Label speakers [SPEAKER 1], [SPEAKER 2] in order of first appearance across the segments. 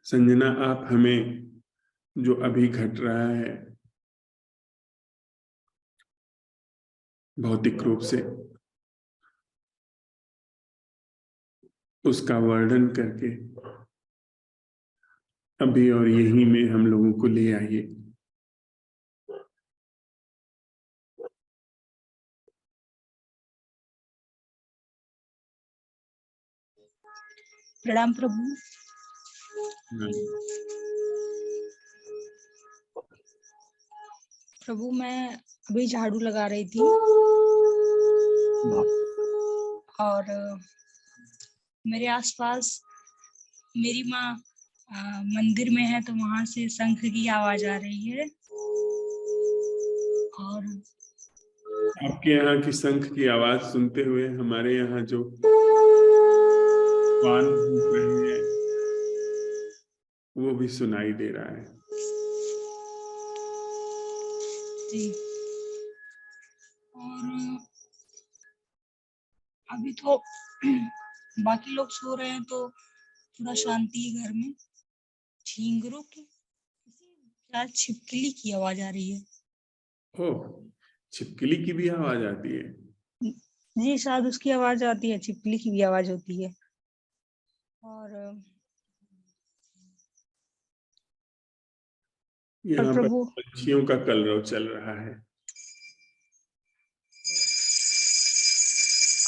[SPEAKER 1] संजना, आप हमें जो अभी घट रहा है भौतिक रूप से, उसका वर्णन करके अभी और यहीं में हम लोगों को ले आइए।
[SPEAKER 2] प्रणाम प्रभु। प्रभु, मैं अभी झाड़ू लगा रही थी और मेरे आसपास मेरी माँ मंदिर में है, तो वहां से शंख की आवाज आ रही है। और
[SPEAKER 1] आपके यहाँ की शंख की आवाज सुनते हुए हमारे यहाँ जो वान भूक रहे हैं वो भी सुनाई दे रहा है।
[SPEAKER 2] जी, और अभी तो बाकी लोग सो रहे हैं, तो थोड़ा शांति है घर में। झींगरों की शायद छिपकली की आवाज आ रही है।
[SPEAKER 1] ओह, छिपकली की भी आवाज आती है?
[SPEAKER 2] जी, शायद उसकी आवाज आती है, छिपकली की भी आवाज होती है। और
[SPEAKER 1] यहाँ पर
[SPEAKER 2] प्रभु,
[SPEAKER 1] पक्षियों का कलरव चल रहा है।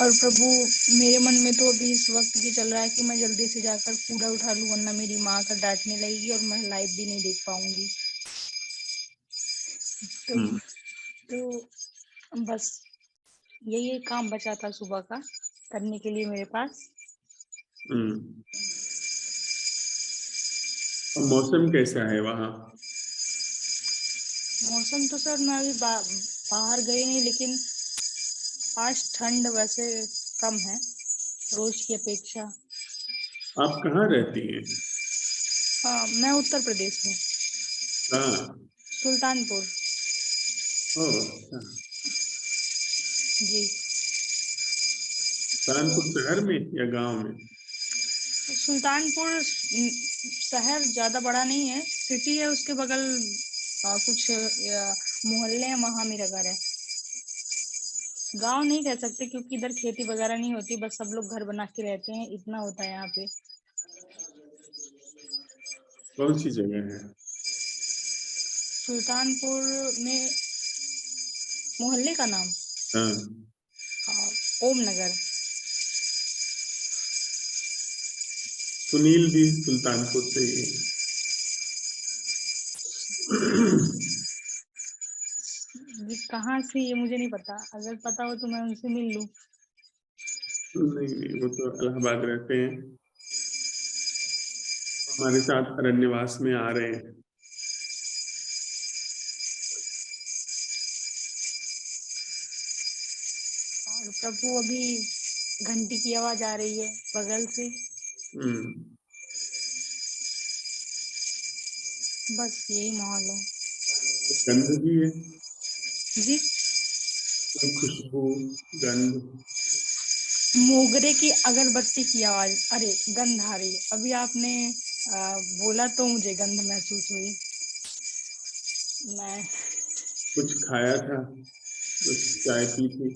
[SPEAKER 2] और प्रभु, मेरे मन में तो अभी इस वक्त ये चल रहा है कि मैं जल्दी से जाकर कूड़ा उठा लूं, वरना मेरी माँ आकर डांटने लगेगी और मैं लाइव भी नहीं देख पाऊंगी। तो बस यही काम बचा था सुबह का करने के लिए मेरे पास।
[SPEAKER 1] मौसम कैसा है वहाँ?
[SPEAKER 2] मौसम तो सर, मैं अभी बाहर गई नहीं, लेकिन आज ठंड वैसे कम है रोज की अपेक्षा।
[SPEAKER 1] आप कहाँ रहती हैं?
[SPEAKER 2] हाँ, मैं उत्तर प्रदेश में,
[SPEAKER 1] हाँ।
[SPEAKER 2] सुल्तानपुर।
[SPEAKER 1] ओह, अच्छा।
[SPEAKER 2] जी,
[SPEAKER 1] कानपुर शहर में या गांव में?
[SPEAKER 2] सुल्तानपुर शहर ज्यादा बड़ा नहीं है, सिटी है, उसके बगल कुछ मोहल्ले हैं, वहां मेरा घर है। गांव नहीं कह सकते क्योंकि इधर खेती वगैरह नहीं होती, बस सब लोग घर बना के रहते हैं, इतना होता है यहाँ पे।
[SPEAKER 1] कौन सी जगह है?
[SPEAKER 2] सुल्तानपुर में मोहल्ले का नाम
[SPEAKER 1] हाँ।
[SPEAKER 2] ओम नगर।
[SPEAKER 1] सुनील भी सुल्तानपुर से ही है।
[SPEAKER 2] कहाँ से ये मुझे नहीं पता, अगर पता हो तो मैं उनसे मिल लूं।
[SPEAKER 1] नहीं नहीं, वो तो इलाहाबाद रहते हैं, हमारे साथ अरण्यवास में आ रहे हैं।
[SPEAKER 2] और प्रभु, अभी घंटी की आवाज आ रही है बगल से। बस यही माहौल है।
[SPEAKER 1] गंध भी है?
[SPEAKER 2] जी,
[SPEAKER 1] कोई खुशबू, गंध?
[SPEAKER 2] मोगरे की अगरबत्ती की आवाज, अरे गंध आ रही है। अभी आपने बोला तो मुझे गंध महसूस हुई। मैं
[SPEAKER 1] कुछ खाया था? कुछ चाय पी थी?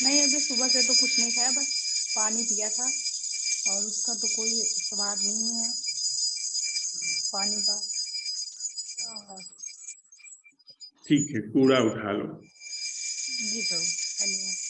[SPEAKER 2] नहीं, अभी सुबह से तो कुछ नहीं खाया, बस पानी पिया था और उसका तो कोई स्वाद नहीं है पानी का। और
[SPEAKER 1] ठीक है, कूड़ा उठा लो।
[SPEAKER 2] जी प्रभु, धन्यवाद।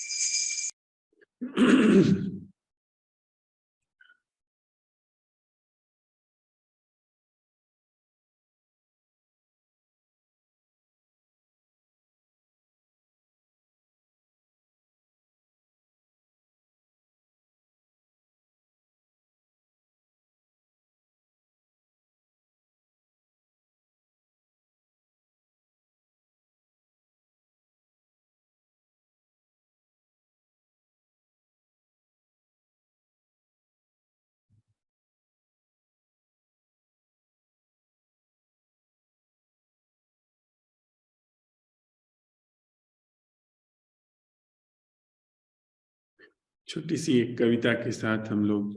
[SPEAKER 1] छोटी सी एक कविता के साथ हम लोग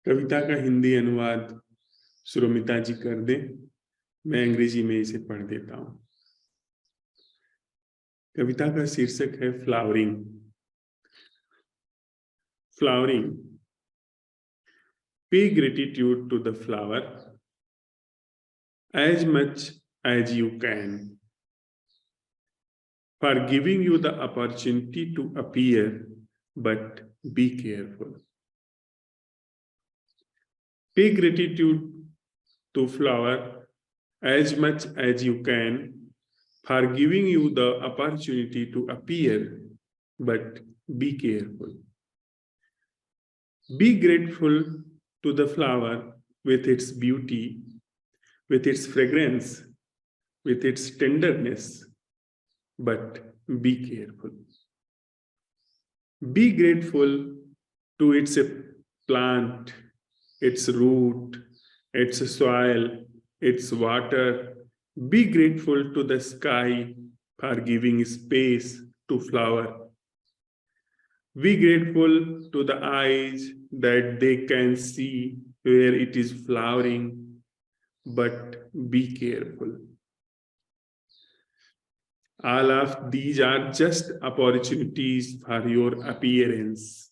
[SPEAKER 1] कविता का हिंदी अनुवाद सुरमिता जी कर दें, मैं अंग्रेजी में इसे पढ़ देता हूं। कविता का शीर्षक है flowering. Flowering. Pay gratitude to the flower as much as you can for giving you the opportunity to appear, but be careful. Pay gratitude to flower as much as you can for giving you the opportunity to appear, but be careful. Be grateful to the flower with its beauty, with its fragrance, with its tenderness, but be careful. Be grateful to its plant, its root, its soil, its water. Be grateful to the sky for giving space to flower. Be grateful to the eyes that they can see where it is flowering, but be careful. All of these are just opportunities for your appearance.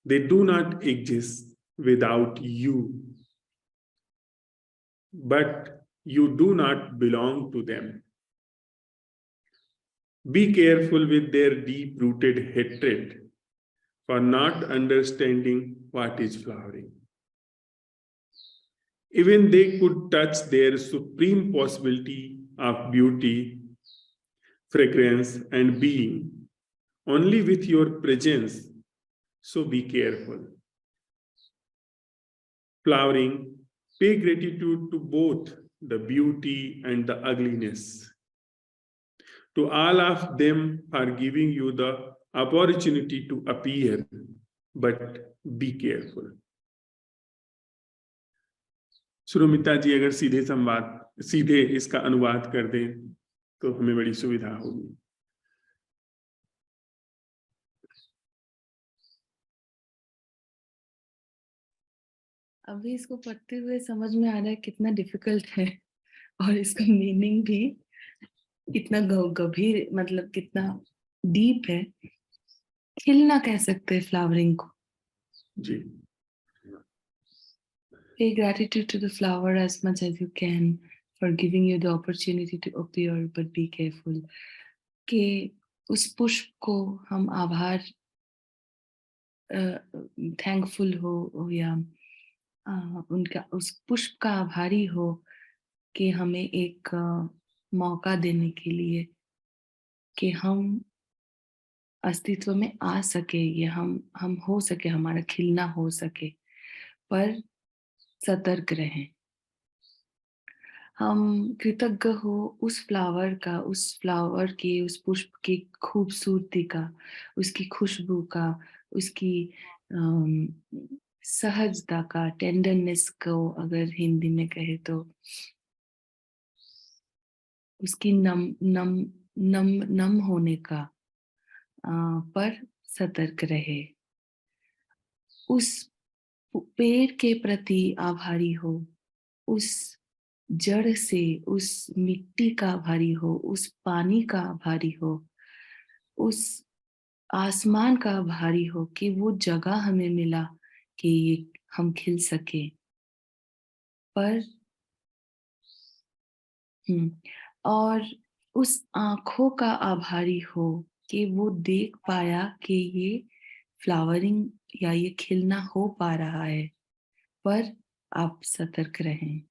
[SPEAKER 1] They do not exist without you, but you do not belong to them. Be careful with their deep-rooted hatred for not understanding what is flowering. Even they could touch their supreme possibility of beauty, fragrance, and being only with your presence. So be careful. Flowering, pay gratitude to both the beauty and the ugliness. To all of them for giving you the opportunity to appear, but be careful. सुरमिता जी अगर सीधे इसका अनुवाद कर दें तो हमें बड़ी सुविधा होगी।
[SPEAKER 3] अभी इसको पढ़ते हुए समझ में आ रहा है कितना डिफिकल्ट है और इसका मीनिंग भी कितना गंभीर, मतलब कितना डीप है। खिलना कह सकते हैं फ्लावरिंग को।
[SPEAKER 1] जी।
[SPEAKER 3] Pay gratitude to the flower as much as you can for giving you the opportunity to appear, but be careful. कि उस पुष्प को हम आभार थैंकफुल हो या उनका उस पुष्प का आभारी हो कि हमें एक मौका देने के लिए कि हम अस्तित्व में आ सके, या हम हो सके, हमारा खिलना हो सके, पर सतर्क रहें। हम कृतज्ञ हो उस फ्लावर की, उस पुष्प की खूबसूरती का, उसकी खुशबू का, उसकी सहजता का, टेंडरनेस को अगर हिंदी में कहे तो, उसकी नम होने का पर सतर्क रहे। उस पेड़ के प्रति आभारी हो, उस जड़ से, उस मिट्टी का आभारी हो, उस पानी का आभारी हो, उस आसमान का आभारी हो कि वो जगह हमें मिला कि हम खिल सके। पर और उस आँखों का आभारी हो कि वो देख पाया कि ये फ्लावरिंग या ये खिलना हो पा रहा है, पर आप सतर्क रहें।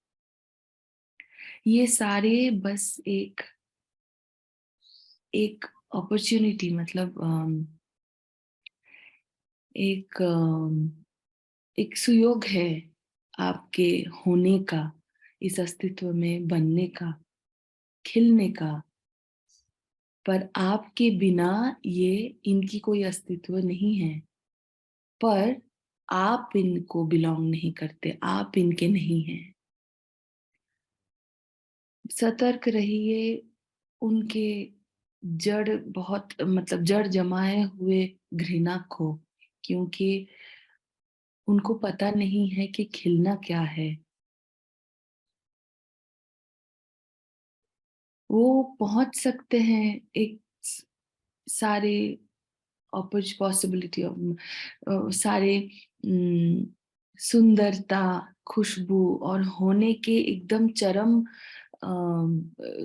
[SPEAKER 3] ये सारे बस एक अपॉर्चुनिटी, मतलब एक सुयोग है आपके होने का, इस अस्तित्व में बनने का, खिलने का। पर आपके बिना ये इनकी कोई अस्तित्व नहीं है, पर आप इनको बिलोंग नहीं करते, आप इनके नहीं हैं। सतर्क रहिए उनके जड़ बहुत, मतलब जड़ जमाए हुए घृणा को, क्योंकि उनको पता नहीं है कि खिलना क्या है। वो पहुंच सकते हैं एक सारे पॉसिबिलिटी सारे सुंदरता, खुशबू और होने के एकदम चरम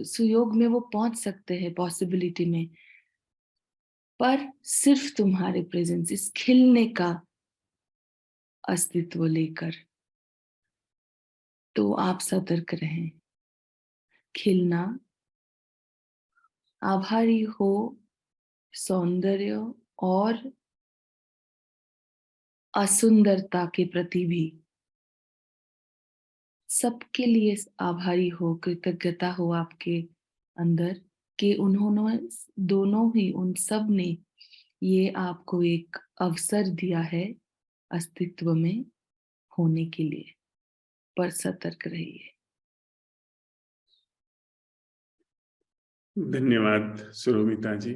[SPEAKER 3] सुयोग में वो पहुंच सकते हैं, पॉसिबिलिटी में। पर सिर्फ तुम्हारे प्रेजेंस, इस खिलने का अस्तित्व लेकर, तो आप सतर्क रहें। खिलना, आभारी हो सौंदर्य और असुंदरता के प्रति भी। सबके लिए आभारी हो, कृतज्ञता हो आपके अंदर कि उन्होंने दोनों ही, उन सब ने ये आपको एक अवसर दिया है अस्तित्व में होने के लिए। पर सतर्क रहिए।
[SPEAKER 1] धन्यवाद सुरोमिता जी।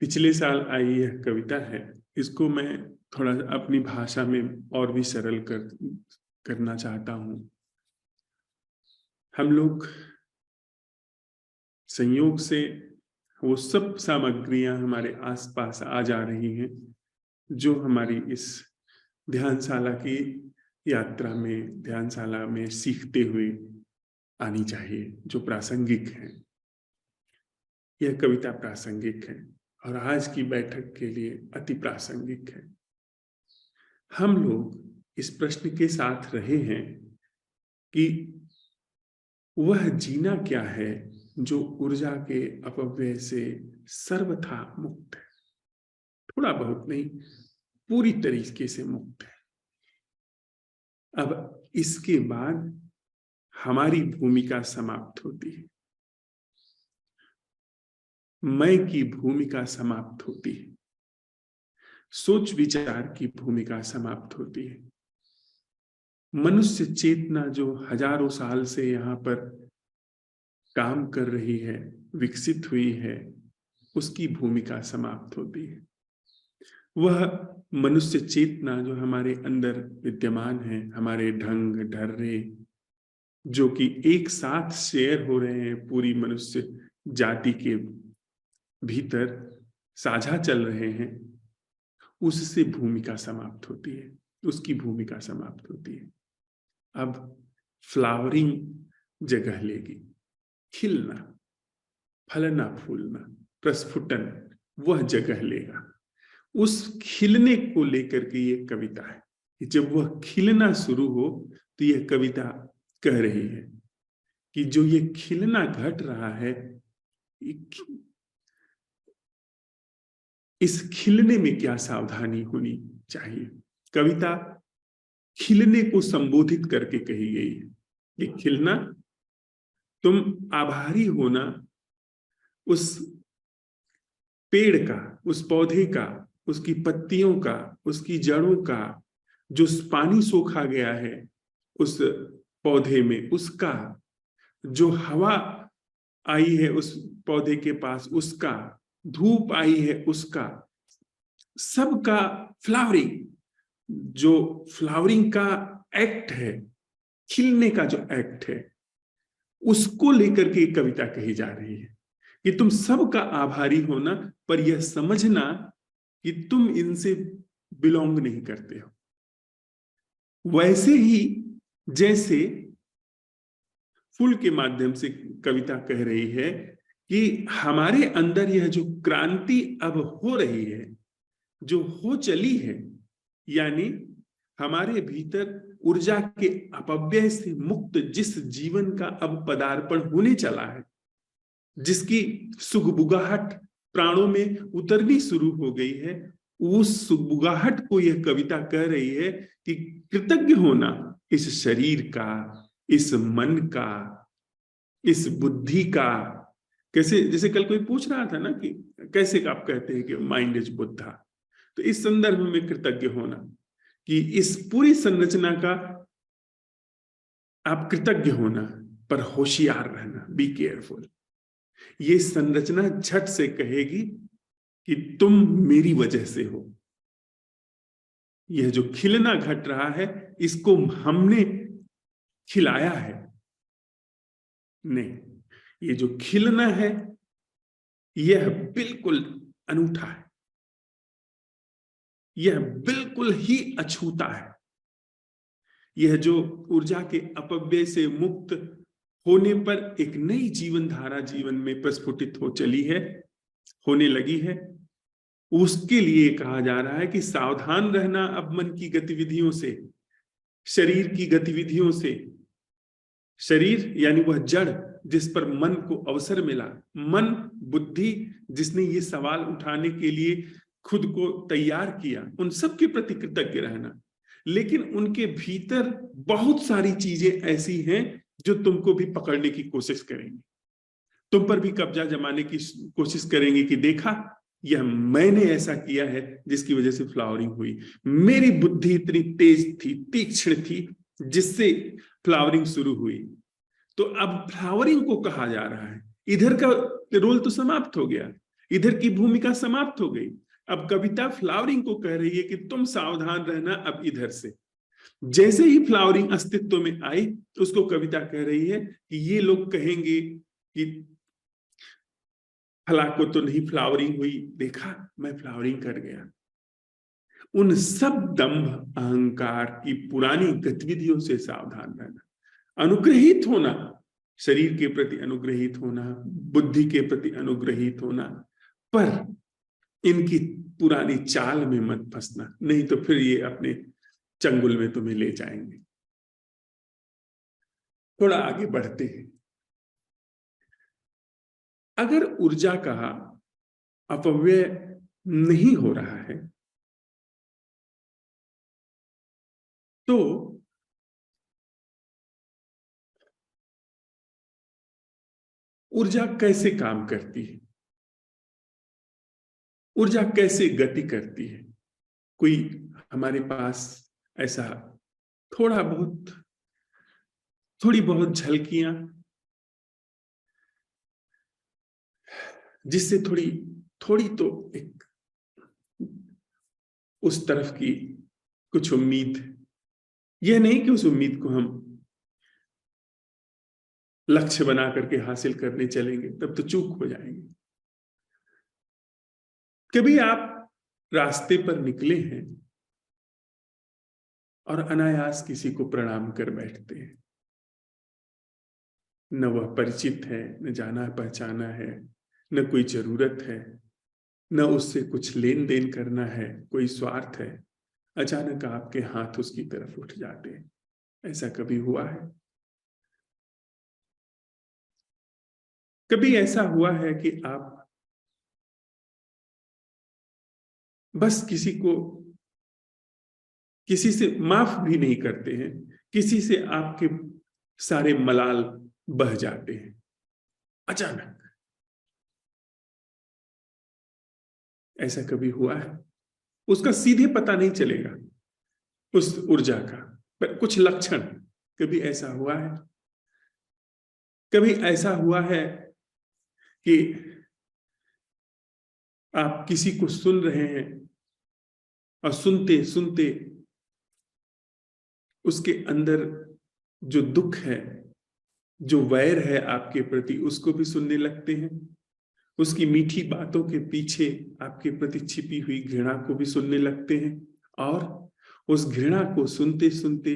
[SPEAKER 1] पिछले साल आई यह कविता है, इसको मैं थोड़ा अपनी भाषा में और भी सरल करना चाहता हूं। हम लोग संयोग से वो सब सामग्रियां हमारे आसपास आ जा रही हैं जो हमारी इस ध्यानशाला की यात्रा में, ध्यानशाला में सीखते हुए आनी चाहिए, जो प्रासंगिक है। यह कविता प्रासंगिक है और आज की बैठक के लिए अति प्रासंगिक है। हम लोग इस प्रश्न के साथ रहे हैं कि वह जीना क्या है जो ऊर्जा के अपव्यय से सर्वथा मुक्त है। थोड़ा बहुत नहीं, पूरी तरीके से मुक्त है। अब इसके बाद हमारी भूमिका समाप्त होती है, मैं की भूमिका समाप्त होती है, सोच विचार की भूमिका समाप्त होती है। मनुष्य चेतना जो हजारों साल से यहाँ पर काम कर रही है, विकसित हुई है, उसकी भूमिका समाप्त होती है। वह मनुष्य चेतना जो हमारे अंदर विद्यमान है, हमारे ढंग ढर्रे जो कि एक साथ शेयर हो रहे हैं, पूरी मनुष्य जाति के भीतर साझा चल रहे हैं, उससे भूमिका समाप्त होती है, उसकी भूमिका समाप्त होती है। अब फ्लावरिंग जगह लेगी, खिलना, फलना फूलना, प्रस्फुटन वह जगह लेगा। उस खिलने को लेकर के ये कविता है कि जब वह खिलना शुरू हो तो यह कविता कह रही है कि जो ये खिलना घट रहा है, इस खिलने में क्या सावधानी होनी चाहिए। कविता खिलने को संबोधित करके कही गई है कि खिलना, तुम आभारी होना उस पेड़ का, उस पौधे का, उसकी पत्तियों का, उसकी जड़ों का, जो पानी सोखा गया है उस पौधे में, उसका जो हवा आई है उस पौधे के पास, उसका धूप आई है उसका, सबका फ्लावरिंग, जो फ्लावरिंग का एक्ट है, खिलने का जो एक्ट है, उसको लेकर के कविता कही जा रही है कि तुम सबका आभारी होना, पर यह समझना कि तुम इनसे बिलोंग नहीं करते हो। वैसे ही जैसे फूल के माध्यम से कविता कह रही है कि हमारे अंदर यह जो क्रांति अब हो रही है, जो हो चली है, यानी हमारे भीतर ऊर्जा के अपव्यय से मुक्त जिस जीवन का अब पदार्पण होने चला है, जिसकी सुगबुगाहट प्राणों में उतरनी शुरू हो गई है, उस सुगबुगाहट को यह कविता कह रही है कि कृतज्ञ होना इस शरीर का, इस मन का, इस बुद्धि का। कैसे, जैसे कल कोई पूछ रहा था ना कि कैसे आप कहते हैं कि माइंड इज बुद्धा, तो इस संदर्भ में कृतज्ञ होना कि इस पूरी संरचना का आप कृतज्ञ होना, पर होशियार रहना, बी केयरफुल। ये संरचना झट से कहेगी कि तुम मेरी वजह से हो, यह जो खिलना घट रहा है इसको हमने खिलाया है? नहीं, ये जो खिलना है यह बिल्कुल अनूठा है, यह बिल्कुल ही अछूता है। यह जो ऊर्जा के अपव्यय से मुक्त होने पर एक नई जीवन धारा जीवन में प्रस्फुटित हो चली है, होने लगी है, उसके लिए कहा जा रहा है कि सावधान रहना अब मन की गतिविधियों से, शरीर की गतिविधियों से। शरीर यानी वह जड़ जिस पर मन को अवसर मिला, मन बुद्धि जिसने ये सवाल उठाने के लिए खुद को तैयार किया, उन सब के प्रति कृतज्ञ रहना। लेकिन उनके भीतर बहुत सारी चीजें ऐसी हैं जो तुमको भी पकड़ने की कोशिश करेंगी, तुम पर भी कब्जा जमाने की कोशिश करेंगी कि देखा यह मैंने ऐसा किया है जिसकी वजह से फ्लावरिंग हुई, मेरी बुद्धि इतनी तेज थी, तीक्ष्ण थी, जिससे फ्लावरिंग शुरू हुई। तो अब फ्लावरिंग को कहा जा रहा है, इधर का रोल तो समाप्त हो गया, इधर की भूमिका समाप्त हो गई। अब कविता फ्लावरिंग को कह रही है कि तुम सावधान रहना अब इधर से। जैसे ही फ्लावरिंग अस्तित्व में आई, उसको कविता कह रही है कि ये लोग कहेंगे कि फला को तो नहीं फ्लावरिंग हुई, देखा मैं फ्लावरिंग कर गया। उन सब दंभ अहंकार की पुरानी गतिविधियों से सावधान रहना, अनुग्रहित होना, शरीर के प्रति अनुग्रहित होना, बुद्धि के प्रति अनुग्रहित होना, पर इनकी पुरानी चाल में मत फंसना, नहीं तो फिर ये अपने चंगुल में तुम्हें ले जाएंगे। थोड़ा आगे बढ़ते हैं। अगर ऊर्जा का अपव्यय नहीं हो रहा है तो ऊर्जा कैसे काम करती है, ऊर्जा कैसे गति करती है? कोई हमारे पास ऐसा थोड़ी बहुत झलकियां जिससे थोड़ी तो एक उस तरफ की कुछ उम्मीद, यह नहीं कि उस उम्मीद को हम लक्ष्य बना करके हासिल करने चलेंगे, तब तो चूक हो जाएंगे। कभी आप रास्ते पर निकले हैं और अनायास किसी को प्रणाम कर बैठते हैं, न वह परिचित है, न जाना पहचाना है, न कोई जरूरत है, न उससे कुछ लेन देन करना है, कोई स्वार्थ है, अचानक आपके हाथ उसकी तरफ उठ जाते हैं। ऐसा कभी हुआ है? कभी ऐसा हुआ है कि आप बस किसी से माफ भी नहीं करते हैं, किसी से आपके सारे मलाल बह जाते हैं अचानक? ऐसा कभी हुआ है? उसका सीधे पता नहीं चलेगा उस ऊर्जा का, पर कुछ लक्षण कभी ऐसा हुआ है? कभी ऐसा हुआ है कि आप किसी को सुन रहे हैं और सुनते सुनते उसके अंदर जो दुख है, जो वैर है आपके प्रति, उसको भी सुनने लगते हैं, उसकी मीठी बातों के पीछे आपके प्रति छिपी हुई घृणा को भी सुनने लगते हैं, और उस घृणा को सुनते सुनते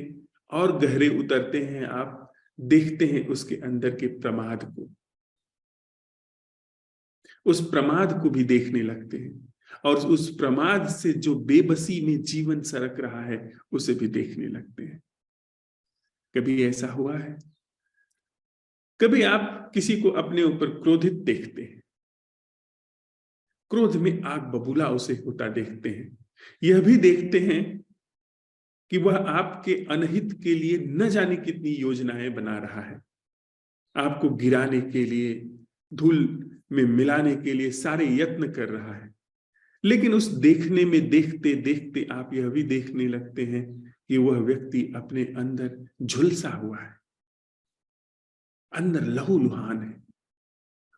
[SPEAKER 1] और गहरे उतरते हैं, आप देखते हैं उसके अंदर के प्रमाद को, उस प्रमाद को भी देखने लगते हैं, और उस प्रमाद से जो बेबसी में जीवन सरक रहा है उसे भी देखने लगते हैं। कभी ऐसा हुआ है? कभी आप किसी को अपने ऊपर क्रोधित देखते हैं, क्रोध में आग बबूला उसे होता देखते हैं, यह भी देखते हैं कि वह आपके अनहित के लिए न जाने कितनी योजनाएं बना रहा है, आपको गिराने के लिए, धूल में मिलाने के लिए सारे यत्न कर रहा है। लेकिन उस देखने में देखते देखते आप यह भी देखने लगते हैं कि वह व्यक्ति अपने अंदर झुलसा हुआ है, अंदर लहूलुहान है,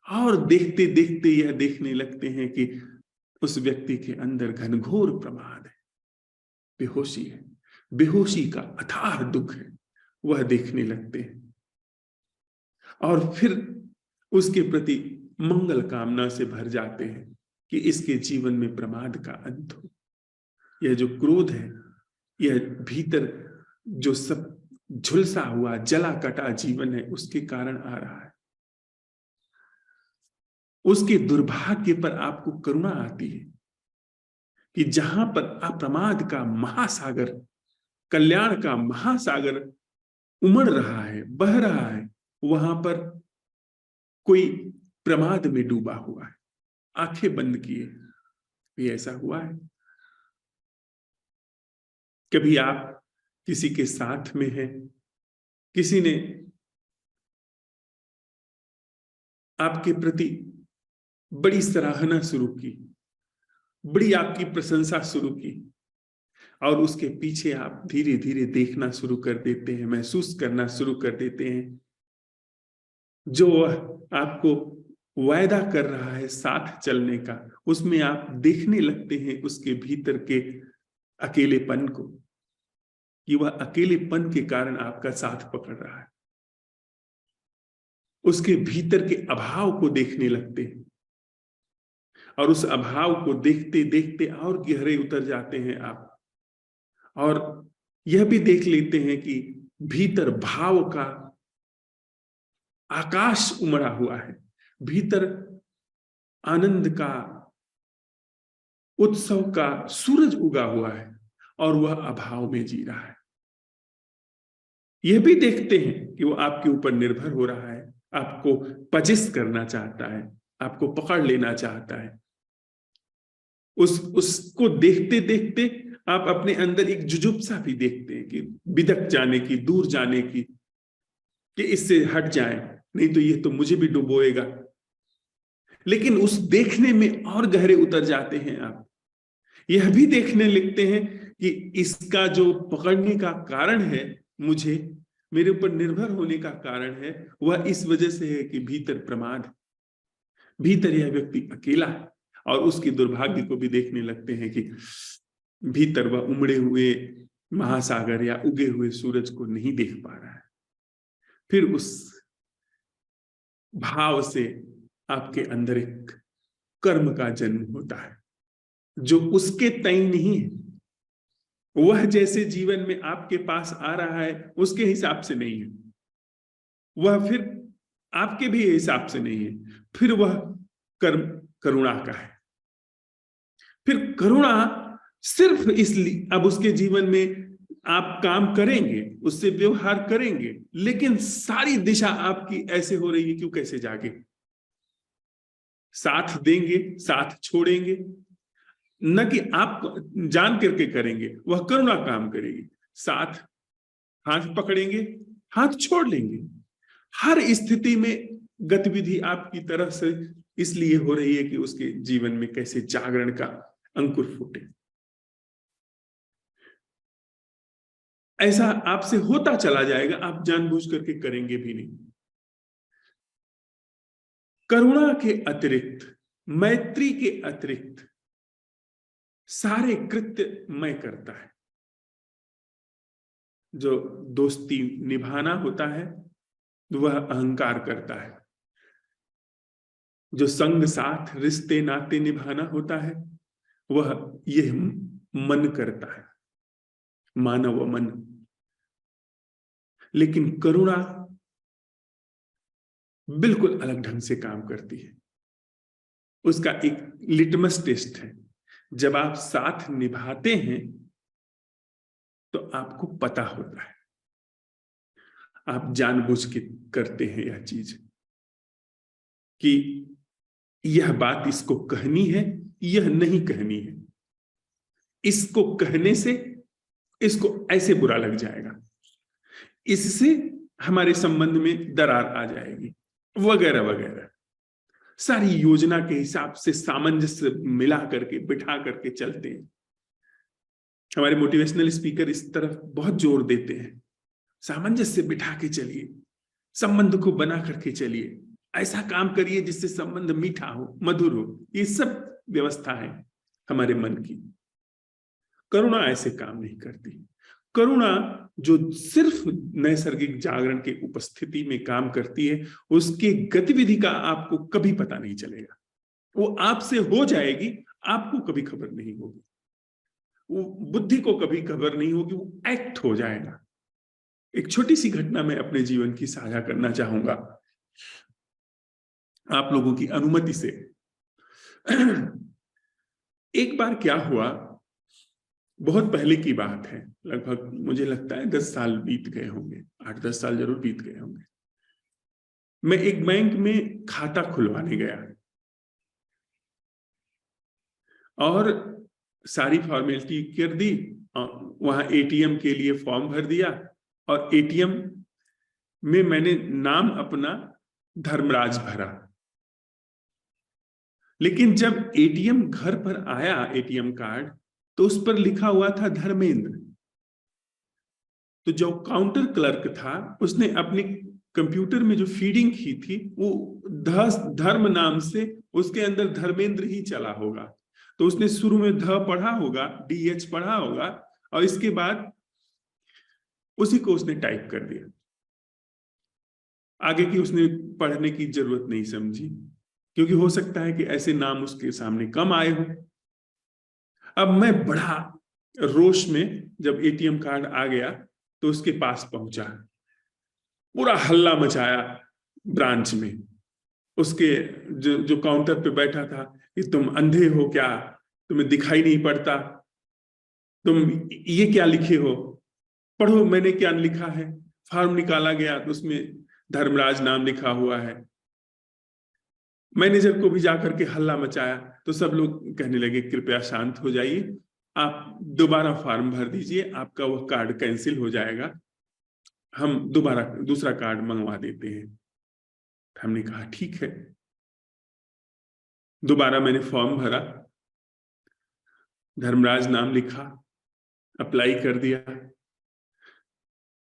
[SPEAKER 1] और देखते देखते यह देखने लगते हैं कि उस व्यक्ति के अंदर घनघोर प्रमाद है, बेहोशी है, बेहोशी का अथाह दुख है, वह देखने लगते हैं और फिर उसके प्रति मंगल कामना से भर जाते हैं कि इसके जीवन में प्रमाद का अंत हो। यह जो क्रोध है, यह भीतर जो सब झुलसा हुआ जला कटा जीवन है, उसके कारण आ रहा है। उसके दुर्भाग्य पर आपको करुणा आती है कि जहां पर अप्रमाद का महासागर, कल्याण का महासागर उमड़ रहा है, बह रहा है, वहां पर कोई प्रमाद में डूबा हुआ है, आंखें बंद किए। ये ऐसा हुआ है? कभी आप किसी के साथ में हैं, किसी ने आपके प्रति बड़ी सराहना शुरू की, बड़ी आपकी प्रशंसा शुरू की, और उसके पीछे आप धीरे धीरे देखना शुरू कर देते हैं, महसूस करना शुरू कर देते हैं, जो वह आपको वायदा कर रहा है साथ चलने का, उसमें आप देखने लगते हैं उसके भीतर के अकेलेपन को, कि वह अकेलेपन के कारण आपका साथ पकड़ रहा है। उसके भीतर के अभाव को देखने लगते हैं और उस अभाव को देखते देखते और गहरे उतर जाते हैं आप, और यह भी देख लेते हैं कि भीतर भाव का आकाश उमड़ा हुआ है, भीतर आनंद का, उत्सव का सूरज उगा हुआ है और वह अभाव में जी रहा है। यह भी देखते हैं कि वो आपके ऊपर निर्भर हो रहा है, आपको पजिस करना चाहता है, आपको पकड़ लेना चाहता है। उसको देखते देखते आप अपने अंदर एक जुजुप्सा भी देखते हैं कि बिदक जाने की, दूर जाने की, कि इससे हट जाए, नहीं तो ये तो मुझे भी डुबोएगा। लेकिन उस देखने में और गहरे उतर जाते हैं आप। यह भी देखने लगते हैं कि इसका जो पकड़ने का कारण है, मुझे मेरे ऊपर निर्भर होने का कारण है, वह इस वजह से है कि भीतर प्रमाद, भीतर यह व्यक्ति अकेला है, और उसकी दुर्भाग्य को भी देखने लगते हैं कि भीतर वह उमड़े हुए महासागर या उगे हुए सूरज को नहीं देख पा रहा है। फिर उस भाव से आपके अंदर एक कर्म का जन्म होता है जो उसके तय नहीं है। वह जैसे जीवन में आपके पास आ रहा है उसके हिसाब से नहीं है, वह फिर आपके भी हिसाब से नहीं है, फिर वह कर्म करुणा का है। फिर करुणा सिर्फ इसलिए, अब उसके जीवन में आप काम करेंगे, उससे व्यवहार करेंगे, लेकिन सारी दिशा आपकी ऐसे हो रही है क्यों कैसे जागे। साथ देंगे, साथ छोड़ेंगे, न कि आप जान करके करेंगे, वह करुणा काम करेगी। साथ हाथ पकड़ेंगे, हाथ छोड़ लेंगे। हर स्थिति में गतिविधि आपकी तरफ से इसलिए हो रही है कि उसके जीवन में कैसे जागरण का अंकुर फूटे। ऐसा आपसे होता चला जाएगा, आप जानबूझ करके करेंगे भी नहीं। करुणा के अतिरिक्त, मैत्री के अतिरिक्त सारे कृत्य मैं करता है। जो दोस्ती निभाना होता है वह अहंकार करता है, जो संग साथ रिश्ते नाते निभाना होता है वह यह मन करता है, मानव मन। लेकिन करुणा बिल्कुल अलग ढंग से काम करती है। उसका एक लिटमस टेस्ट है, जब आप साथ निभाते हैं तो आपको पता होता है, आप जानबूझ के करते हैं यह चीज कि यह बात इसको कहनी है, यह नहीं कहनी है, इसको कहने से इसको ऐसे बुरा लग जाएगा, इससे हमारे संबंध में दरार आ जाएगी, वगैरह वगैरह। सारी योजना के हिसाब से सामंजस्य मिला करके बिठा करके चलते हैं। हमारे मोटिवेशनल स्पीकर इस तरफ बहुत जोर देते हैं, सामंजस्य बिठा के चलिए, संबंध को बना करके चलिए, ऐसा काम करिए जिससे संबंध मीठा हो, मधुर हो। ये सब व्यवस्था है हमारे मन की। करुणा ऐसे काम नहीं करती। करुणा जो सिर्फ नैसर्गिक जागरण की उपस्थिति में काम करती है, उसकी गतिविधि का आपको कभी पता नहीं चलेगा। वो आपसे हो जाएगी, आपको कभी खबर नहीं होगी, वो बुद्धि को कभी खबर नहीं होगी, वो एक्ट हो जाएगा। एक छोटी सी घटना मैं अपने जीवन की साझा करना चाहूंगा आप लोगों की अनुमति से। एक बार क्या हुआ, बहुत पहले की बात है, लगभग मुझे लगता है 10 साल बीत गए होंगे, 8-10 साल जरूर बीत गए होंगे। मैं एक बैंक में खाता खुलवाने गया और सारी फॉर्मेलिटी कर दी, वहां एटीएम के लिए फॉर्म भर दिया और एटीएम में मैंने नाम अपना धर्मराज भरा। लेकिन जब एटीएम घर पर आया, एटीएम कार्ड, तो उस पर लिखा हुआ था धर्मेंद्र। तो जो काउंटर क्लर्क था उसने अपनी कंप्यूटर में जो फीडिंग की थी वो धर्म नाम से उसके अंदर धर्मेंद्र ही चला होगा। तो उसने शुरू में ध पढ़ा होगा, DH पढ़ा होगा और इसके बाद उसी को उसने टाइप कर दिया। आगे की उसने पढ़ने की जरूरत नहीं समझी, क्योंकि हो सकता है कि ऐसे नाम उसके सामने कम आए हो। अब मैं बड़ा रोष में जब एटीएम कार्ड आ गया तो उसके पास पहुंचा, पूरा हल्ला मचाया ब्रांच में। उसके जो काउंटर पे बैठा था कि तुम अंधे हो क्या, तुम्हें दिखाई नहीं पड़ता, तुम ये क्या लिखे हो, पढ़ो मैंने क्या लिखा है। फॉर्म निकाला गया तो उसमें धर्मराज नाम लिखा हुआ है। मैनेजर को भी जाकर के हल्ला मचाया तो सब लोग कहने लगे कृपया शांत हो जाइए, आप दोबारा फॉर्म भर दीजिए, आपका वो कार्ड कैंसिल हो जाएगा, हम दोबारा दूसरा कार्ड मंगवा देते हैं। हमने कहा ठीक है। दोबारा मैंने फॉर्म भरा, धर्मराज नाम लिखा, अप्लाई कर दिया।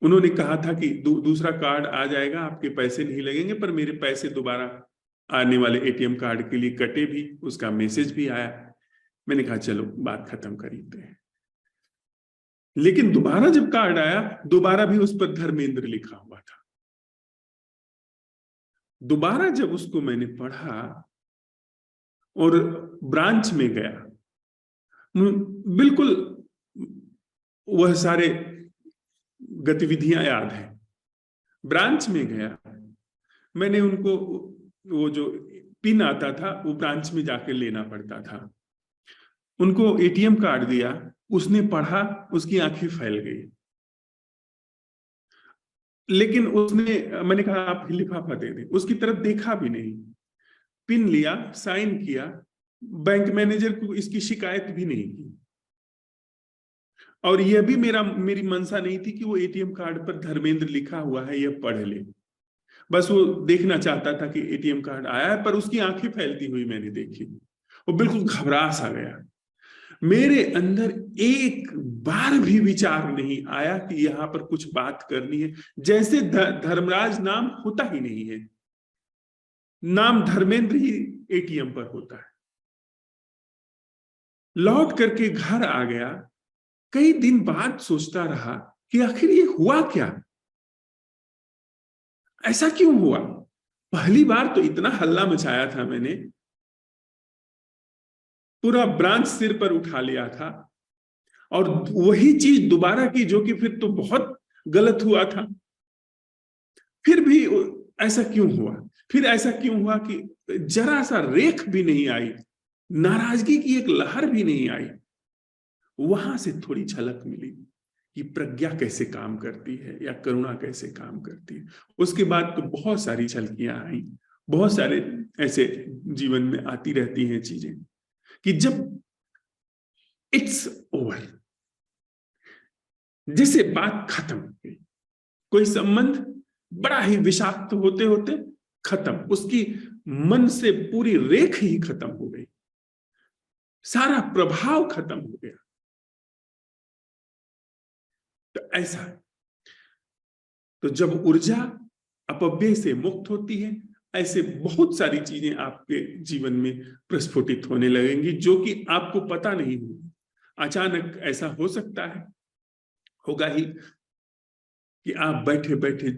[SPEAKER 1] उन्होंने कहा था कि दूसरा कार्ड आ जाएगा, आपके पैसे नहीं लगेंगे, पर मेरे पैसे दोबारा आने वाले एटीएम कार्ड के लिए कटे भी, उसका मैसेज भी आया। मैंने कहा चलो बात खत्म करते हैं। लेकिन दोबारा जब कार्ड आया, दोबारा भी उस पर धर्मेंद्र लिखा हुआ था। दोबारा जब उसको मैंने पढ़ा और ब्रांच में गया, बिल्कुल वह सारे गतिविधियां याद है। ब्रांच में गया, मैंने उनको वो जो पिन आता था वो ब्रांच में जाकर लेना पड़ता था। उनको एटीएम कार्ड दिया, उसने पढ़ा, उसकी आंखें फैल गई। लेकिन उसने, मैंने कहा आप लिफाफा दे दें, उसकी तरफ देखा भी नहीं। पिन लिया, साइन किया, बैंक मैनेजर को इसकी शिकायत भी नहीं की। और यह भी मेरी मंशा नहीं थी कि वो एटीएम कार्ड पर धर्मेंद्र लिखा हुआ है यह पढ़ ले। बस वो देखना चाहता था कि एटीएम कार्ड आया है, पर उसकी आंखें फैलती हुई मैंने देखी। वो बिल्कुल घबरा सा गया। मेरे अंदर एक बार भी विचार नहीं आया कि यहां पर कुछ बात करनी है। जैसे धर्मराज नाम होता ही नहीं है, नाम धर्मेंद्र ही एटीएम पर होता है। लौट करके घर आ गया, कई दिन बाद सोचता रहा कि आखिर ये हुआ क्या, ऐसा क्यों हुआ। पहली बार तो इतना हल्ला मचाया था मैंने, पूरा ब्रांच सिर पर उठा लिया था, और वही चीज दोबारा की जो कि फिर तो बहुत गलत हुआ था। फिर भी ऐसा क्यों हुआ, फिर ऐसा क्यों हुआ कि जरा सा रेख भी नहीं आई, नाराजगी की एक लहर भी नहीं आई। वहां से थोड़ी झलक मिली कि प्रज्ञा कैसे काम करती है या करुणा कैसे काम करती है। उसके बाद तो बहुत सारी झलकियां आई, बहुत सारे ऐसे जीवन में आती रहती हैं चीजें कि जब इट्स ओवर, जैसे बात खत्म हो गई, कोई संबंध बड़ा ही विषाक्त होते होते खत्म, उसकी मन से पूरी रेख ही खत्म हो गई, सारा प्रभाव खत्म हो गया। तो ऐसा, तो जब ऊर्जा अपव्यय से मुक्त होती है, ऐसे बहुत सारी चीजें आपके जीवन में प्रस्फुटित होने लगेंगी जो कि आपको पता नहीं होगी। अचानक ऐसा हो सकता है, होगा ही, कि आप बैठे बैठे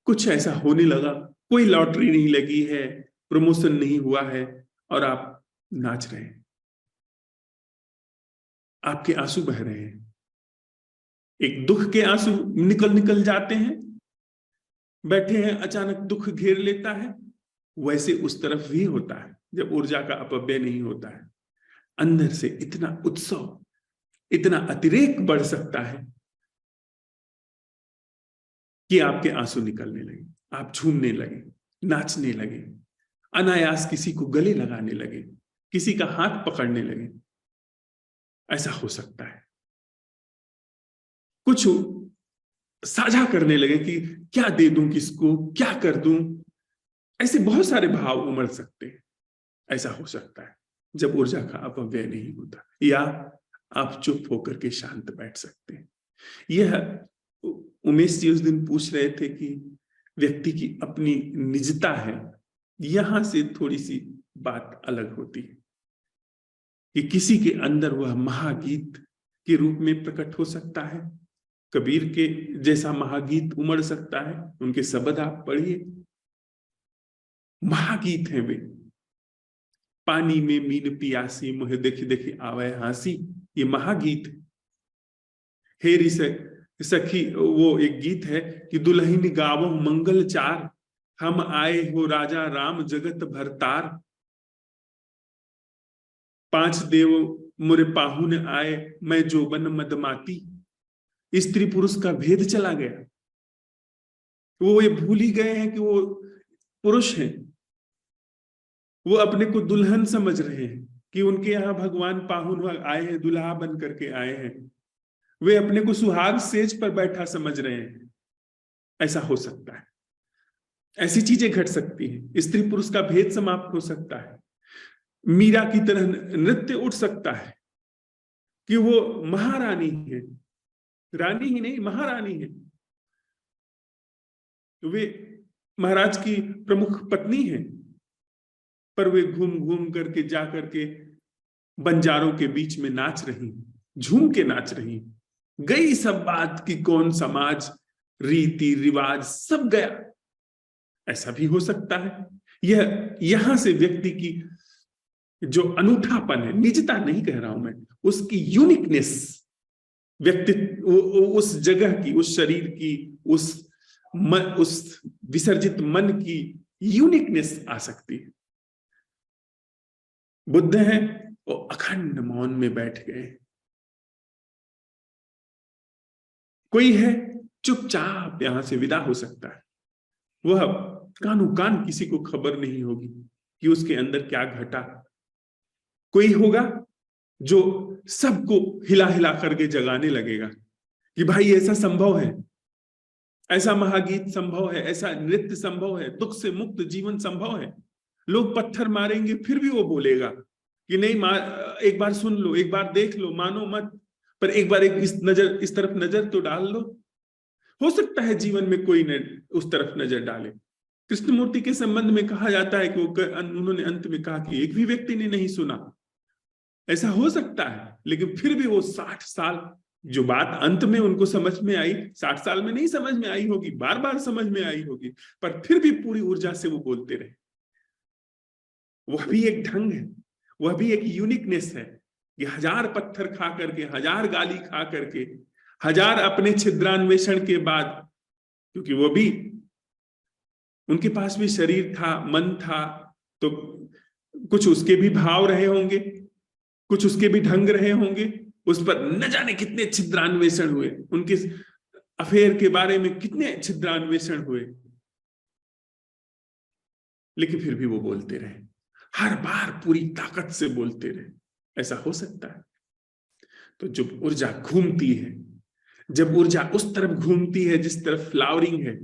[SPEAKER 1] कुछ ऐसा होने लगा, कोई लॉटरी नहीं लगी है, प्रमोशन नहीं हुआ है, और आप नाच रहे हैं, आपके आंसू बह रहे हैं, एक दुख के आंसू निकल निकल जाते हैं, बैठे हैं, अचानक दुख घेर लेता है। वैसे उस तरफ भी होता है जब ऊर्जा का अपव्यय नहीं होता है। अंदर से इतना उत्सव, इतना अतिरेक बढ़ सकता है कि आपके आंसू निकलने लगे, आप झूमने लगे, नाचने लगे, अनायास किसी को गले लगाने लगे, किसी का हाथ पकड़ने लगे। ऐसा हो सकता है। कुछ साझा करने लगे कि क्या दे दूं किसको, क्या कर दूं। ऐसे बहुत सारे भाव उमड़ सकते हैं। ऐसा हो सकता है जब ऊर्जा का अपव्यय नहीं होता, या आप चुप होकर के शांत बैठ सकते हैं। यह उमेश जी उस दिन पूछ रहे थे कि व्यक्ति की अपनी निजता है, यहां से थोड़ी सी बात अलग होती है कि किसी के अंदर वह महागीत के रूप में प्रकट हो सकता है, कबीर के जैसा महागीत उमड़ सकता है। उनके शब्द आप पढ़िए, महागीत हैं वे। पानी में मीन पियासी, मुहे देखी देखी आवे हासी, ये महागीत। हेरी से सखी, वो एक गीत है कि दुल्हन गावो मंगल चार, हम आए हो राजा राम जगत भरतार। पांच देव मुरे पाहुन आए, मैं जोबन मदमाती। स्त्री पुरुष का भेद चला गया, वो ये भूल ही गए हैं कि वो पुरुष हैं। वो अपने को दुल्हन समझ रहे हैं कि उनके यहाँ भगवान पाहुन आए हैं, दुल्हा बन करके आए हैं। वे अपने को सुहाग सेज पर बैठा समझ रहे हैं। ऐसा हो सकता है, ऐसी चीजें घट सकती हैं। स्त्री पुरुष का भेद समाप्त हो सकता है। मीरा की तरह नृत्य उठ सकता है कि वो महारानी है, रानी ही नहीं महारानी है। वे महाराज की प्रमुख पत्नी है, पर वे घूम घूम करके जा करके बंजारों के बीच में नाच रही, झूम के नाच रही। गई सब बात की कौन समाज, रीति रिवाज सब गया। ऐसा भी हो सकता है। यह यहां से व्यक्ति की जो अनूठापन है, निजता नहीं कह रहा हूं मैं, उसकी यूनिकनेस, व्यक्तित्व, उस जगह की, उस शरीर की, उस विसर्जित मन की यूनिकनेस आ सकती है। बुद्ध हैं, वो अखंड मौन में बैठ गए। कोई है चुपचाप यहां से विदा हो सकता है। वह कानो कान किसी को खबर नहीं होगी कि उसके अंदर क्या घटा। कोई होगा जो सबको हिला हिला करके जगाने लगेगा कि भाई ऐसा संभव है, ऐसा महागीत संभव है, ऐसा नृत्य संभव है, दुख से मुक्त जीवन संभव है। लोग पत्थर मारेंगे फिर भी वो बोलेगा कि नहीं, एक बार सुन लो, एक बार देख लो, मानो मत, पर एक बार इस तरफ नजर तो डाल लो। हो सकता है जीवन में कोई उस तरफ नजर डाले। कृष्णमूर्ति के संबंध में कहा जाता है कि उन्होंने अंत में कहा कि एक भी व्यक्ति ने नहीं सुना। ऐसा हो सकता है, लेकिन फिर भी वो 60 साल, जो बात अंत में उनको समझ में आई, 60 साल में नहीं समझ में आई होगी, बार बार समझ में आई होगी, पर फिर भी पूरी ऊर्जा से वो बोलते रहे। वह भी एक ढंग है, वह भी एक यूनिकनेस है कि 1000 पत्थर खा करके, 1000 गाली खा करके, 1000 अपने छिद्रान्वेषण के बाद, क्योंकि वो भी, उनके पास भी शरीर था, मन था, तो कुछ उसके भी भाव रहे होंगे, कुछ उसके भी ढंग रहे होंगे। उस पर न जाने कितने छिद्रान्वेषण हुए, उनके अफेयर के बारे में कितने छिद्रान्वेषण हुए, लेकिन फिर भी वो बोलते रहे, हर बार पूरी ताकत से बोलते रहे। ऐसा हो सकता है। तो जब ऊर्जा घूमती है, जब ऊर्जा उस तरफ घूमती है जिस तरफ फ्लावरिंग है,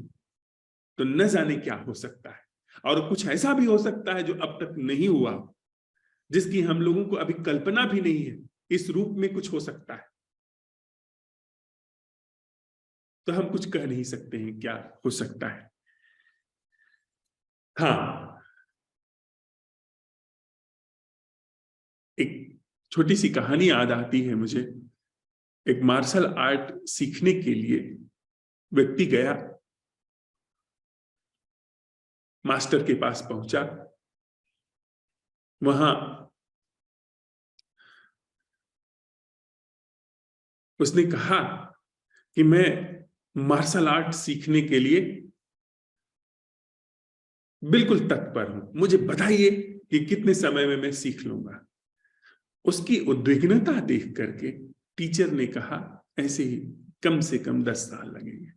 [SPEAKER 1] तो न जाने क्या हो सकता है। और कुछ ऐसा भी हो सकता है जो अब तक नहीं हुआ, जिसकी हम लोगों को अभी कल्पना भी नहीं है। इस रूप में कुछ हो सकता है, तो हम कुछ कह नहीं सकते हैं क्या हो सकता है। हाँ, एक छोटी सी कहानी याद आती है मुझे। एक मार्शल आर्ट सीखने के लिए व्यक्ति गया, मास्टर के पास पहुंचा। वहां उसने कहा कि मैं मार्शल आर्ट सीखने के लिए बिल्कुल तत्पर हूं, मुझे बताइए कि कितने समय में मैं सीख लूंगा। उसकी उद्विग्नता देख करके टीचर ने कहा, ऐसे ही कम से कम 10 साल लगेंगे।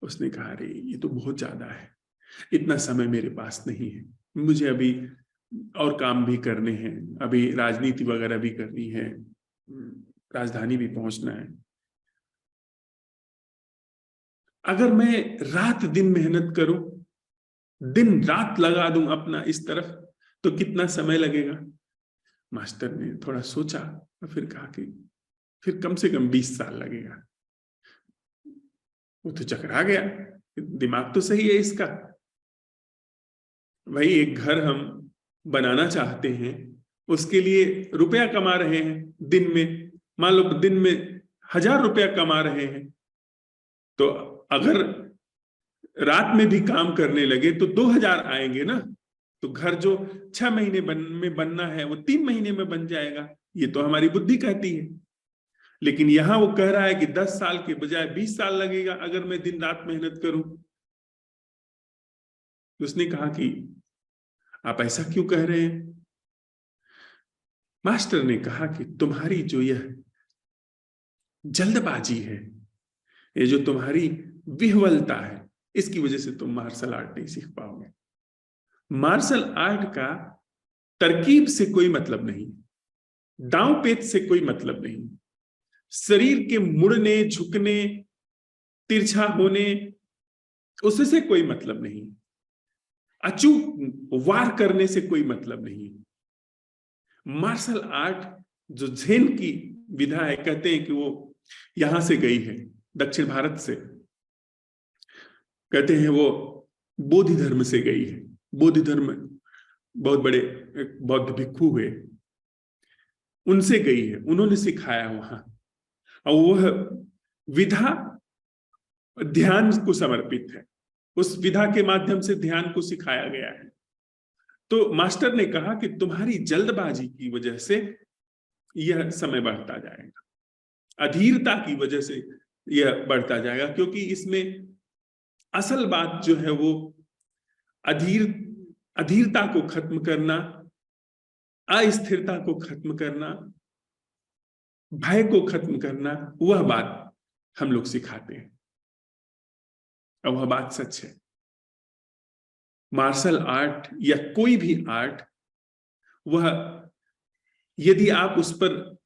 [SPEAKER 1] उसने कहा, अरे ये तो बहुत ज्यादा है, इतना समय मेरे पास नहीं है, मुझे अभी और काम भी करने हैं, अभी राजनीति वगैरह भी करनी है, राजधानी भी पहुंचना है। अगर मैं रात दिन मेहनत करूं, दिन रात लगा दूं अपना इस तरफ, तो कितना समय लगेगा? मास्टर ने थोड़ा सोचा और फिर कहा कि फिर कम से कम 20 साल लगेगा। वो तो चकरा गया, दिमाग तो सही है इसका। भाई एक घर हम बनाना चाहते हैं, उसके लिए रुपया कमा रहे हैं दिन में, मान लो दिन में 1000 रुपया कमा रहे हैं, तो अगर रात में भी काम करने लगे तो 2000 आएंगे ना। तो घर जो 6 महीने में बनना है वो 3 महीने में बन जाएगा। ये तो हमारी बुद्धि कहती है। लेकिन यहां वो कह रहा है कि 10 साल के बजाय 20 साल लगेगा अगर मैं दिन रात मेहनत करूं। उसने कहा कि आप ऐसा क्यों कह रहे हैं? मास्टर ने कहा कि तुम्हारी जो यह जल्दबाजी है, ये जो तुम्हारी विह्वलता है, इसकी वजह से तुम मार्शल आर्ट नहीं सीख पाओगे। मार्शल आर्ट का तरकीब से कोई मतलब नहीं, दांव पेच से कोई मतलब नहीं, शरीर के मुड़ने झुकने तिरछा होने उससे कोई मतलब नहीं, अचूक वार करने से कोई मतलब नहीं। मार्शल आर्ट जो ज़ेन की विधा है, कहते हैं कि वो यहां से गई है, दक्षिण भारत से, कहते हैं वो बोधि धर्म से गई है। बोधि धर्म बहुत बड़े बौद्ध भिक्षु हुए, उनसे गई है, उन्होंने सिखाया वहां। और वह विधा ध्यान को समर्पित है, उस विधा के माध्यम से ध्यान को सिखाया गया है। तो मास्टर ने कहा कि तुम्हारी जल्दबाजी की वजह से यह समय बढ़ता जाएगा, अधीरता की वजह से यह बढ़ता जाएगा, क्योंकि इसमें असल बात जो है वो अधीरता को खत्म करना, अस्थिरता को खत्म करना, भय को खत्म करना, वह बात हम लोग सिखाते हैं। और वह बात सच है। मार्शल आर्ट या कोई भी आर्ट, वह यदि आप उस पर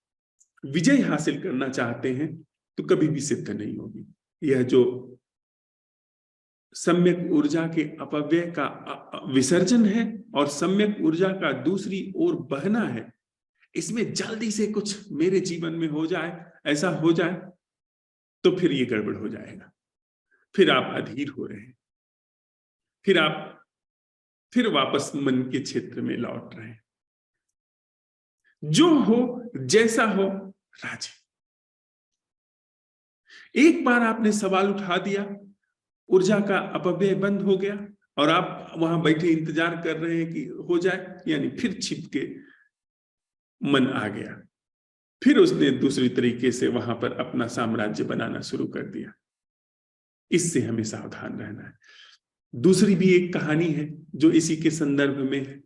[SPEAKER 1] विजय हासिल करना चाहते हैं तो कभी भी सिद्ध नहीं होगी। यह जो सम्यक ऊर्जा के अपव्यय का विसर्जन है और सम्यक ऊर्जा का दूसरी ओर बहना है, इसमें जल्दी से कुछ मेरे जीवन में हो जाए, ऐसा हो जाए, तो फिर ये गड़बड़ हो जाएगा। फिर आप अधीर हो रहे हैं, फिर वापस मन के क्षेत्र में लौट रहे हैं। जो हो जैसा हो राजी। एक बार आपने सवाल उठा दिया, ऊर्जा का अपव्यय बंद हो गया और आप वहां बैठे इंतजार कर रहे हैं कि हो जाए, यानी फिर छिप के मन आ गया, फिर उसने दूसरी तरीके से वहां पर अपना साम्राज्य बनाना शुरू कर दिया। इससे हमें सावधान रहना है। दूसरी भी एक कहानी है जो इसी के संदर्भ में है।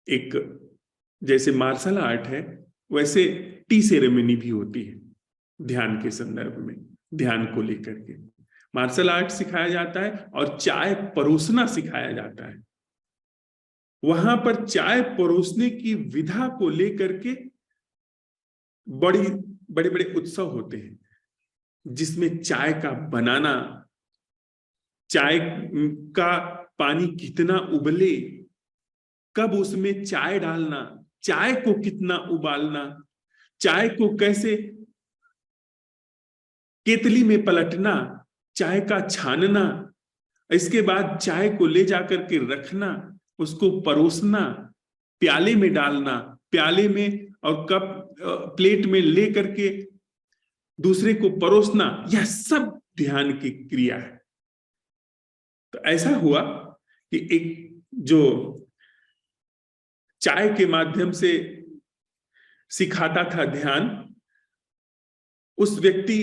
[SPEAKER 1] एक जैसे मार्शल आर्ट है, वैसे टी सेरेमनी भी होती है ध्यान के संदर्भ में। ध्यान को लेकर के मार्शल आर्ट सिखाया जाता है और चाय परोसना सिखाया जाता है। वहां पर चाय परोसने की विधा को लेकर के बड़े बड़े उत्सव होते हैं, जिसमें चाय का बनाना, चाय का पानी कितना उबले, कब उसमें चाय डालना, चाय को कितना उबालना, चाय को कैसे केतली में पलटना, चाय का छानना, इसके बाद चाय को ले जाकर के रखना, उसको परोसना, प्याले में डालना, प्याले में और कप प्लेट में ले करके दूसरे को परोसना, यह सब ध्यान की क्रिया है। तो ऐसा हुआ कि एक जो चाय के माध्यम से सिखाता था ध्यान, उस व्यक्ति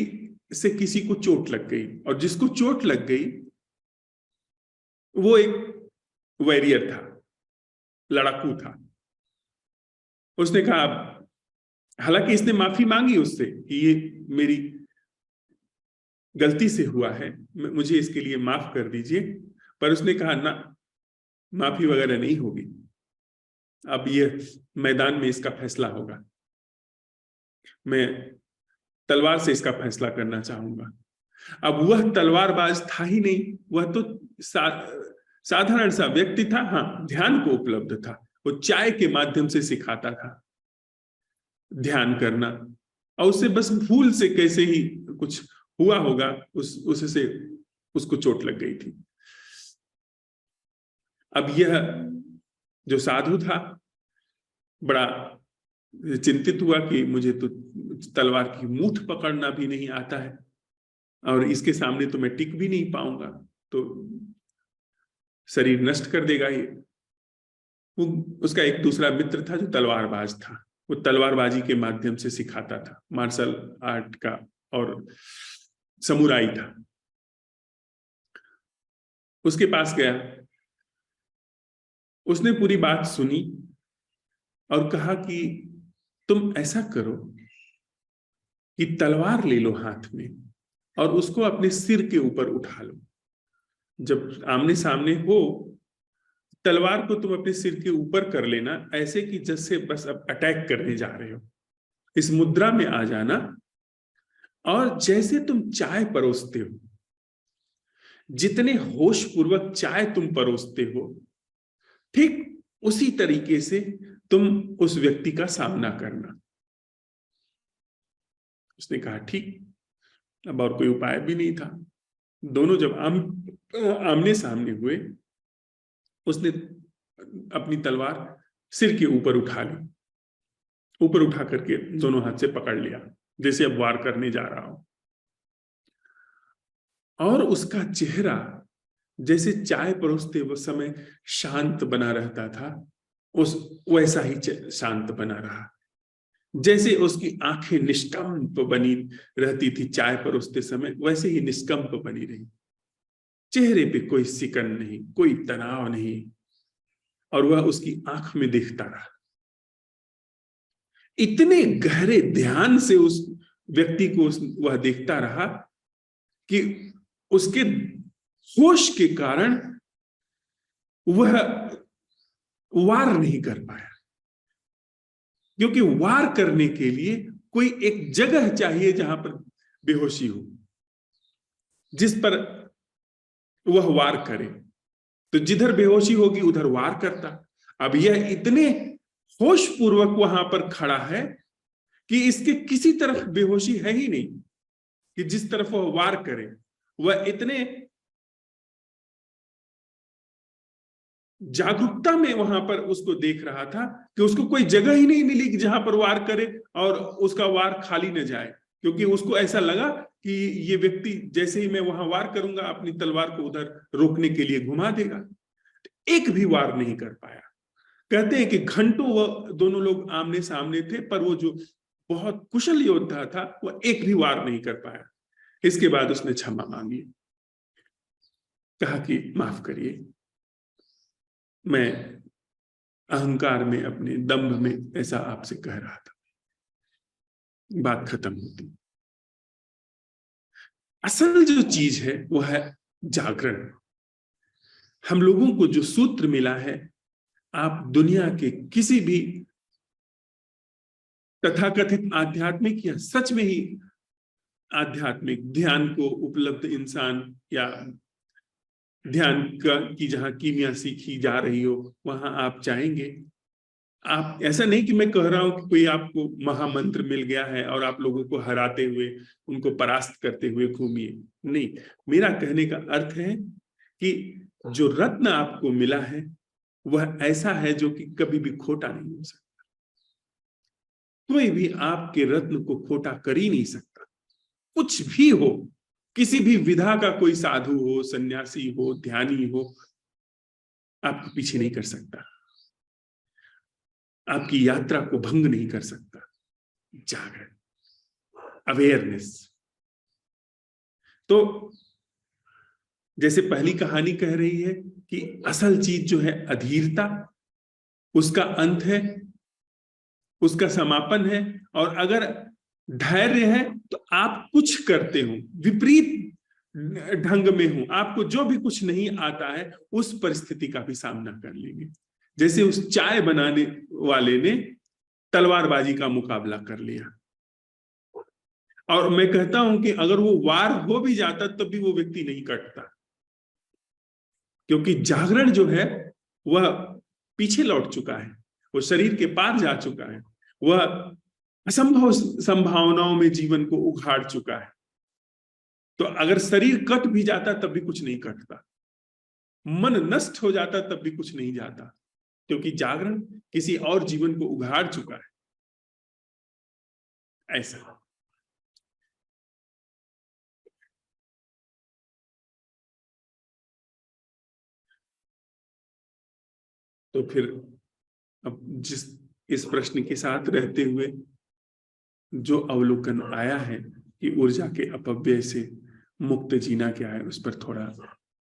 [SPEAKER 1] से किसी को चोट लग गई, और जिसको चोट लग गई वो एक वॉरियर था, लड़ाकू था। उसने कहा, हालांकि इसने माफी मांगी उससे कि ये मेरी गलती से हुआ है, मुझे इसके लिए माफ कर दीजिए, पर उसने कहा ना, माफी वगैरह नहीं होगी, अब ये मैदान में इसका फैसला होगा, मैं तलवार से इसका फैसला करना चाहूंगा। अब वह तलवारबाज था ही नहीं, वह तो साधारण सा व्यक्ति था। हाँ, ध्यान को उपलब्ध था, वो चाय के माध्यम से सिखाता था ध्यान करना, और उससे बस भूल से कैसे ही कुछ हुआ होगा, उससे उसको चोट लग गई थी। अब यह जो साधु था बड़ा चिंतित हुआ कि मुझे तो तलवार की मूठ पकड़ना भी नहीं आता है, और इसके सामने तो मैं टिक भी नहीं पाऊंगा, तो शरीर नष्ट कर देगा ये। वो उसका एक दूसरा मित्र था जो तलवारबाज था, वो तलवारबाजी के माध्यम से सिखाता था, मार्शल आर्ट का और समुराई था। उसके पास गया, उसने पूरी बात सुनी और कहा कि तुम ऐसा करो कि तलवार ले लो हाथ में और उसको अपने सिर के ऊपर उठा लो। जब आमने सामने हो, तलवार को तुम अपने सिर के ऊपर कर लेना, ऐसे कि जैसे बस अब अटैक करने जा रहे हो। इस मुद्रा में आ जाना, और जैसे तुम चाय परोसते हो, जितने होश पूर्वक चाय तुम परोसते हो, ठीक उसी तरीके से तुम उस व्यक्ति का सामना करना। उसने कहा ठीक, अब और कोई उपाय भी नहीं था। दोनों जब आमने सामने हुए, उसने अपनी तलवार सिर के ऊपर उठा ली, ऊपर उठा करके दोनों हाथ से पकड़ लिया, जैसे अब वार करने जा रहा हो। और उसका चेहरा जैसे चाय परोसते वो समय शांत बना रहता था, वैसा ही शांत बना रहा। जैसे उसकी आंखें निष्कंप बनी रहती थी चाय परोसते समय, वैसे ही निष्कंप बनी रही। चेहरे पे कोई सिकन नहीं, कोई तनाव नहीं, और वह उसकी आंख में देखता रहा। इतने गहरे ध्यान से उस व्यक्ति को वह देखता रहा कि उसके होश के कारण वह वार नहीं कर पाया, क्योंकि वार करने के लिए कोई एक जगह चाहिए जहां पर बेहोशी हो, जिस पर वह वार करे। तो जिधर बेहोशी होगी उधर वार करता। अब यह इतने होश पूर्वक वहां पर खड़ा है कि इसके किसी तरफ बेहोशी है ही नहीं कि जिस तरफ वह वार करे। वह इतने जागरूकता में वहां पर उसको देख रहा था कि उसको कोई जगह ही नहीं मिली कि जहां पर वार करे और उसका वार खाली न जाए, क्योंकि उसको ऐसा लगा कि ये व्यक्ति जैसे ही मैं वहां वार करूंगा अपनी तलवार को उधर रोकने के लिए घुमा देगा। एक भी वार नहीं कर पाया। कहते हैं कि घंटों वह दोनों लोग आमने सामने थे, पर वो जो बहुत कुशल योद्धा था वह एक भी वार नहीं कर पाया। इसके बाद उसने क्षमा मांगी, कहा कि माफ करिए, मैं अहंकार में, अपने दंभ में ऐसा आपसे कह रहा था। बात खत्म होती। असल जो चीज है वो है जागरण। हम लोगों को जो सूत्र मिला है, आप दुनिया के किसी भी तथाकथित आध्यात्मिक या सच में ही आध्यात्मिक ध्यान को उपलब्ध इंसान या ध्यान की जहां कीमिया सीखी जा रही हो, वहां आप चाहेंगे। आप ऐसा नहीं कि मैं कह रहा हूं कि कोई आपको महामंत्र मिल गया है और आप लोगों को हराते हुए, उनको परास्त करते हुए घूमिए। नहीं, मेरा कहने का अर्थ है कि जो रत्न आपको मिला है वह ऐसा है जो कि कभी भी खोटा नहीं हो सकता। कोई भी आपके रत्न को खोटा कर ही नहीं सकता। कुछ भी हो, किसी भी विधा का कोई साधु हो, सन्यासी हो, ध्यानी हो, आपको पीछे नहीं कर सकता, आपकी यात्रा को भंग नहीं कर सकता। जागरण, अवेयरनेस। तो जैसे पहली कहानी कह रही है कि असल चीज जो है अधीरता, उसका अंत है, उसका समापन है। और अगर धैर्य है तो आप कुछ करते हो, विपरीत ढंग में हो, आपको जो भी कुछ नहीं आता है उस परिस्थिति का भी सामना कर लेंगे। जैसे उस चाय बनाने वाले ने तलवारबाजी का मुकाबला कर लिया। और मैं कहता हूं कि अगर वो वार हो भी जाता तब भी वो व्यक्ति नहीं कटता, क्योंकि जागरण जो है वह पीछे लौट चुका है, वो शरीर के पार जा चुका है, वह असंभव संभावनाओं में जीवन को उघाड़ चुका है। तो अगर शरीर कट भी जाता तब भी कुछ नहीं कटता, मन नष्ट हो जाता तब भी कुछ नहीं जाता, क्योंकि जागरण किसी और जीवन को उघाड़ चुका है। ऐसा तो फिर अब जिस इस प्रश्न के साथ रहते हुए जो अवलोकन आया है कि ऊर्जा के अपव्यय से मुक्त जीना क्या है, उस पर थोड़ा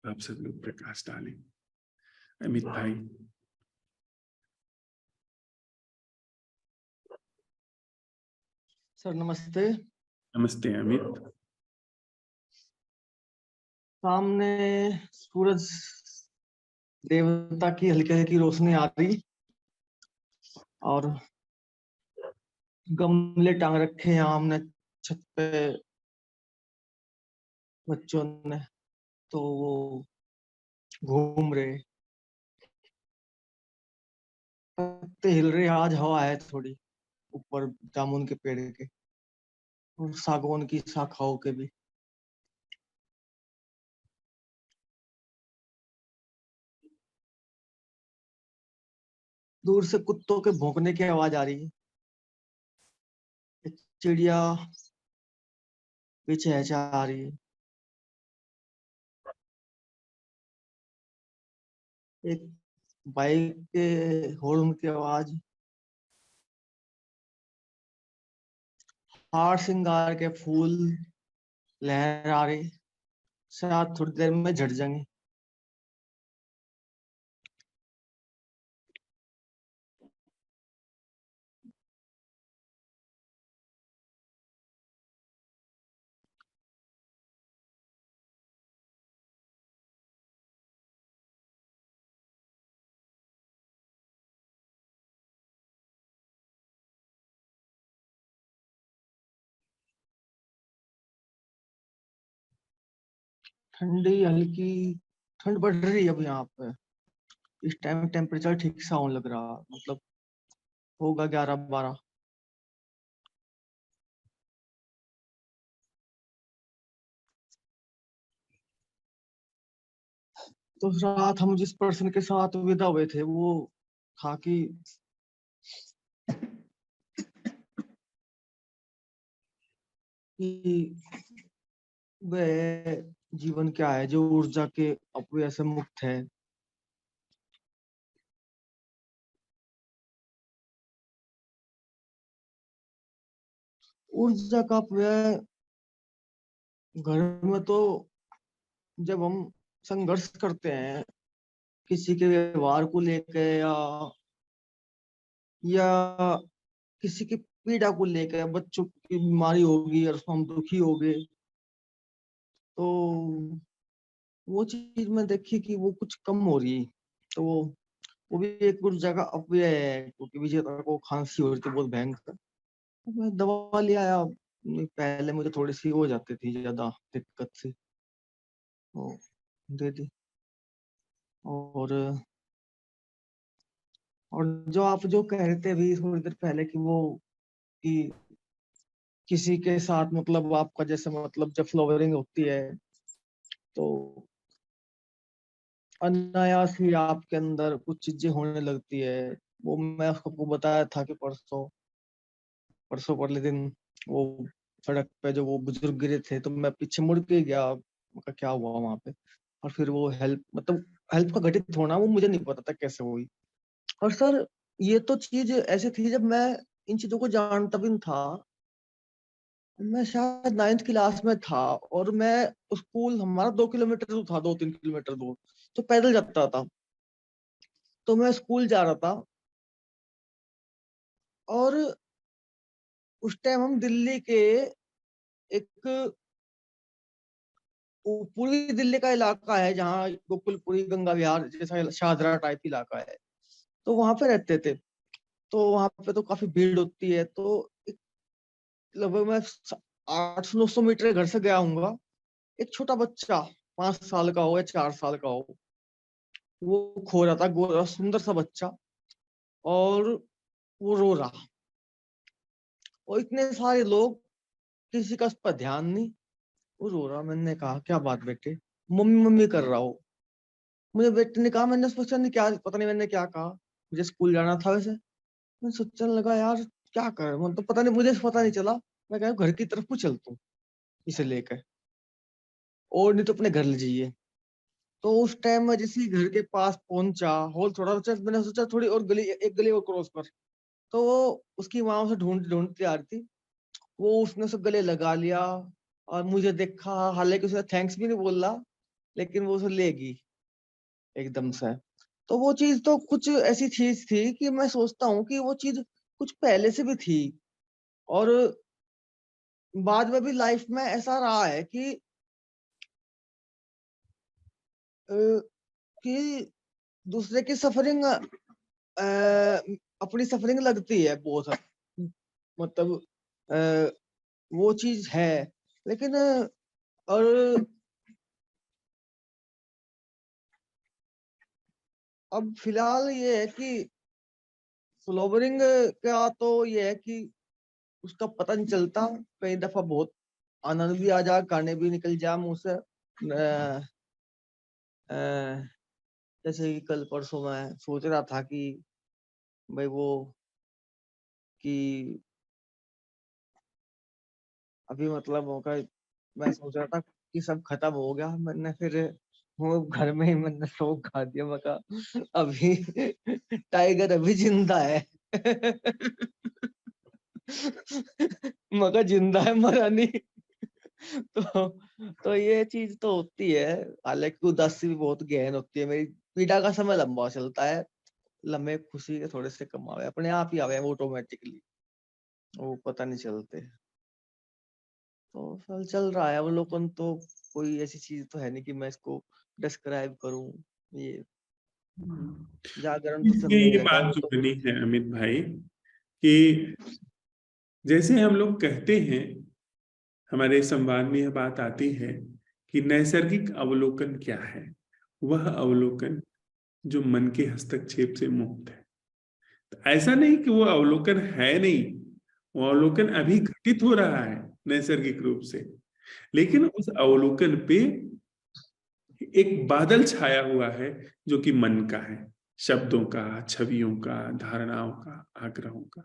[SPEAKER 1] आप सब लोग प्रकाश डालें। अमित भाई।
[SPEAKER 4] सर नमस्ते।
[SPEAKER 1] नमस्ते अमित।
[SPEAKER 4] सामने सूरज देवता की हल्की हल्की रोशनी आ रही और गमले टांग रखे हैं हमने छत पे बच्चों ने, तो वो घूम रहे, पत्ते हिल रहे। आज हवा है थोड़ी ऊपर जामुन के पेड़ के और सागवान की शाखाओं के भी। दूर से कुत्तों के भौंकने की आवाज आ रही है, चिड़िया भी चहचहा रही है। एक बाइक के हॉर्न की आवाज, हार श्रृंगार के फूल लहरा रहे, शायद थोड़ी देर में झड़ जाएंगे। ठंडी हल्की ठंड बढ़ रही है अब यहाँ पे। इस टाइम टेम्परेचर ठीक सा होने लग रहा, मतलब होगा 11-12। तो रात हम जिस पर्सन के साथ विदा हुए थे वो था कि वह जीवन क्या है जो ऊर्जा के अपव्यय से मुक्त है। ऊर्जा का अपव्यय घर में तो जब हम संघर्ष करते हैं किसी के व्यवहार को लेकर या किसी की पीड़ा को लेकर, बच्चों की बीमारी होगी और हम दुखी हो गए, तो वो चीज में देखी कि वो कुछ कम हो रही, तो वो भी एक ऊर्जा का अपव्यय है। क्योंकि विजेता को खांसी हो रही थी बहुत भयंकर, तो मैं दवा ले आया। पहले मुझे थोड़ी सी हो जाती थी ज्यादा दिक्कत सी, तो दे दी। और जो आप जो कह रहे थे अभी थोड़ी देर पहले कि वो कि किसी के साथ मतलब आपका जैसे मतलब जब फ्लावरिंग होती है तो अनायास ही आपके अंदर कुछ चीजें होने लगती है। वो मैं आपको बताया था कि परसों परसों परले दिन वो सड़क पे जो वो बुजुर्ग गिरे थे, तो मैं पीछे मुड़ के गया, मैं कहा, क्या हुआ वहां पे। और फिर वो हेल्प, मतलब हेल्प का घटित होना, वो मुझे नहीं पता था कैसे हुई। और सर ये तो चीज ऐसी थी, जब मैं इन चीजों को जानता भी नहीं था, मैं शायद 9th क्लास में था, और मैं स्कूल हमारा 2 किलोमीटर दूर था, 2-3 किलोमीटर दूर, तो पैदल जाता था। तो मैं स्कूल जा रहा था, और उस टाइम हम दिल्ली के एक पूरी दिल्ली का इलाका है जहाँ गोकुलपुरी, गंगा विहार जैसा शाहदरा टाइप इलाका है, तो वहां पे रहते थे। तो वहां पे तो काफी भीड़ होती है। तो लगभग मैं 800-900 मीटर घर से गया हूँगा, एक छोटा बच्चा 5 साल का हो या 4 साल का हो, वो खो रहा था, गोरा सुंदर सा बच्चा, और वो रो रहा। और इतने सारे लोग, किसी का उस पर ध्यान नहीं, वो रो रहा। मैंने कहा, क्या बात बेटे? मम्मी मम्मी कर रहा हो। मुझे बेटे ने कहा, मैंने सोचा नहीं, क्या पता नहीं मैंने क्या कहा, मुझे स्कूल जाना था वैसे। मैं सोचने लगा, यार क्या कर, मतलब पता नहीं, मुझे पता नहीं चला। मैं कहा, घर की तरफ को चलता हूँ इसे लेकर, और नहीं तो अपने घर ले जाइए। तो उस टाइम में जैसे ही घर के पास पहुंचा, हॉल थोड़ा सा, मैंने सोचा थोड़ी और गली, एक गली और क्रॉस कर। तो वो उसकी माँ उसे ढूंढती आ रही थी, वो उसने उसे गले लगा लिया, और मुझे देखा, हालांकि उसे थैंक्स भी नहीं बोल रहा, लेकिन वो उसे लेगी एकदम से। तो वो चीज तो कुछ ऐसी चीज थी कि मैं सोचता हूँ कि वो चीज कुछ पहले से भी थी। और बाद में भी लाइफ में ऐसा रहा है अ, कि दूसरे की सफरिंग, अपनी सफरिंग लगती है बहुत, मतलब अ, वो चीज है। लेकिन और अब फिलहाल ये है कि फ्लोवरिंग का तो ये है कि उसका पता नहीं चलता। कई दफा बहुत आनंद भी आ जा, गाने भी निकल जा मुंह से। अ, जैसे कि कल परसों मैं सोच रहा था कि भाई वो, कि अभी मतलब होगा, मैं सोच रहा था कि सब खत्म हो गया, मैंने फिर वो घर में ही मैंने शौक खा दिया। मैं कहा, अभी टाइगर अभी जिंदा है। मैं कहा, जिंदा है, मरा नहीं। तो ये चीज तो होती है। हालांकि उदासी भी बहुत गहन होती है। मेरी पीड़ा का समय लंबा चलता है, लम्बे खुशी के थोड़े से कम आवे, अपने आप ही आवे, वो ऑटोमेटिकली, वो पता नहीं चलते। तो साल चल रहा है अवलोकन। तो कोई ऐसी चीज तो है नहीं कि मैं इसको डिस्क्राइब करूं। ये जागरण तो
[SPEAKER 1] इसमें
[SPEAKER 4] चलने ही
[SPEAKER 1] ये
[SPEAKER 4] लगा है,
[SPEAKER 1] बात
[SPEAKER 4] वो
[SPEAKER 1] जो
[SPEAKER 4] तो।
[SPEAKER 1] बनी है अमित भाई, कि जैसे हम लोग कहते हैं, हमारे संवाद में यह बात आती है कि नैसर्गिक अवलोकन क्या है। वह अवलोकन जो मन के हस्तक्षेप से मुक्त है। तो ऐसा नहीं कि वो अवलोकन है नहीं, वो अवलोकन अभी घटित हो रहा है नैसर्गिक रूप से, लेकिन उस अवलोकन पे एक बादल छाया हुआ है जो कि मन का है, शब्दों का, छवियों का, धारणाओं का, आग्रहों का।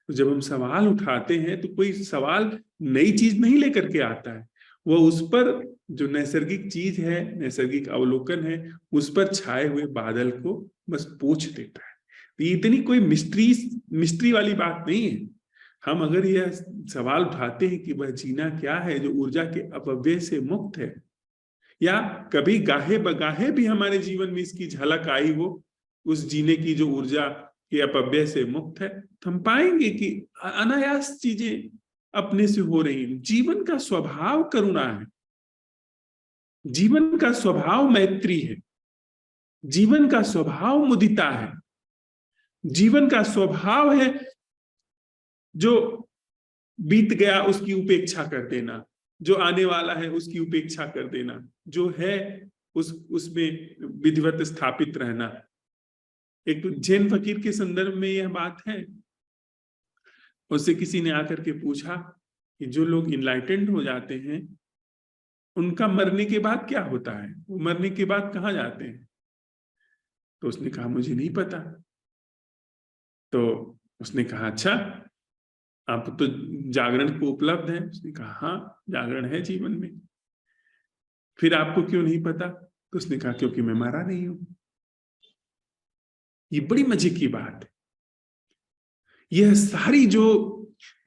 [SPEAKER 1] तो जब हम सवाल उठाते हैं तो कोई सवाल नई चीज नहीं लेकर के आता है, वो उस पर जो नैसर्गिक चीज है, नैसर्गिक अवलोकन है, उस पर छाए हुए बादल को बस पोंछ देता है। तो ये इतनी कोई मिस्ट्री वाली बात नहीं है। हम अगर यह सवाल उठाते हैं कि वह जीना क्या है जो ऊर्जा के अपव्यय से मुक्त है, या कभी गाहे बगाहे भी हमारे जीवन में इसकी झलक आई हो, उस जीने की जो ऊर्जा के अपव्यय से मुक्त है, तो हम पाएंगे कि अनायास चीजें अपने से हो रही हैं। जीवन का स्वभाव करुणा है, जीवन का स्वभाव मैत्री है, जीवन का स्वभाव मुदिता है, जीवन का स्वभाव है जो बीत गया उसकी उपेक्षा कर देना, जो आने वाला है उसकी उपेक्षा कर देना, जो है उसमें विधिवत स्थापित रहना। एक जैन फकीर के संदर्भ में यह बात है। उससे किसी ने आकर के पूछा कि जो लोग इनलाइटेंड हो जाते हैं, उनका मरने के बाद क्या होता है, वो मरने के बाद कहाँ जाते हैं? तो उसने कहा मुझे नहीं पता। तो उसने कहा अच्छा, आप तो जागरण को उपलब्ध है? उसने कहा हाँ, जागरण है जीवन में। फिर आपको क्यों नहीं पता? तो उसने कहा क्योंकि मैं मरा नहीं हूं। ये बड़ी मजे की बात है। यह सारी जो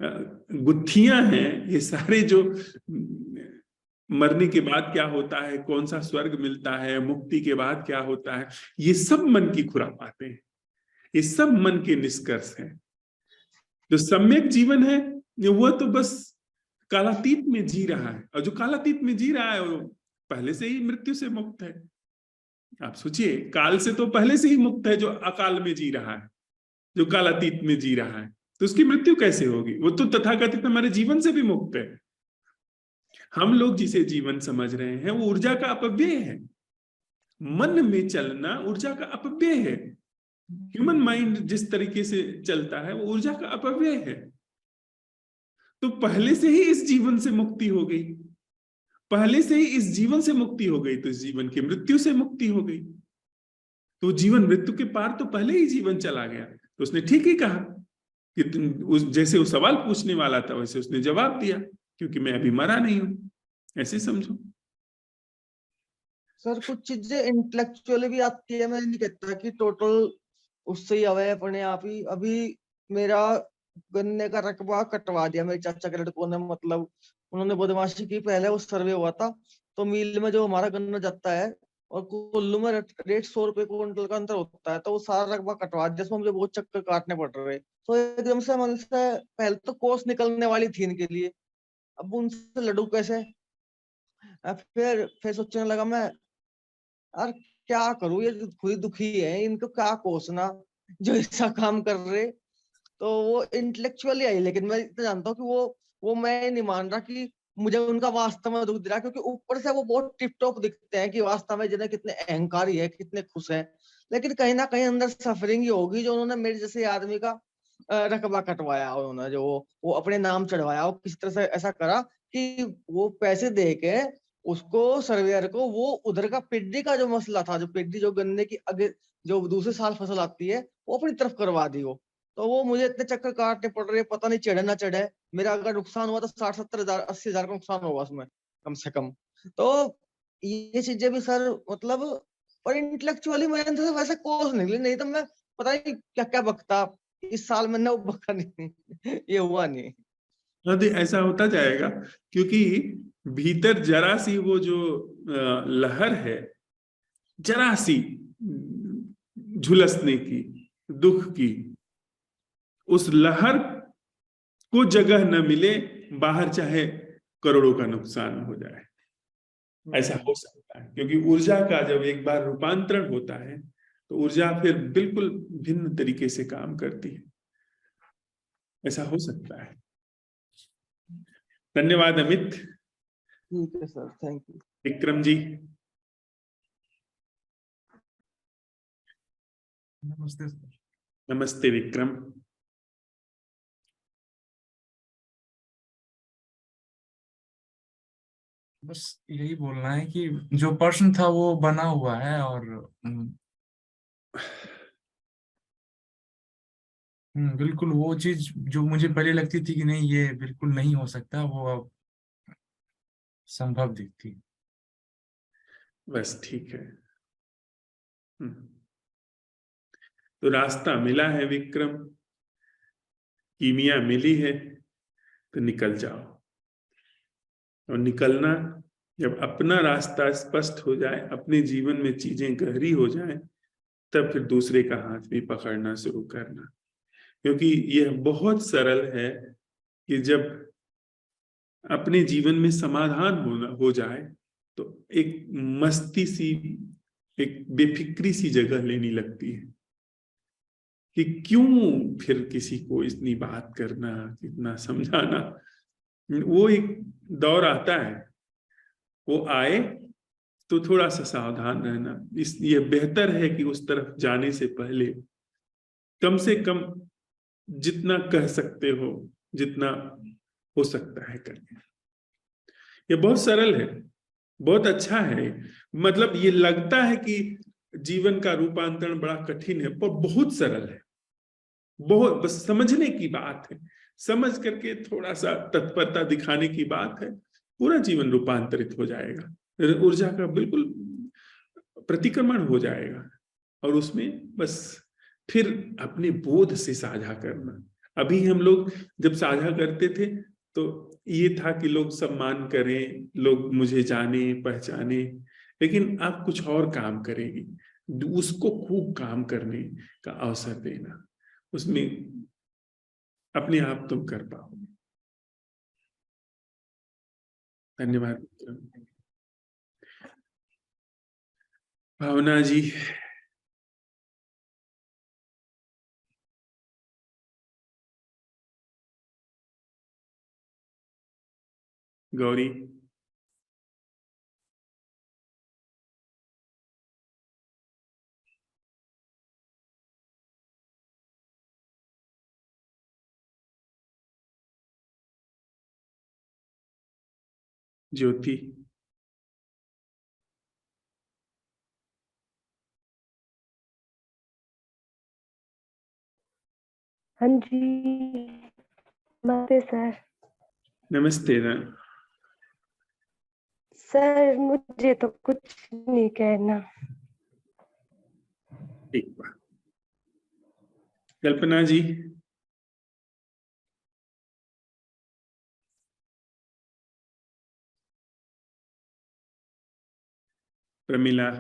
[SPEAKER 1] गुत्थियां हैं, ये सारे जो मरने के बाद क्या होता है, कौन सा स्वर्ग मिलता है, मुक्ति के बाद क्या होता है, ये सब मन की खुरापाते हैं, ये सब मन के निष्कर्ष हैं। जो सम्यक जीवन है वो तो बस कालातीत में जी रहा है, और जो कालातीत में जी रहा है वो पहले से ही मृत्यु से मुक्त है। आप सोचिए, काल से तो पहले से ही मुक्त है जो अकाल में जी रहा है, जो कालातीत में जी रहा है, तो उसकी मृत्यु कैसे होगी? वो तो तथाकथित हमारे जीवन से भी मुक्त है। हम लोग जिसे जीवन समझ रहे हैं वो ऊर्जा का अपव्यय है। मन में चलना ऊर्जा का अपव्यय है। ह्यूमन माइंड जिस तरीके से चलता है वो ऊर्जा का अपव्यय है। तो पहले से ही इस जीवन से मुक्ति हो गई, पहले से ही इस जीवन से मुक्ति हो गई, तो इस जीवन की मृत्यु से मुक्ति हो गई। तो जीवन मृत्यु के पार तो पहले ही जीवन चला गया। तो उसने ठीक ही कहा कि जैसे वो सवाल पूछने वाला था वैसे उसने जवाब दिया, क्योंकि मैं अभी मरा नहीं हूं, ऐसे समझो।
[SPEAKER 4] सर कुछ चीजें इंटेलेक्चुअली भी आती है, मैं नहीं कहता कि टोटल उससे ही आवे अपने आप ही। अभी मेरा गन्ने का रकबा कटवा दिया मेरे चाचा के लड़कों ने, मतलब उन्होंने बदमाशी की। पहले वो सर्वे हुआ था तो मिल में जो हमारा गन्ना जाता है और कुल्लू में रेट 100 रुपए क्विंटल का अंतर होता है, तो वो सारा रकबा कटवा दिया, जिसमें मुझे बहुत चक्कर काटने पड़ रहे। तो एकदम से मन से पहले तो कोस निकलने वाली थी इनके लिए, अब उनसे लड़ू कैसे। फिर सोचने लगा मैं, यार क्या करूं, ये खुद दुखी है, इनको क्या कोसना जो ऐसा काम कर रहे। तो वो इंटेलेक्चुअली आई, लेकिन मैं इतना जानता हूँ कि वो मैं नहीं मान रहा कि मुझे उनका वास्तव में दुख दे रहा, क्योंकि ऊपर से वो बहुत टिप टॉप दिखते हैं कि वास्तव में जिन्हें कितने अहंकारी है, कितने खुश हैं, लेकिन कहीं ना कहीं अंदर सफरिंग ही होगी जो उन्होंने मेरे जैसे आदमी का रकबा कटवाया, उन्होंने जो वो अपने नाम चढ़वाया, वो किस तरह से ऐसा करा कि वो पैसे दे के उसको सर्वेयर को वो उधर का पेडी का जो मसला था, जो पेडी जो गन्ने की आगे जो दूसरे साल फसल आती है, वो अपनी तरफ करवा दी वो। तो वो मुझे इतने चक्कर काटने पड़ रहे, पता नहीं चढ़े ना चढ़े। मेरा अगर नुकसान हुआ तो 60-70 हजार 80 हजार का नुकसान होगा उसमें कम से कम। तो ये चीजें भी सर मतलब, और इंटेलेक्चुअली मैंने तो वैसे कोर्स निकली, नहीं तो मैं पता नहीं क्या क्या बकता। इस साल मैंने वो बका नहीं ये हुआ नहीं।
[SPEAKER 1] यदि ऐसा होता जाएगा, क्योंकि भीतर जरा सी वो जो लहर है, जरा सी झुलसने की, दुख की, उस लहर को जगह न मिले, बाहर चाहे करोड़ों का नुकसान हो जाए, ऐसा हो सकता है। क्योंकि ऊर्जा का जब एक बार रूपांतरण होता है तो ऊर्जा फिर बिल्कुल भिन्न तरीके से काम करती है, ऐसा हो सकता है। धन्यवाद अमित।
[SPEAKER 4] ठीक है sir, thank you.
[SPEAKER 1] Vikram ji.
[SPEAKER 5] नमस्ते सर।
[SPEAKER 1] नमस्ते विक्रम।
[SPEAKER 5] बस यही बोलना है कि जो प्रश्न था वो बना हुआ है, और बिल्कुल वो चीज जो मुझे पहले लगती थी कि नहीं ये बिल्कुल नहीं हो सकता, वो अब संभव दिखती।
[SPEAKER 1] बस ठीक है। तो रास्ता मिला है विक्रम, कीमिया मिली है, तो निकल जाओ। और निकलना, जब अपना रास्ता स्पष्ट हो जाए, अपने जीवन में चीजें गहरी हो जाए, तब फिर दूसरे का हाथ भी पकड़ना शुरू करना। क्योंकि यह बहुत सरल है कि जब अपने जीवन में समाधान हो जाए तो एक मस्ती सी, एक बेफिक्री सी जगह लेनी लगती है कि क्यों फिर किसी को इतनी बात करना, इतना समझाना। वो एक दौर आता है, वो आए तो थोड़ा सा सावधान रहना। ये बेहतर है कि उस तरफ जाने से पहले कम से कम जितना कह सकते हो, जितना हो सकता है करिए। ये बहुत सरल है, बहुत अच्छा है। मतलब ये लगता है कि जीवन का रूपांतरण बड़ा कठिन है पर बहुत सरल है, बहुत बस समझने की बात है, समझ करके थोड़ा सा तत्परता दिखाने की बात है, पूरा जीवन रूपांतरित हो जाएगा, ऊर्जा का बिल्कुल प्रतिक्रमण हो जाएगा। और उसमें बस फिर अपने बोध से साझा करना। अभी हम लोग जब साझा करते थे तो ये था कि लोग सम्मान करें, लोग मुझे जाने पहचाने, लेकिन आप कुछ और काम करेंगी, उसको खूब काम करने का अवसर देना, उसमें अपने आप तुम कर पाओगे। धन्यवाद भावना जी। गौरी। ज्योति।
[SPEAKER 6] हाँ जी, नमस्ते सर।
[SPEAKER 1] नमस्ते ना।
[SPEAKER 6] सर मुझे तो कुछ नहीं कहना।
[SPEAKER 1] ठीक बात। कल्पना जी। प्रमिला।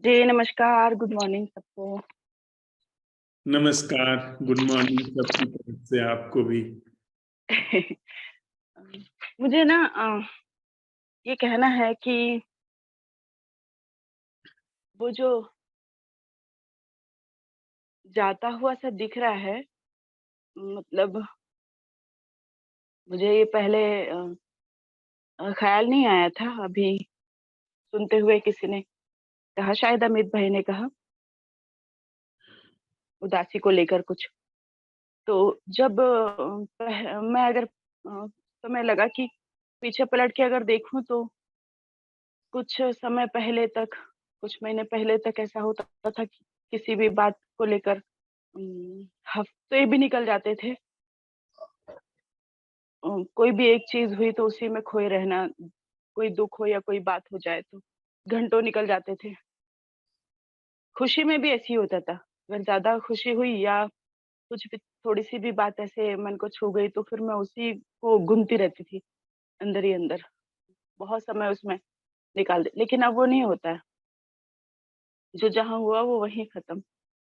[SPEAKER 7] जी नमस्कार, गुड मॉर्निंग सबको।
[SPEAKER 1] नमस्कार, गुड मॉर्निंग सबकी तरफ से आपको भी।
[SPEAKER 7] मुझे ना ये कहना है कि वो जो जाता हुआ सा दिख रहा है, मतलब मुझे ये पहले ख्याल नहीं आया था। अभी सुनते हुए किसी ने कहा, शायद अमित भाई ने कहा, उदासी को लेकर कुछ। तो जब मैं अगर समय लगा कि पीछे पलट के अगर देखूं तो कुछ समय पहले तक, कुछ महीने पहले तक ऐसा होता था कि किसी भी बात को लेकर हफ्ते भी निकल जाते थे। कोई भी एक चीज हुई तो उसी में खोए रहना, कोई दुख हो या कोई बात हो जाए तो घंटों निकल जाते थे। खुशी में भी ऐसी होता था, अगर ज्यादा खुशी हुई या कुछ भी थोड़ी सी भी बात ऐसे मन को छू गई तो फिर मैं उसी को गुनती रहती थी अंदर ही अंदर, बहुत समय उसमें निकाल दे। लेकिन अब वो नहीं होता है, जो जहाँ हुआ वो वहीं खत्म।